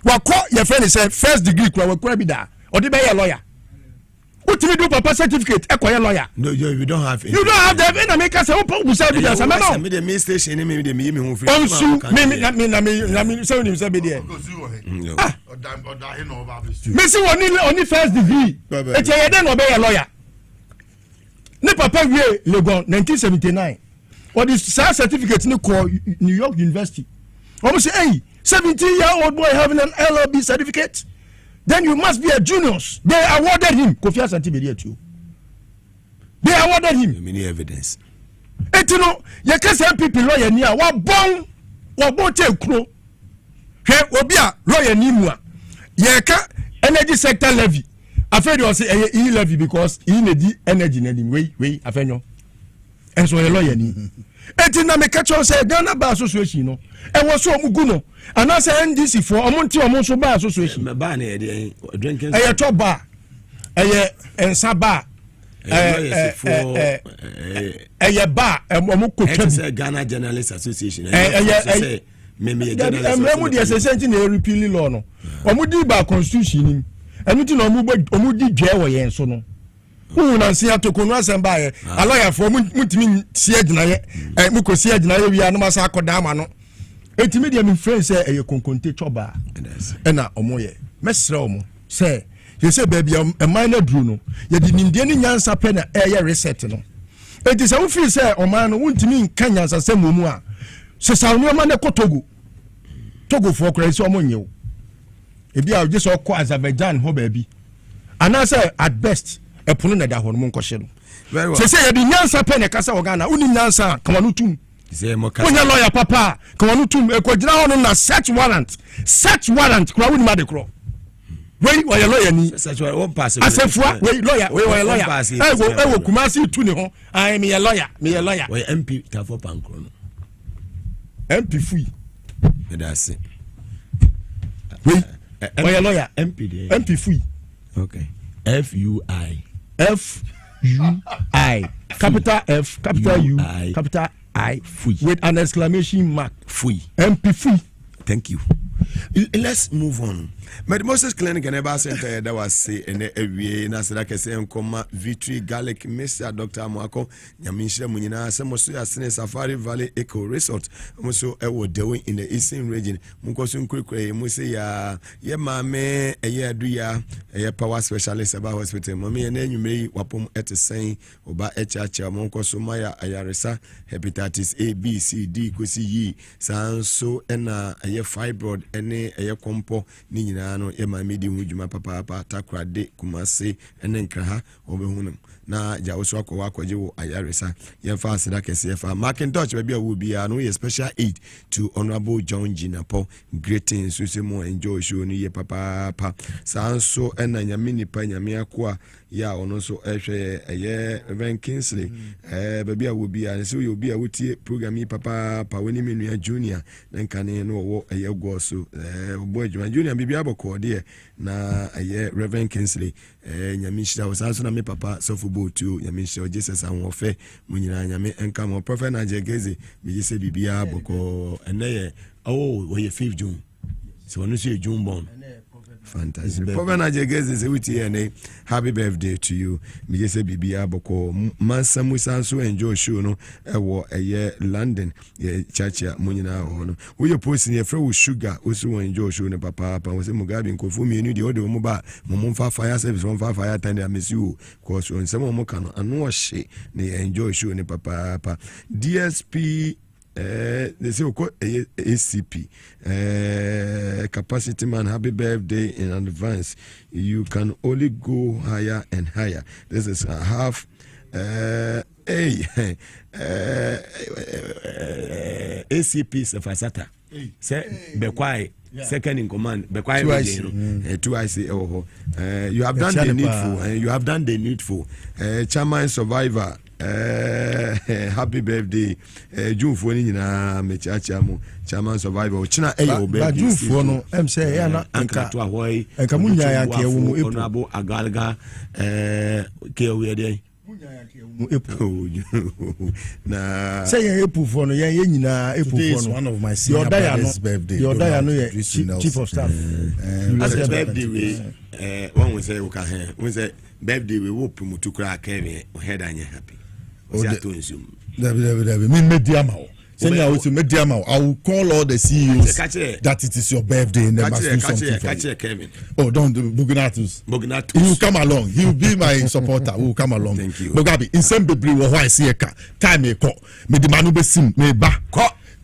wakọ ye friend say first degree kra wakọ bi da odi be ye lawyer. What do you do papa certificate? Equire lawyer. No, you don't have it. You don't have them in America. So who said evidence? I know. Me the main station, me the me who free. Me say him say be there. Me say only first degree. E che yede no be a lawyer. Ne papa wie Legon 1979. Or this certificate ni call New York University. Almost say, hey, 17-year-old boy having an LLB certificate. Then you must be a juniors. They awarded him. Kofi Asante Bedi too. They awarded him. Many evidence. Etino, ye kase MPP lawyer ni a wa bon te kro. Hwe obi a lawyer ni mu a. Ye ka energy sector levy. Afraid you say e levy because he need energy na dim. We afenyo. Enso ye lawyer ni. Etina me catch on say Ghana Bar Association no. E wo so omugu no. And I say NDC for omonti omonso bar association. Me bar na e drinking. E to bar. E ensa bar. E bar omo kotwa. Say Ghana Journalists Association. Me journalist. Emremu de association na repeal law no. Omo di bar constitution ni. Enu ti na omo di dwe wo yen so no. Who na see atoko no asem ye a lawyer for mutimi see agina ye muko see agina ye wi anoma sa akoda ama no etimi de me friend say e konkonte choba e na omo ye mesre omo say ye say baby e minor dru no ye di nimde ni nyansa pe na e ye reset no enti say wo feel say o man no wuntimi nka nyansa say mu a se sa no ma ne kotogo for kra say omo nyew e bia o je so ko Azerbaijan ho baby ana say at best e pono na da ho no mo nkɔhye no se se ye di nyansa pe ne kasa ogana uni nyansa kamanu tum se mo kasa onya lawyer papa kamanu tum e ko gina ho no na search warrant kura uni ma de kro we wa ye lawyer ni search warrant pass asefua we lawyer we wa lawyer e wo kumasi tu ne ho I me ye lawyer we MP tafo pankro no MP fui me da se we wa ye lawyer MP fui okay FUI capital F capital U capital I Fui with an exclamation mark Fui MP Fui. Thank you. Let's move on. Moses Clinic and Eba Center that was say and every na sadaka say nkoma Victory Garlic Mr. Dr. Mwako Nyamisha Munyina Samosu Asene Safari Valley Eco Resort muso ewo dewe in the eastern region munkoso nkurikure mu say ya maame eye aduya eye power specialist about hospital mami na enwumere wapom etesen oba echacha munkoso maya ayaresa hepatitis A B C D kosi yi sanso ena eye fibroid ene eye kompo ni nyina no e ma medi hu dwuma papa takrade kumase ene nkraha obehunum na ja oso akwa akwaje wo ayaresa yemfa asida kese fa Macintosh baby awu bia no ye special aid to Honorable John Jinapo greetings so say mo enjoy show ni ye papa sanso ena nyame nipa nyame akwa ya ono so ehwe eye Reverend Kingsley baby awu bia so ye obi a wotie program yi papa woni menua junior na nkane no wo eye go so boy junior bibia aboko de na eye Reverend Kingsley nyame shira wo sanso na me papa so boat too. Yami show Jesus and warfare. Munina Yami and come on Prophet Najegeze. Me just say Bibia Boko and they oh 5th June. So when you see June born. Fantastic. Prophet Najegeze say with you happy birthday to you. Me just say Bibia Boko Mansa Musanso enjoy show no ewo eye London ye church munina ho no. We you post in your friend sugar also enjoy show no papa we say Mugabe nkofu me nu de o de mo ba mo fa fire service mo fa fire time I miss you cause on some mo kan anu hye ne enjoy show ne papa DSP they say ACP capacity man, happy birthday in advance. You can only go higher and higher. This is a half ACP Sefasata say Bekwai second in command Bekwai twice you have done the needful and you have done the needful. Chairman survivor happy birthday June for ni na mechacha mo chairman survivor china eyo birthday June for no em say ya na anka to ahoy enka munya ya ke wo epo onabo agalga ke we dey munya ya ke wo epo na say ya epo for no ya nyina epo for no one of my senior brother's birthday your day no ya chief of staff as a birthday we one we say we can we say birthday we wo promote kura akere head anya happy. Me mediama. I will call all the CEOs that it is your birthday and they must do something for you. Oh, don't do Bugnatus. He will come along. He will be my supporter. He will come along. Thank you. Mugabe, in some baby, why see a car? Time a call. Me the manu be sim me ba.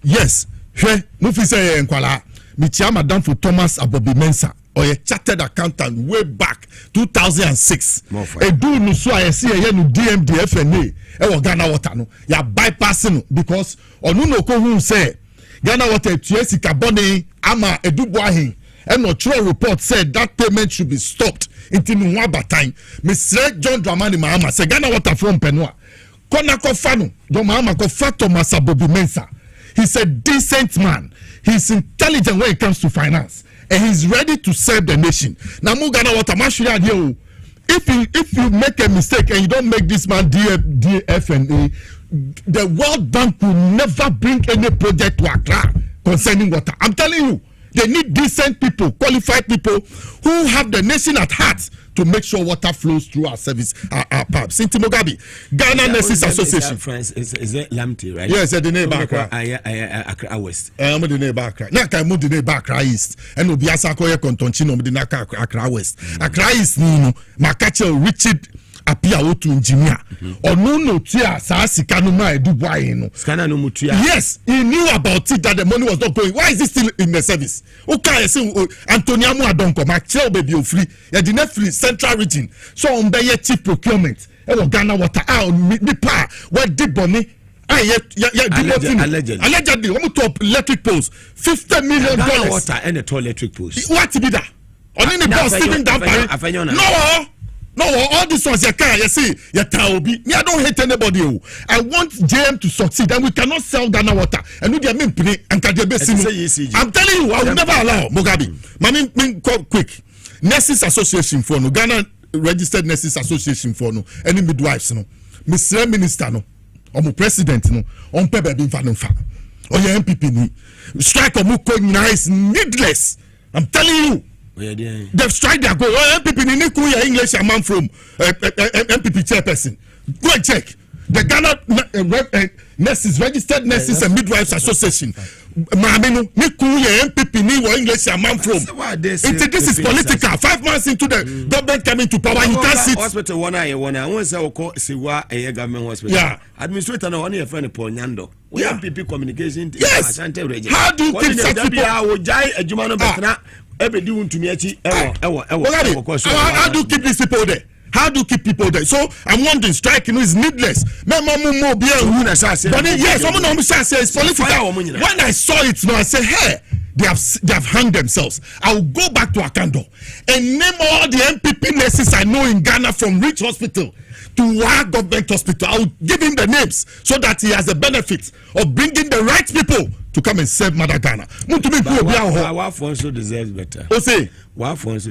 Yes. Hey, Mufi say enkwala. Me chia madam for Thomas Abobi Mensa. Or a chartered accountant way back 2006. A do no so I see a no DMD FNA. E Ghana water no. Ya bypassing because onu no ko hu say Ghana water tuesi carbone ama edubuahin. And no true report said that payment should be stopped until Nwaba time. Mr. John Dramani Mahama say Ghana water from Penua. Kona ko fanu do Mahama ko fato Masabobi Mensa. He's a decent man. He's intelligent when it comes to finance. And he's ready to serve the nation. Now, Mugana Watamashia, if you make a mistake and you don't make this man DFNA, the World Bank will never bring any project to Accra concerning water. I'm telling you, they need decent people, qualified people who have the nation at heart to make sure water flows through our service, our pubs. Sinti Mugabe, Ghana Nurses Association. France is it Lamte, right? Yes, the neighbor Accra. Accra West. I'm the neighbor Accra. Naka I'm the neighbor Accra East. And Obi Asako Kontonchino the Naka Accra West. Accra East Nino, Makache Richard appear to engineer. Or no tia sa sikanu ma edubuaye no. Skana no mutia. Yes, he knew about it that the money was not going. Why is it still in the service? Okay, say Antonia Mu Adonko, my child baby o free. Ya the net free central region. So on be chief procurement. E wo Ghana water me pa where did money allegedly top electric poles $50 million. Ghana water and the two electric poles. What be that? On any boss sitting down No, all these ones you can't. You see, you taobi. Me, I don't hate anybody. I want JM to succeed, and we cannot sell Ghana water. And we mean play and I'm telling you, I will never allow Mugabe. Mean quick. Nurses Association for no Ghana Registered Nurses Association for no any midwives no. Mr. Minister no, or my president no, on paper being fan or your MPP ni strike or muko nice needless. I'm telling you. They've strike their goal. MPP ni ku your English a man from MPP chairperson. Go and check. The Ghana Nurses Registered Nurses and Midwives Association. Mamino ni ku your MPP ni your English a man from. This is political. 5 months into the government coming to power, you can't sit. Hospital one I want say oko siwa a government hospital. Yeah. Administrator no one your friend Ponyando. We MPP communication. Yes. How do you keep such people? I will jai a Jumano Betana. How do you keep these people there? How do you keep people there? So I'm wondering, striking is needless. But yes, someone on say it's political. When I saw it, I said, hey, they have hung themselves. I will go back to Akando and name all the MPP nurses I know in Ghana from Rich Hospital to our government hospital. I will give him the names so that he has the benefit of bringing the right people to come and serve Mother Ghana. Our also deserves better. Also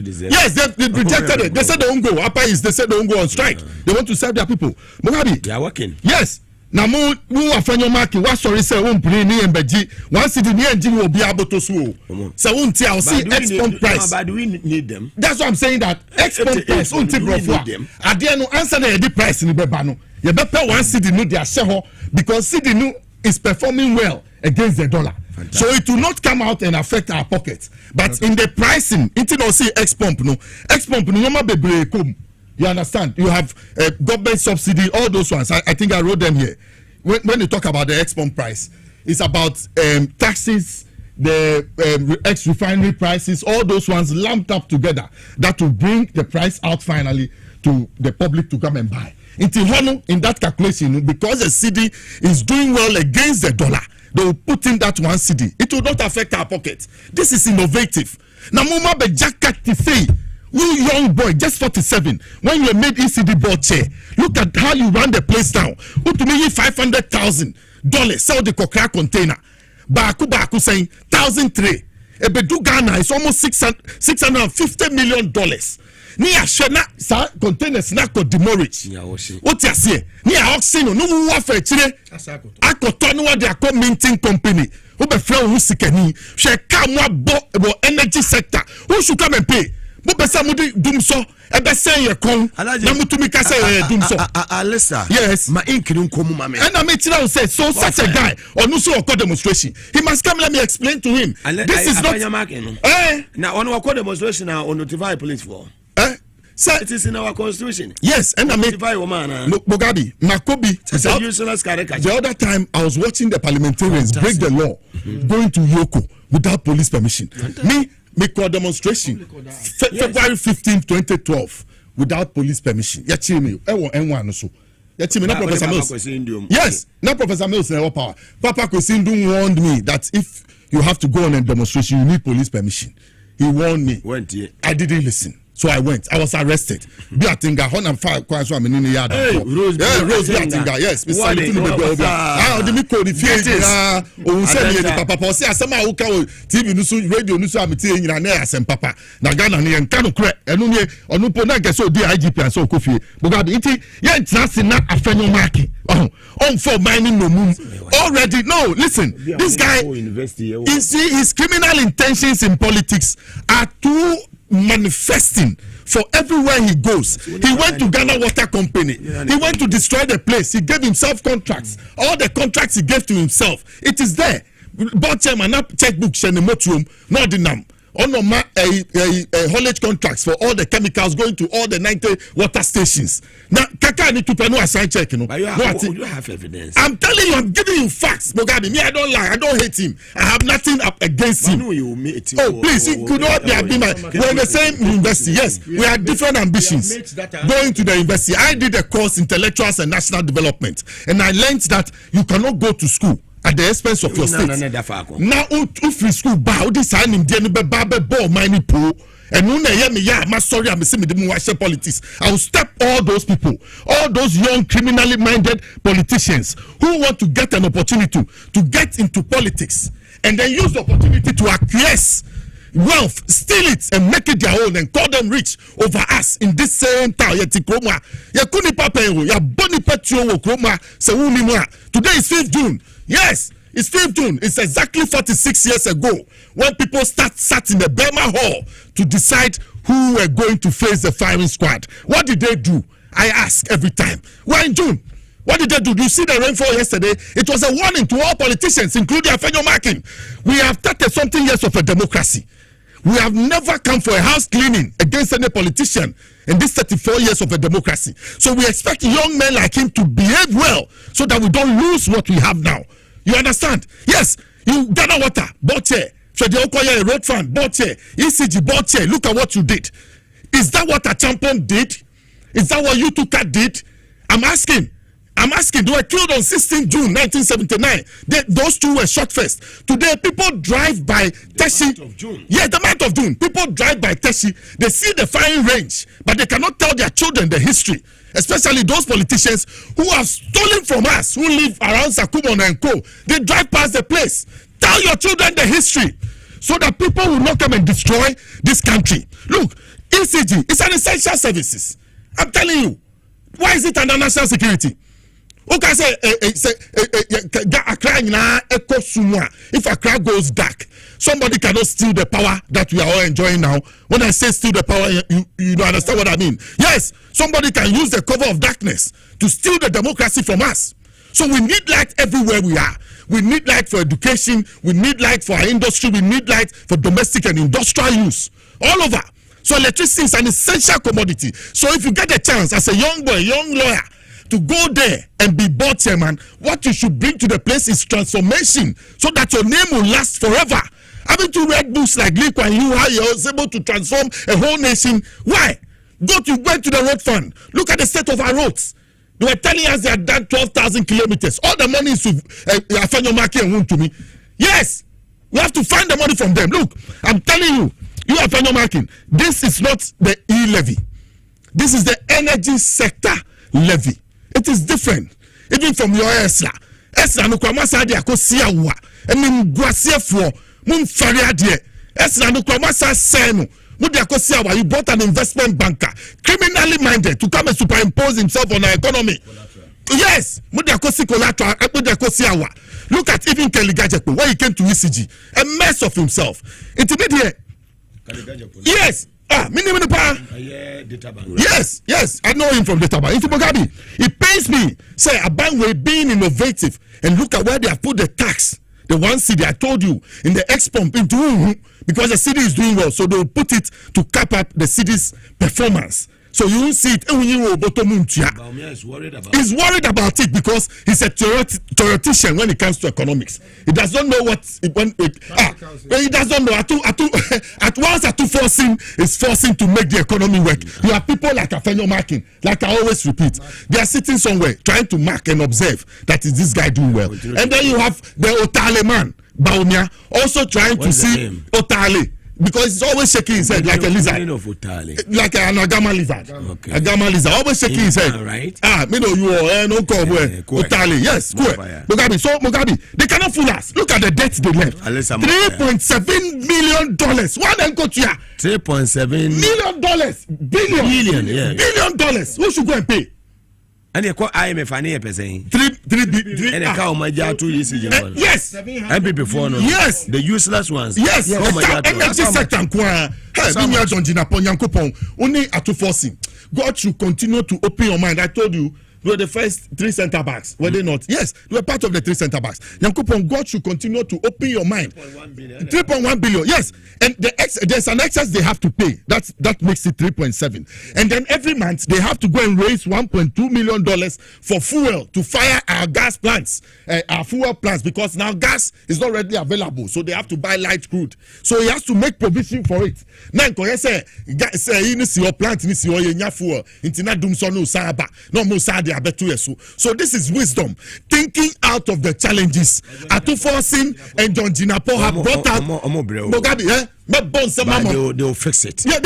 deserves. Yes, they rejected it. They said they won't go. They said they won't go on strike. They want to serve their people. Mugabe, they are working. Yes. Now, who are from market? What sorry, say, won't bring me and Beji. Once the engine will be able to swoop. So, won't tell, see, export price. But do we need them? That's what I'm saying. That export price won't take them. I dare no answer the price in the Bebano. You better one city know their share because city new is performing well against the dollar. Fantastic. So it will not come out and affect our pockets. But in the pricing, it will see X-Pump, no come. You understand? You have government subsidy, all those ones. I think I wrote them here. When you talk about the X-Pump price, it's about taxes, the ex-refinery prices, all those ones lumped up together. That will bring the price out finally to the public to come and buy. In that calculation, because the cedi is doing well against the dollar, they will put in that one cedi. It will not affect our pocket. This is innovative. Now, Muma Bejaka Tife, you young boy, just 47, when you made ECD board chair, look at how you run the place down. Who to me $500,000, sell the Kokra container. Baku saying 1,003. Ebedu Ghana is almost $650 million. Ni ashena sa containers na ko demorage. What you say? Ni a oxino no wa fa chire. Akoto no wa de akọ minting company. Who be friend who sikani. She ka mo abo energy sector. Who should come and pay? Mo be say mo dum so e be say ye kon. Na mo tumi ka say dum so. Alisa. Yes. Ma inkiri nkomu ma me. And I me tell say so such a guy or no so a demonstration. He must come, let me explain to him. This is not now on a demonstration now on notify police for. Sir, it is in our constitution. Yes, and I make Mugabe Makobi. The other time I was watching the parliamentarians break the law, going to Yoko without police permission. Me call demonstration February 15, 2012 without police permission. Me. So. Not Professor Mills. Yes, not Professor Mills. Power. Papa Kwesindun warned me that if you have to go on a demonstration, you need police permission. He warned me. I didn't listen. So I went. I was arrested. Biatinga, 105 Kwanso Aminini Yard. Rose Biatinga, yes. Papa, say, Asama Uka, TV Nusu, radio Nusu, Amiti, and Papa. Nagana, and Kano Crack, and Onupona, so the IGP and so Kofi. Mugabe, it's not a friend market. On for mining no moon. Already, no, listen. This guy, his criminal intentions in politics are too manifesting for everywhere he goes. He went to Ghana Water Company. He went to destroy the place. He gave himself contracts. All the contracts he gave to himself. It is there. Board chairman up checkbook shenemotuum not the nam. Haulage contracts for all the chemicals going to all the 90 water stations. Now, Kaka need to pay no assign check, you know. But you have evidence. I'm telling you, I'm giving you facts, Mugabe. Me, I don't lie. I don't hate him. I have nothing up against him. Please, you could not be we're in the same university. Yes, we have different ambitions. Going to the university, I did a course, Intellectuals and National Development, and I learned that you cannot go to school at the expense of your state. Now, free school bow this time in the ball money pool. And I'm sorry, I'm saying politics. I will step all those people, all those young criminally minded politicians who want to get an opportunity to get into politics and then use the opportunity to acquiesce wealth, steal it and make it their own and call them rich over us in this same town. Today is 5th June. Yes, it's 5th June. It's exactly 46 years ago when people sat in the Burma Hall to decide who were going to face the firing squad. What did they do? I ask every time. We're in June. What did they do? You see the rainfall yesterday? It was a warning to all politicians, including Afenyo Markin. We have 30-something years of a democracy. We have never come for a house cleaning against any politician in this 34 years of a democracy. So we expect young men like him to behave well so that we don't lose what we have now. You understand? Yes, you Ghana Water, bought chair. Fede Okoye, road fund, bought chair. ECG, bought chair. Look at what you did. Is that what a champion did? Is that what you two did? I'm asking. I'm asking, they were killed on 16 June 1979. Those two were shot first. Today, people drive by Teshi. Yeah, the month of June. People drive by Teshi. They see the firing range, but they cannot tell their children the history. Especially those politicians who have stolen from us, who live around Sakumon and Co. They drive past the place. Tell your children the history so that people will not come and destroy this country. Look, ECG is an essential services. I'm telling you. Why is it under national security? Okay, say if Accra goes dark, somebody cannot steal the power that we are all enjoying now. When I say steal the power, you don't understand what I mean. Yes, somebody can use the cover of darkness to steal the democracy from us. So we need light everywhere we are. We need light for education. We need light for our industry. We need light for domestic and industrial use all over. So electricity is an essential commodity. So if you get a chance as a young boy, young lawyer, to go there and be board chairman, what you should bring to the place is transformation so that your name will last forever. Having to read books like Lee Kuan Yew, how he was able to transform a whole nation. Why? Go to the road fund. Look at the state of our roads. They were telling us they had done 12,000 kilometers. All the money is to Afenyo and Wuntumi. Yes, we have to find the money from them. Look, I'm telling you, you Afenyo Makin, this is not the e-levy. This is the energy sector levy. It is different. Even from your Esla. Esla no kwa masa de akosia wa. Emi mguasie fo. Mun faria de. Esla no kwa masa seno. Mu de akosia wa. You bought an investment banker, criminally minded, to come and superimpose himself on our economy. Yes. Mu de akosi collateral. Mu de akosia wa. Look at even Kelly Gajepo when he came to ECG. A mess of himself. Intermediate. Yes. Yes, I know him from Databank. Into Mugabe, it pains me. Say a bank way being innovative and look at where they have put the tax. The one city I told you in the X pump into because the city is doing well, so they will put it to cap up the city's performance. So you will see it. He's worried about it because he's a theoretician when it comes to economics. He does not know what he doesn't know. At once forcing is forcing to make the economy work. You have people like Afenyo marking, like I always repeat. They are sitting somewhere trying to mark and observe that is this guy doing well. And then you have the Otale man, Baumia, also trying to see Otale. Because he's always shaking his head like a lizard. Like an agama lizard. Okay. Agama lizard. Always shaking his head. Right? Me know you are no Otale. Yes, Mugabe. So Mugabe, they cannot fool us. Look at the debt they left. $3.7 million. One and go to ya. $3.7 million. Billion. Yeah. $1 billion. Who should go and pay? And they call IMF and APE saying 3 and a cow my jar 2 years ago. Yes, and before no. Yes, the useless ones. Yes, energy sector. Only at to forcing. God should continue to open your mind. I told you. We were the first 3 center backs, were they not? Yes, we were part of the 3 center backs. Yankupon, God should continue to open your mind. 3.1 billion, yes. And there's an excess they have to pay. That makes it 3.7. And then every month they have to go and raise $1.2 million for fuel to fire our gas plants, our fuel plants, because now gas is not readily available. So they have to buy light crude. So he has to make provision for it. Now, say you see your plant, you see your fuel. Intina dum so no saba, no mo sa. So this is wisdom, thinking out of the challenges. Atuforcing and John Jinapo have brought out Mugabe. They'll fix it. Yeah,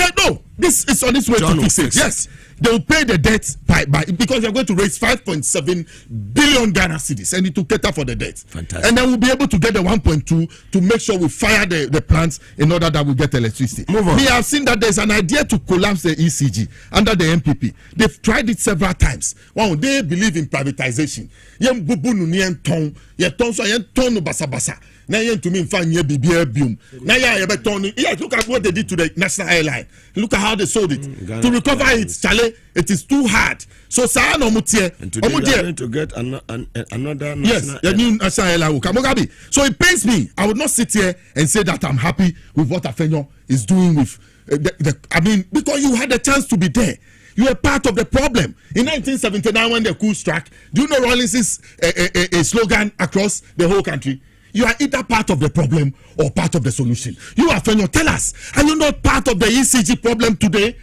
this is on its way to fix it. Yes, they will pay the debt by because they're going to raise 5.7 billion Ghana cedis and it will cater for the debt. Fantastic. And then we'll be able to get the 1.2 to make sure we fire the plants in order that we get electricity. Move on. We have seen that there's an idea to collapse the ECG under the MPP. They've tried it several times. Wow, they believe in privatization. Yem bubu nu nien ton, ye ton so yen ton no basa basa. Na yen to me mfa nye bibia bium. Na ya ye beton. Yeah, look at what they did to the national airline. Look at how they sold it. To recover it, Charlie, it is too hard. So sa no mutie. And today we are going to get another national yes, the new national airline will come. Mugabe. So it pains me. I would not sit here and say that I'm happy with what Afenyo is doing with because you had a chance to be there. You were part of the problem. In 1979, when the coup struck, do you know Rawlins's a slogan across the whole country? You are either part of the problem or part of the solution. You are Afenyo. Tell us, are you not part of the ECG problem today?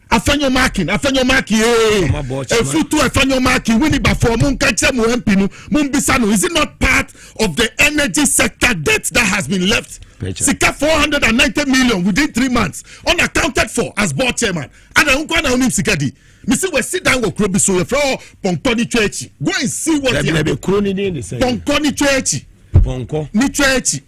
Afenyo marking Efutu afenyo marking winni ba for mun kache mu MP no mun bisa no, is it not part of the energy sector debt that has been left? Sika 490 million within 3 months unaccounted for as board chairman. And unko na unim sikadi. Missy we sit down with Krobi so for Ponkoni Church. Go and see what they have. Ponkoni Church. Ponko. Ni Church.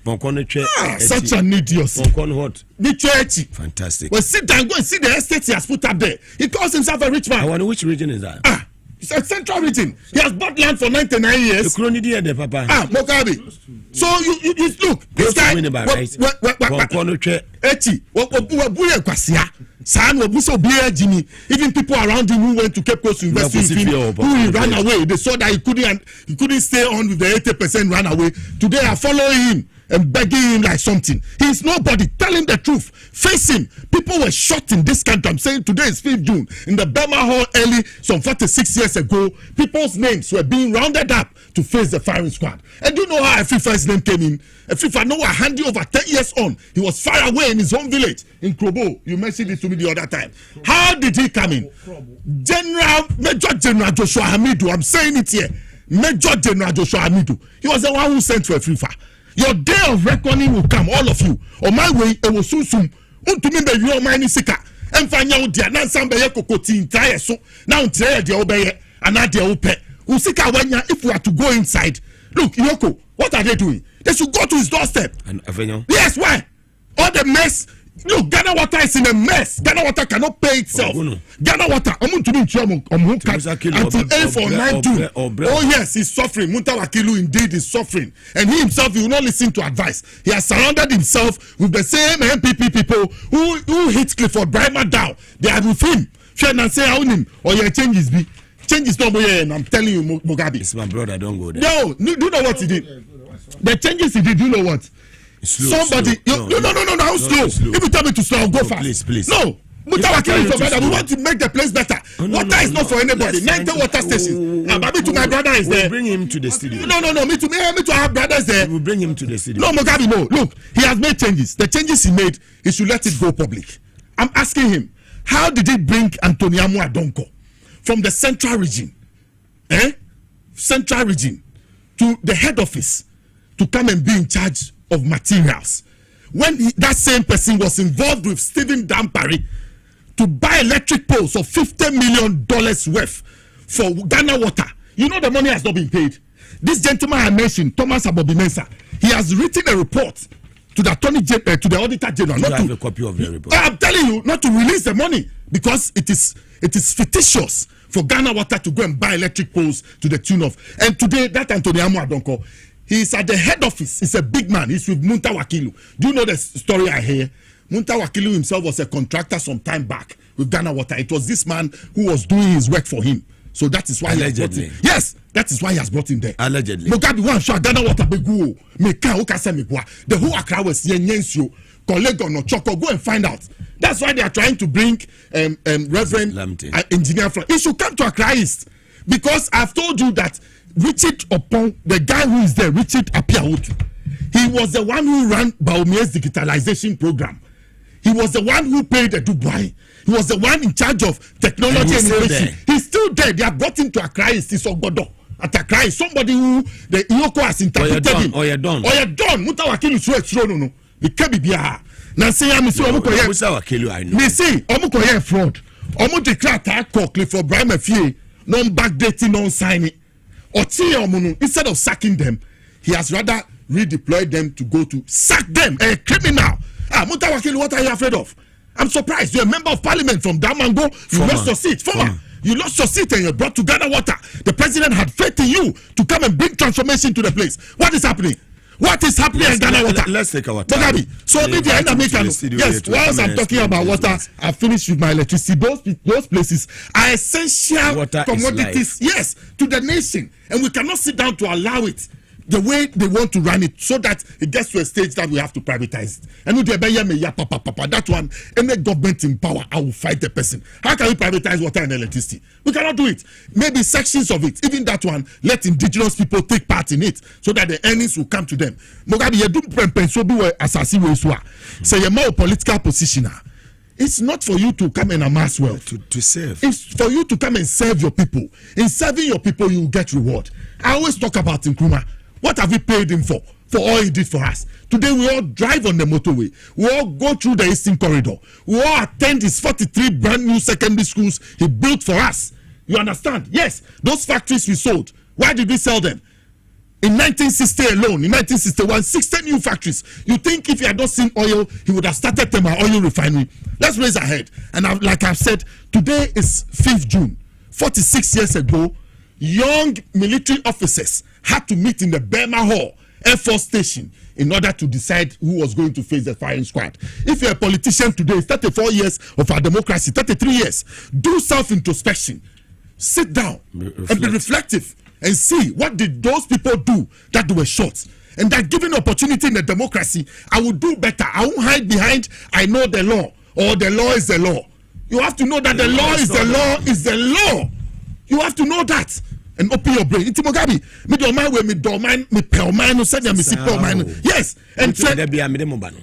Ponkoni Church. Such an idiot. Ponkoni what? Ni Church. Fantastic. Well, sit down, go and see the estate he has put up there. He calls himself a rich man. I wonder which region is that? It's a central region. He has bought land for 99 years. The crony there, Papa. Mugabe. So you look. This guy. Even people around him who went to Cape Coast to invest in him, who he ran away. They saw that he couldn't stay on with the 80% run away. Today are following him and begging him like something. He is nobody. Tell him the truth. Face him. People were shot in this country. I'm saying today is 5th June. In the Burma Hall early, some 46 years ago, people's names were being rounded up to face the firing squad. And do you know how Afifa's name came in? Afifa Noah handed over 10 years on. He was far away in his home village in Krobo. You mentioned it to me the other time. How did he come in? Major General Joshua Hamidu. I'm saying it here. Major General Joshua Hamidu. He was the one who sent for Afifa. Your day of reckoning will come, all of you. On my way, it will soon. Untumi be you mine sika. Emfanya udia na nsamba ye kokoti ntaye so. Na untie de obeye ana de ope. Usika wanya if we are to go inside. Look, Yoko, what are they doing? They should go to his doorstep. And Avenyo? Yes, why? All the mess. Look, Ghana Water is in a mess. Ghana Water cannot pay itself. Ghana Water, until A for 9 June. Oh yes, he's suffering. Muntawakilu indeed is suffering, and he himself will not listen to advice. He has surrounded himself with the same MPP people who hit Clifford Brimer down. They are with him. And say how him or your changes be. Changes not here, and I'm telling you, Mugabe. It's my brother. Don't go there. No, do you know what he did? The changes he did. Do you know what? Slow, somebody slow. No, how slow? If you tell me to slow, I'll go fast. Please. No, Mutawakili is better. We want to make the place better. Water is not for anybody. 90 water stations. Maybe to my brother is there. We'll bring him to the studio. No. Me to have brothers there. We'll bring him to the studio. No, Mugabe, no. Look, he has made changes. The changes he made, he should let it go public. I'm asking him, how did he bring Antoniamu Adonko from the central region, central region, to the head office to come and be in charge of materials, when that same person was involved with Stephen Dampari to buy electric poles of $50 million worth for Ghana Water? You know the money has not been paid. This gentleman I mentioned, Thomas Abobi Mensah, he has written a report to the attorney general, to the auditor general. You have a copy of the report. I'm telling you, not to release the money because it is fictitious for Ghana Water to go and buy electric poles to the tune of. And today, that Antoniamu Adonko, he's at the head office. He's a big man. He's with Muntawakilu. Do you know the story I hear? Muntawakilu himself was a contractor some time back with Ghana Water. It was this man who was doing his work for him. So that is why allegedly. He has brought him. Yes, that is why he has brought him there. Allegedly. Mugabe one shot Ghana Water begu. The whole Accra was Yenyensu. Colleague no Choco, go and find out. That's why they are trying to bring Reverend Engineer from. He should come to Accra East, because I've told you that Richard Opon, the guy who is there, Richard Apiaotu, he was the one who ran Baumie's digitalization program. He was the one who paid the Dubai. He was the one in charge of technology and innovation. He's still there. They have brought him to Accra East. He's Ogodo. At Accra East, somebody who the Iyoko has interpreted him. Or you're done. Mutawakilu suwe no. The Kebibia. Nancy Yamisi Omukoye. Mutawakilu, I know. Me see, Omukoye fraud. Omu declare that for Brian Fie, non-backdating, non-signing. Instead of sacking them, he has rather redeployed them to go to sack them, a criminal. Mutawakilu, what are you afraid of? I'm surprised. You're a member of parliament from Damango. You lost your seat. You lost your seat and you're brought to Ghana Water. The president had faith in you to come and bring transformation to the place. What is happening? What is happening in Ghana Water? Let's take our time. Mugabe, so media and American. Yes, whilst I'm talking about water, I finished with my electricity. Those places are essential water commodities, yes, to the nation. And we cannot sit down to allow it the way they want to run it, so that it gets to a stage that we have to privatize it. And that one, any government in power, I will fight the person. How can we privatize water and electricity? We cannot do it. Maybe sections of it, even that one, let indigenous people take part in it, so that the earnings will come to them. Mugabe, you do penso be assassin we so. Say you're more political positioner. It's not for you to come and amass wealth. To serve. It's for you to come and serve your people. In serving your people, you will get reward. I always talk about Nkrumah. What have we paid him for? For all he did for us. Today we all drive on the motorway. We all go through the Eastern Corridor. We all attend his 43 brand new secondary schools he built for us. You understand? Yes, those factories we sold. Why did we sell them? In 1960 alone, in 1961, 60 new factories. You think if he had not seen oil, he would have started Tema Oil Refinery. Let's raise our head. And like I've said, today is 5th June. 46 years ago, young military officers had to meet in the Burma Hall, Air Force Station, in order to decide who was going to face the firing squad. If you're a politician today, 34 years of our democracy, 33 years, do self-introspection. Sit down and be reflective and see what did those people do that they were shot. And that given opportunity in the democracy, I will do better. I won't hide behind, I know the law, or the law is the law. You have to know that the law is the law is the law. You have to know that. And open your brain. It's Mugabe. Me do mind me do mind me pay mind no said me see pay mind. Yes. And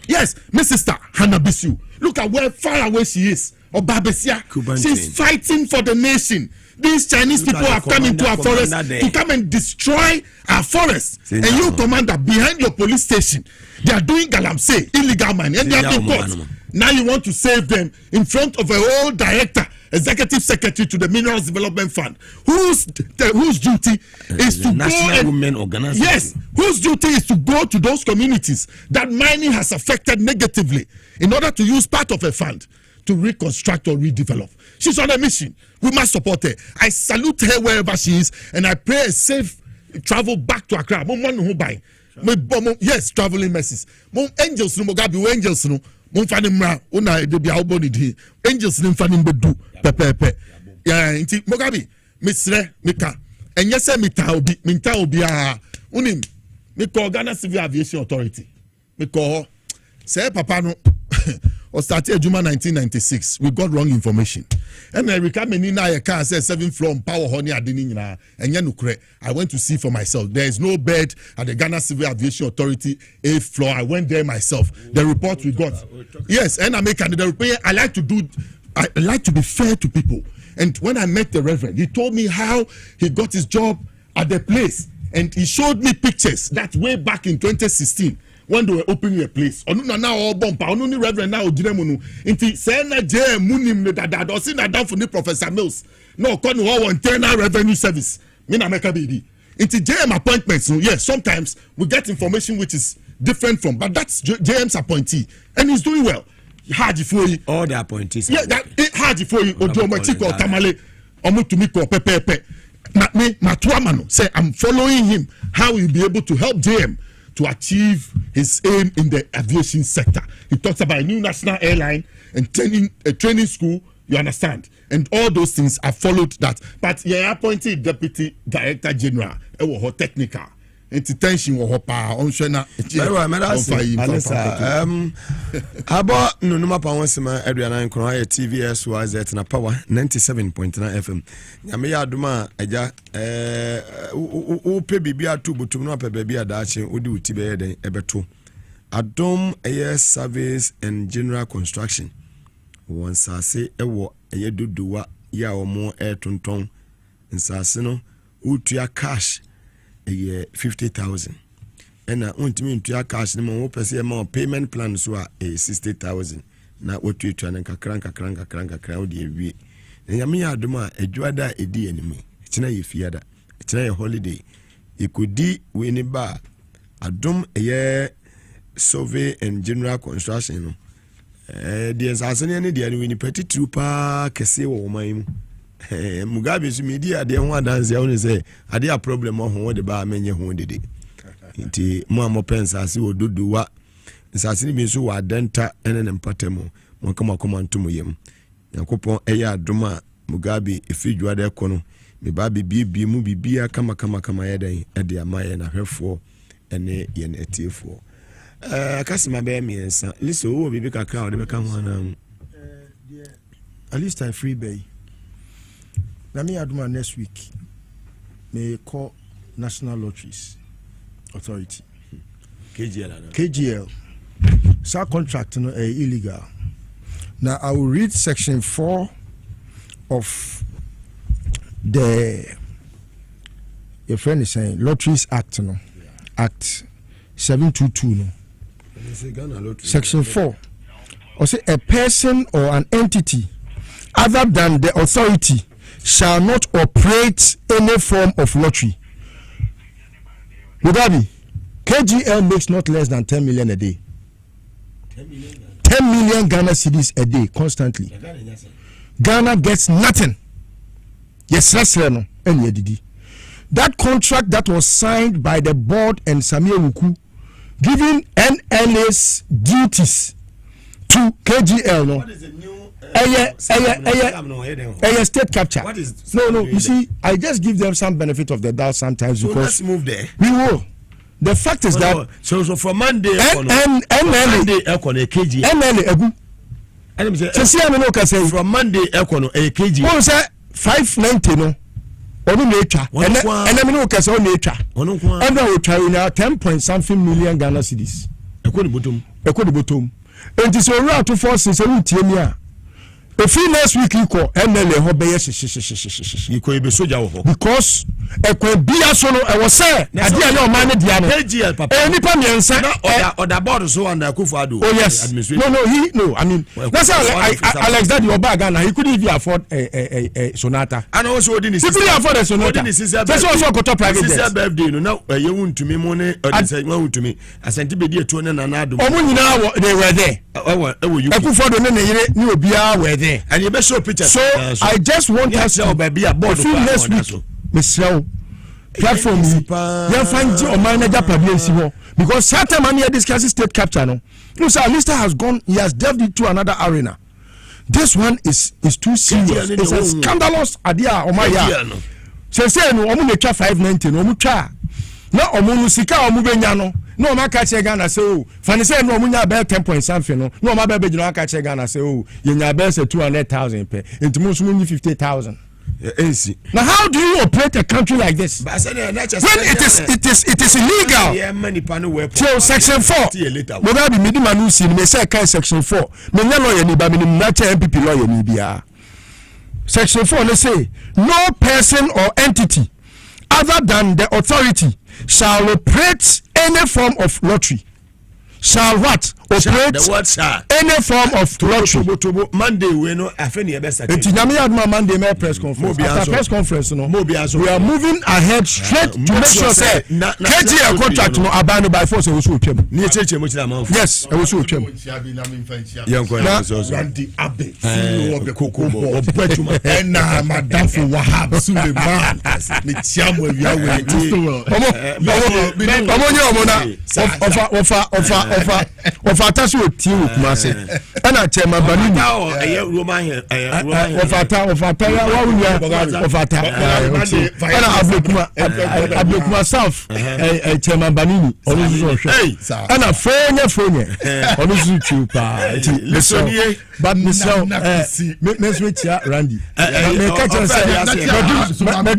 yes, my sister Hannah Bisu. Look at where far away she is. Obabesia. She's fighting for the nation. These Chinese people have come into our forest to come and destroy our forests. And you, commander, behind your police station, they are doing galamsey, illegal mining, and they are being caught. Now you want to save them in front of a whole director, executive secretary to the Minerals Development Fund, whose duty is to National Women Organization. Yes, whose duty is to go to those communities that mining has affected negatively in order to use part of a fund to reconstruct or redevelop. She's on a mission. We must support her. I salute her wherever she is, and I pray a safe travel back to Accra. Yes, traveling messes. Angels no Mugabe, angels no. Angels no fani bedu pepepe. Yeah, inti Mugabe, Misre, Mika. And yes, minta obi unim. Me call Ghana Civil Aviation Authority. Me call say papa no. Or started Juma 1996. We got wrong information. And I recommend in a car says 7th floor power honey adinina and yanukre. I went to see for myself. There is no bed at the Ghana Civil Aviation Authority 8th floor. I went there myself. The report we got. Yes, and I make the report. I like to be fair to people. And when I met the Reverend, he told me how he got his job at the place. And he showed me pictures that way back in 2016. When they were opening a place, onu na all bumper, onu ni Reverend na ojire mu nu. Inti say na je munim ne dada do si na down for the Professor Mills. No come no internal revenue service. Me na make baby. Inti JM appointments. Yes, sometimes we get information which is different from, but that's JM's appointee, and he's doing well. Hard for you. All the appointees. Yeah, that hard for you. Ojo Machiko Tamale, Omutumiko Pepe. Na me Matuamano say I'm following him. How he'll be able to help JM to achieve his aim in the aviation sector. He talks about a new national airline and a training school, you understand? And all those things, I followed that. But he appointed Deputy Director General, technical. Tension was power on Shana. About no Pawasima, Adriana and Korea TVS was at Napawa 97.9 FM. Yamea Duma, Aja, Upe Bibia to Butumna Pebia Dachi, Udu Tibe, Ebeto. Adom Air Service and General Construction. Once I say a war, a yedu ya or more air tonton, and Sassino, Utia cash. A year 50,000. And I want me to cash them on more payment plans were a 60,000. Now what you trying to crank crowd ye. And Yamia Duma a juada a D enemy. It's not your fiada. It's not a holiday. You could D win a bar. A dome a year survey and general construction. There's any idea when you petty trooper Kese or my. Mugabe's media, they want to say, I did a problem of what the bar many who did it. Inti Mamma Pens, as you do what Sassini means who are denta and an empatemo, one come to Muyam. Yakupon Eya Duma, Mugabe, if you are there, Kono, me baby be movie beer, come eda at the Amaya and a her for and a yen a tear for. Customer bear me and son, listen, who will be a crowd, become one. At least I free bay. Nami Aduma next week may call National Lotteries Authority. KGL. Sa contract no illegal. Now I will read section 4 of the your friend is saying Lotteries Act, no? Act 722, no? Section 4. Or say a person or an entity other than the authority shall not operate any form of lottery. Mugabe, KGL makes not less than 10 million a day. 10 million Ghana cedis a day constantly. Ghana gets nothing. Yes, that's no. That contract that was signed by the board and Samir Wuku, giving NLA's duties to KGL, no. What is the new state capture. What is no. You see, I just give them some benefit of the doubt sometimes so because let's move there. We will. The fact is that so from Monday NLA from Monday KG. What was that? 590 no. Onu nature. And no kase on nature. And we try now 10 point something million Ghana cedis. Ekodi bottom. And it's around to force is a routine. If you next week you call MLA Hobeye you could be soldier because a could be a solo. I was say I did your man Diana KGL papa any pamian or the board so under Kufadu. Oh yes no I mean that's how Alex that your bag and he couldn't even afford a sonata and also didn't afford a sonata that's also got a private birthday no now you want to me money or say you want to me I sent to be dear to an anado they were there you Kufadu no be were there. And you best show pictures. So I just want us to be a board next week. Michelle, platform you find your manager publication because certain man here discusses state capture. No, sir, Lister has gone. He has delved into another arena. This one is too serious. It's a scandalous idea. Oh my God. Say no, omu make 590. No, omu cha. Na omu sika omu benyano. No ma catch Ghana say oh fani say no munya be 10 point something no ma be you know catch Ghana say oh you nya be say 200,000 per into mo so 50,000 now how do you operate a country like this when it is illegal so section 4 Mugabe me di manu si me say kai section 4 me nya lawyer ni ba me na cha MPP lawyer ni bia section 4 let's say no person or entity other than the authority shall operate any form of lottery. Shall what? Operate any form of lottery. Monday we know afeni ebesa. Monday press conference. After press conference no. We are moving ahead straight to make sure say KGL contract no abandoned by force we so twem. Yes, we so twem. Randy Abe, CEO of the Kokobo, and Madam for Wahab Suleiman. Me chiamo wiawe. Of attach with tea with Maase. And I tell my banana. Of I book myself a chairman banini on this and a phone on this YouTube. But Miss Rich Randy.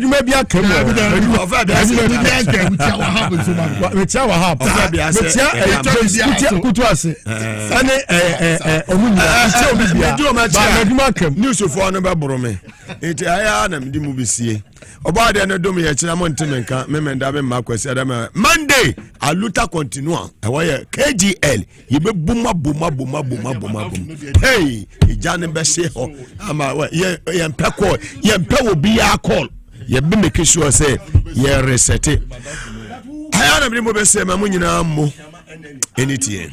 Maybe I came news for number brome it aya na mdi mu bisie obade na dom ye kira mo ntemenka memenda be makwasi adama Monday aluta continua e wo KGL yibe buma hey ijane be se ho ama ye mpeko ye mpewo bi ya call ye be make sure say ye reset aya na mdi mu be se ma mu nyina mo anything